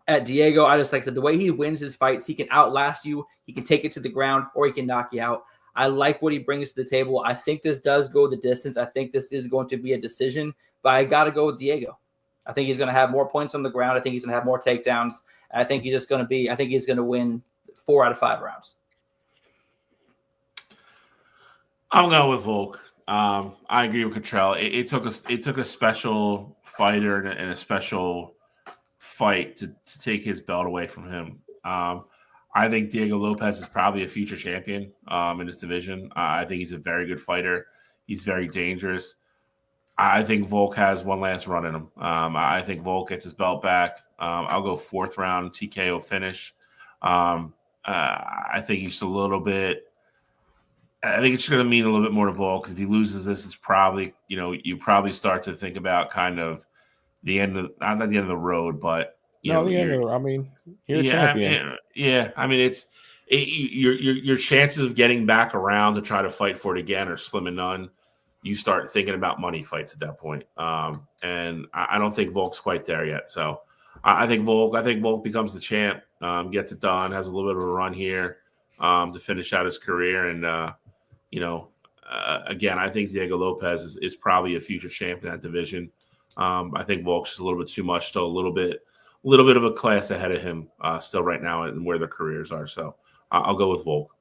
at Diego, I just like said the way he wins his fights, he can outlast you, he can take it to the ground, or he can knock you out. I like what he brings to the table. I think this does go the distance. I think this is going to be a decision, but I got to go with Diego. I think he's going to have more points on the ground. I think he's going to have more takedowns. I think he's going to win 4 out of 5 rounds. I'm going with Volk. I agree with Cottrell. It took a special fighter and a special fight to take his belt away from him. I think Diego Lopez is probably a future champion in this division. I think he's a very good fighter. He's very dangerous. I think Volk has one last run in him. I think Volk gets his belt back. I'll go 4th round TKO finish. I think he's a little bit. I think it's going to mean a little bit more to Volk because if he loses this, it's probably you probably start to think about kind of the end of not the end of the road, but the end of the. I mean, you're a champion. Yeah, I mean your chances of getting back around to try to fight for it again are slim and none. You start thinking about money fights at that point, and I don't think Volk's quite there yet. So I think Volk becomes the champ, gets it done, has a little bit of a run here to finish out his career, and again, I think Diego Lopez is probably a future champion in that division. I think Volk's just a little bit too much, still a little bit of a class ahead of him still right now and where their careers are. So I'll go with Volk.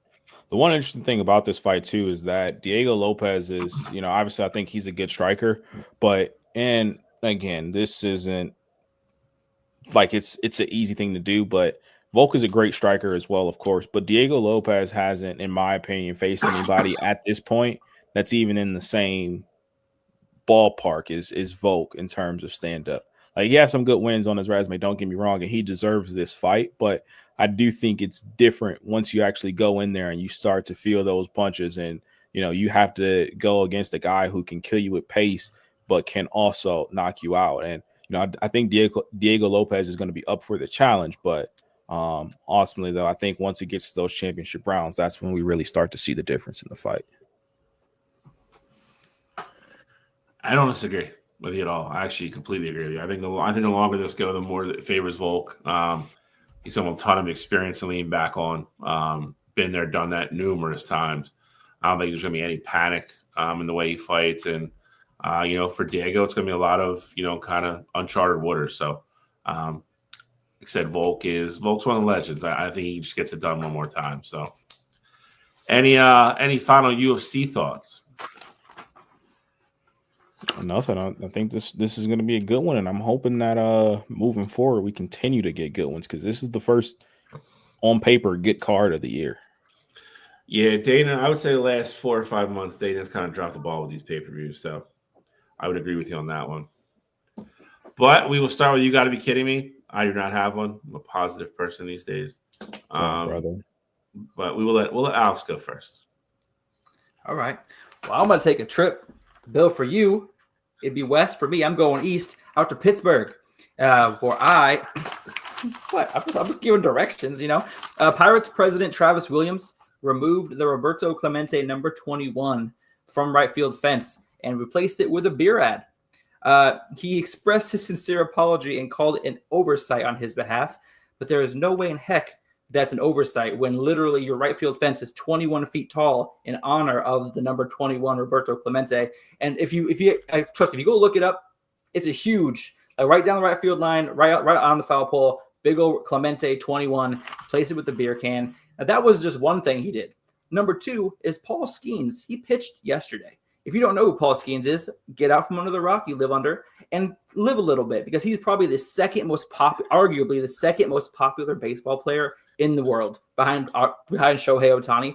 The one interesting thing about this fight too is that Diego Lopez is, obviously I think he's a good striker, and again, this isn't like it's an easy thing to do, but Volk is a great striker as well, of course, but Diego Lopez hasn't, in my opinion, faced anybody at this point that's even in the same ballpark is Volk in terms of stand up. Like, he has some good wins on his resume, don't get me wrong, and he deserves this fight, but I do think it's different once you actually go in there and you start to feel those punches, and you have to go against a guy who can kill you with pace but can also knock you out. And I think Diego Lopez is going to be up for the challenge, but ultimately, though, I think once it gets to those championship rounds, that's when we really start to see the difference in the fight. I don't disagree with you at all. I actually completely agree with you. I think the longer this goes, the more it favors Volk. He's someone with a ton of experience to lean back on. Been there, done that numerous times. I don't think there's going to be any panic in the way he fights. And, for Diego, it's going to be a lot of, kind of uncharted waters. So, like I said, Volk's one of the legends. I think he just gets it done one more time. So, any final UFC thoughts? Nothing. I think this is going to be a good one, and I'm hoping that moving forward we continue to get good ones, because this is the first on paper good card of the year. Yeah, Dana, I would say the last 4 or 5 months, Dana's kind of dropped the ball with these pay-per-views, so I would agree with you on that one. But we will start with You Got to Be Kidding Me. I do not have one. I'm a positive person these days. Brother. But we'll let Alex go first. All right. Well, I'm going to take a trip. Bill, for you, it'd be west. For me, I'm going east out to Pittsburgh, where I'm just giving directions, Pirates president Travis Williams removed the Roberto Clemente number 21 from right field fence and replaced it with a beer ad. He expressed his sincere apology and called it an oversight on his behalf, but there is no way in heck that's an oversight when literally your right field fence is 21 feet tall in honor of the number 21 Roberto Clemente. And if you go look it up, it's a huge, right down the right field line, right on the foul pole, big old Clemente 21, place it with the beer can. Now, that was just one thing he did. Number 2 is Paul Skeens. He pitched yesterday. If you don't know who Paul Skeens is, get out from under the rock you live under and live a little bit, because he's probably arguably the second most popular baseball player in the world behind Shohei Ohtani.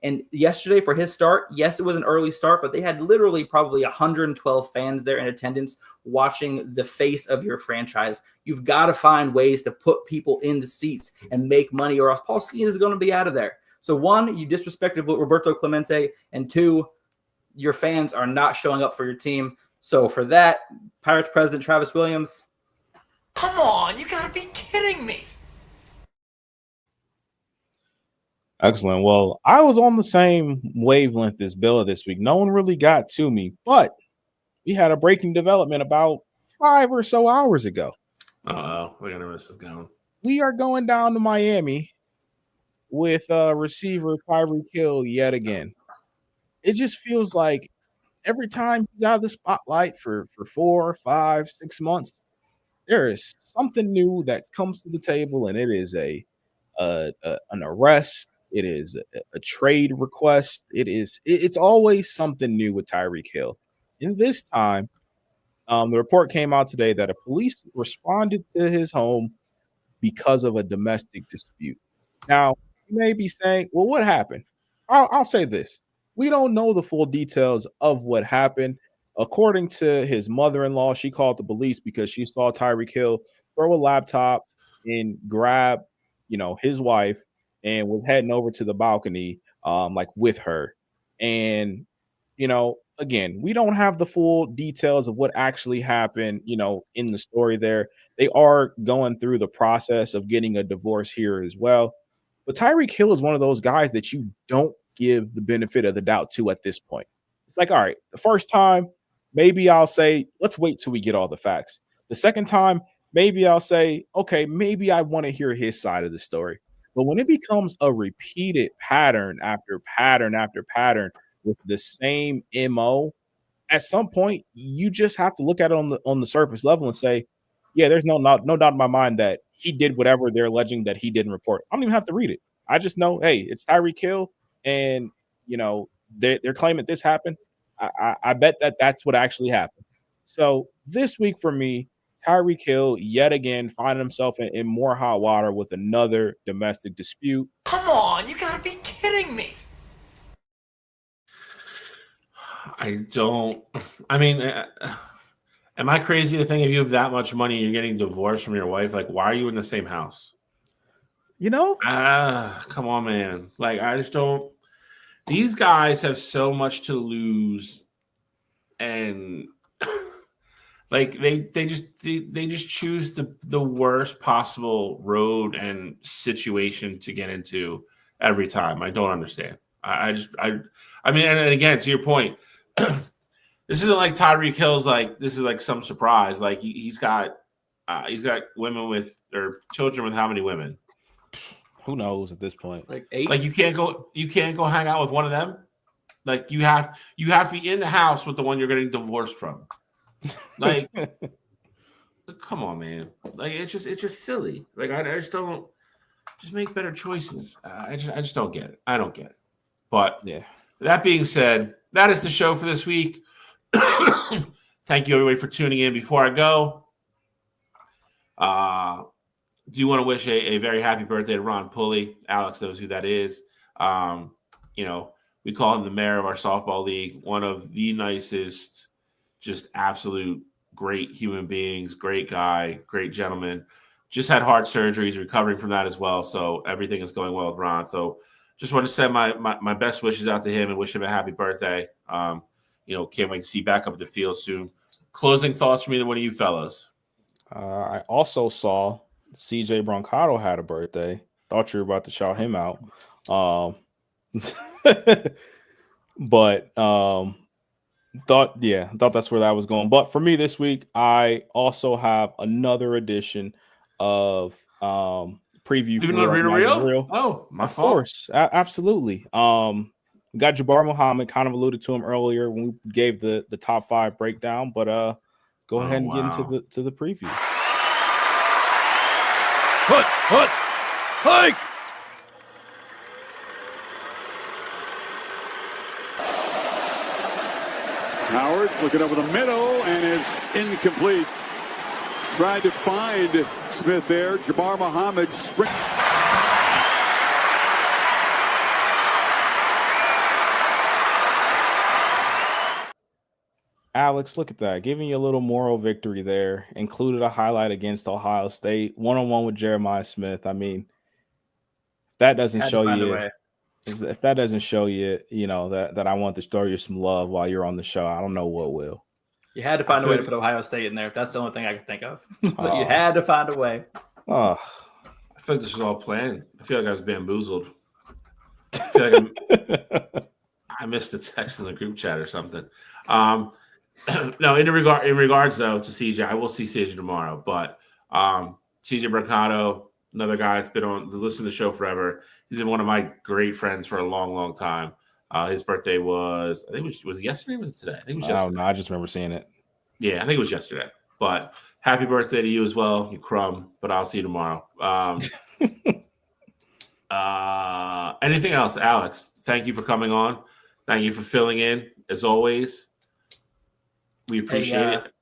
And yesterday for his start, yes, it was an early start, but they had literally probably 112 fans there in attendance watching the face of your franchise. You've got to find ways to put people in the seats and make money, or else Paul Skeens is going to be out of there. So 1, you disrespected Roberto Clemente, and 2, your fans are not showing up for your team. So for that, Pirates president Travis Williams. Come on, you got to be kidding me. Excellent. Well, I was on the same wavelength as Bill this week. No one really got to me, but we had a breaking development about 5 or so hours ago. Uh-oh, we're going to miss this going. We are going down to Miami with receiver Tyreek Hill yet again. It just feels like every time he's out of the spotlight for 4, 5, 6 months, there is something new that comes to the table, and it is an arrest. It is a trade request. It's always something new with Tyreek Hill. And this time, the report came out today that a police responded to his home because of a domestic dispute. Now, you may be saying, well, what happened? I'll say this. We don't know the full details of what happened. According to his mother-in-law, she called the police because she saw Tyreek Hill throw a laptop and grab, his wife, and was heading over to the balcony, with her. And, again, we don't have the full details of what actually happened, in the story there. They are going through the process of getting a divorce here as well. But Tyreek Hill is one of those guys that you don't give the benefit of the doubt to at this point. It's like, all right, the first time, maybe I'll say, let's wait till we get all the facts. The second time, maybe I'll say, okay, maybe I want to hear his side of the story. But when it becomes a repeated pattern after pattern after pattern with the same MO, at some point, you just have to look at it on the surface level and say, yeah, there's no doubt in my mind that he did whatever they're alleging that he didn't report. I don't even have to read it. I just know, hey, it's Tyreek Hill. And, they're claiming this happened. I bet that's what actually happened. So this week for me, Tyreek Hill yet again finding himself in more hot water with another domestic dispute. Come on, you got to be kidding me. I don't. I mean, am I crazy to think if you have that much money, and you're getting divorced from your wife? Like, why are you in the same house? You know, Come on, man. Like, I just don't. These guys have so much to lose, and like they just choose the worst possible road and situation to get into every time. I don't understand. I mean, and again, to your point, this isn't like Tyreek Hill's like this is like some surprise. Like he's got women with or children with how many women? who knows at this point? Like 8. Like you can't go hang out with one of them. Like you have to be in the house with the one you're getting divorced from. Like, come on, man. Like it's just silly. Like I just don't just make better choices. I just don't get it. I don't get it. But Yeah. That being said, that is the show for this week. Thank you everybody for tuning in. Before I go, do you want to wish a very happy birthday to Ron Pulley? Alex knows who that is. We call him the mayor of our softball league, one of the nicest, just absolute great human beings, great guy, great gentleman. Just had heart surgery. He's recovering from that as well. So everything is going well with Ron. So just want to send my best wishes out to him and wish him a happy birthday. Can't wait to see you back up at the field soon. Closing thoughts from either one of you fellas. I also saw CJ Brancato had a birthday. Thought you were about to shout him out. But thought that's where that was going. But for me this week, I also have another edition of preview Even for though Rita Real. Real? Oh, my Of fault. course, absolutely. We got Jabbar Muhammad, kind of alluded to him earlier when we gave the top 5 breakdown, but go ahead and get into the preview. Hike! Howard looking over the middle, and it's incomplete. Tried to find Smith there. Jabbar Muhammad sprint. Alex, look at that. Giving you a little moral victory there. Included a highlight against Ohio State. One-on-one with Jeremiah Smith. I mean, if that doesn't show you, that I want to throw you some love while you're on the show, I don't know what will. You had to find a way to put Ohio State in there. That's the only thing I could think of. But you had to find a way. Oh, I feel like this was all planned. I feel like I was bamboozled. I feel like I missed the text in the group chat or something. No, in regards though to CJ, I will see CJ tomorrow. But CJ Brancato, another guy that's been on the list of the show forever. He's been one of my great friends for a long, long time. His birthday was, I think was it yesterday or was it today? I think it was yesterday. I don't know. I just remember seeing it. Yeah, I think it was yesterday. But happy birthday to you as well, you crumb. But I'll see you tomorrow. Anything else, Alex? Thank you for coming on. Thank you for filling in as always. We appreciate it.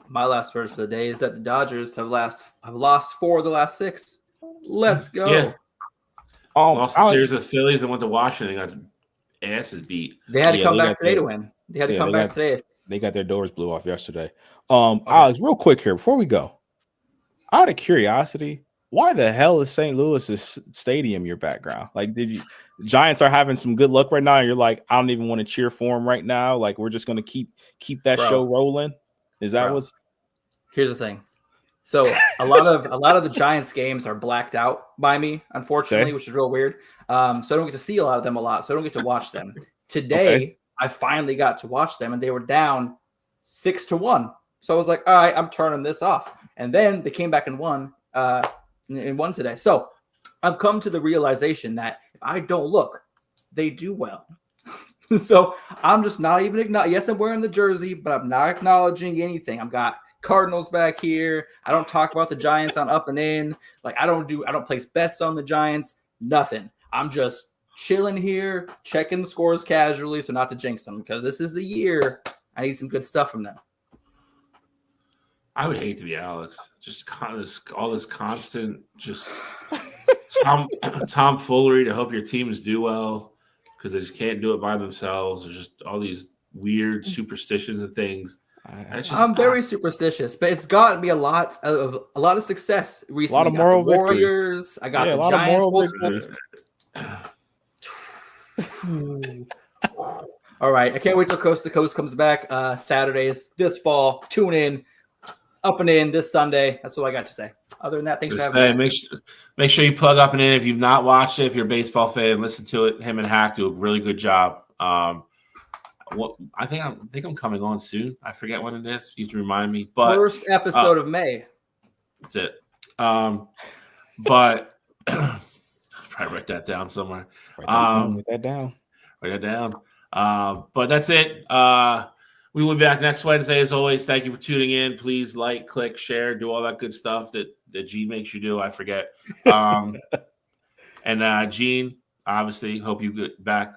My last words for the day is that the Dodgers have lost 4 of the last 6. Let's go. Yeah. Lost a Alex, series of Phillies and went to Washington and got asses beat. They had to come back today to win. They had to come back today. They got their doors blew off yesterday. Alex, real quick here before we go, out of curiosity, why the hell is St. Louis's stadium your background? Like, Giants are having some good luck right now, and you're like, I don't even want to cheer for them right now. Like, we're just gonna keep that show rolling. Is that what's? Here's the thing. So a lot of the Giants games are blacked out by me, unfortunately, which is real weird. So I don't get to see a lot of them a lot. So I don't get to watch them. Today, I finally got to watch them, and they were down 6-1. So I was like, all right, I'm turning this off. And then they came back and won today. So I've come to the realization that if I don't look, they do well. So I'm just not even acknowledging. Yes, I'm wearing the jersey, but I'm not acknowledging anything. I've got Cardinals back here. I don't talk about the Giants on Up and In. Like I don't place bets on the Giants. Nothing. I'm just chilling here, checking the scores casually, so not to jinx them because this is the year I need some good stuff from them. I would hate to be Alex. Just all this constant just tomfoolery to hope your teams do well. because they just can't do it by themselves. There's just all these weird superstitions and things. I'm very superstitious, but it's gotten me a lot of success recently. A lot of moral the Warriors. I got the Giants. All right, I can't wait till Coast to Coast comes back Saturdays this fall. Tune in, up and in this Sunday. That's all I got to say. Other than that, thanks for having me. Make sure you plug Up and In if you've not watched it. If you're a baseball fan, listen to it. Him and Hack do a really good job. I think I'm coming on soon. I forget when it is. You have to remind me. But first episode of May. That's it. But probably write that down somewhere. Write that down. Write that down. But that's it. We will be back next Wednesday as always. Thank you for tuning in. Please like, click, share, do all that good stuff that Gene makes you do. I forget. And Gene, obviously, hope you get back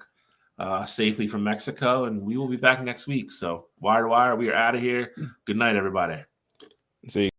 safely from Mexico, and we will be back next week. So wire to wire, we are out of here. Good night, everybody. See you.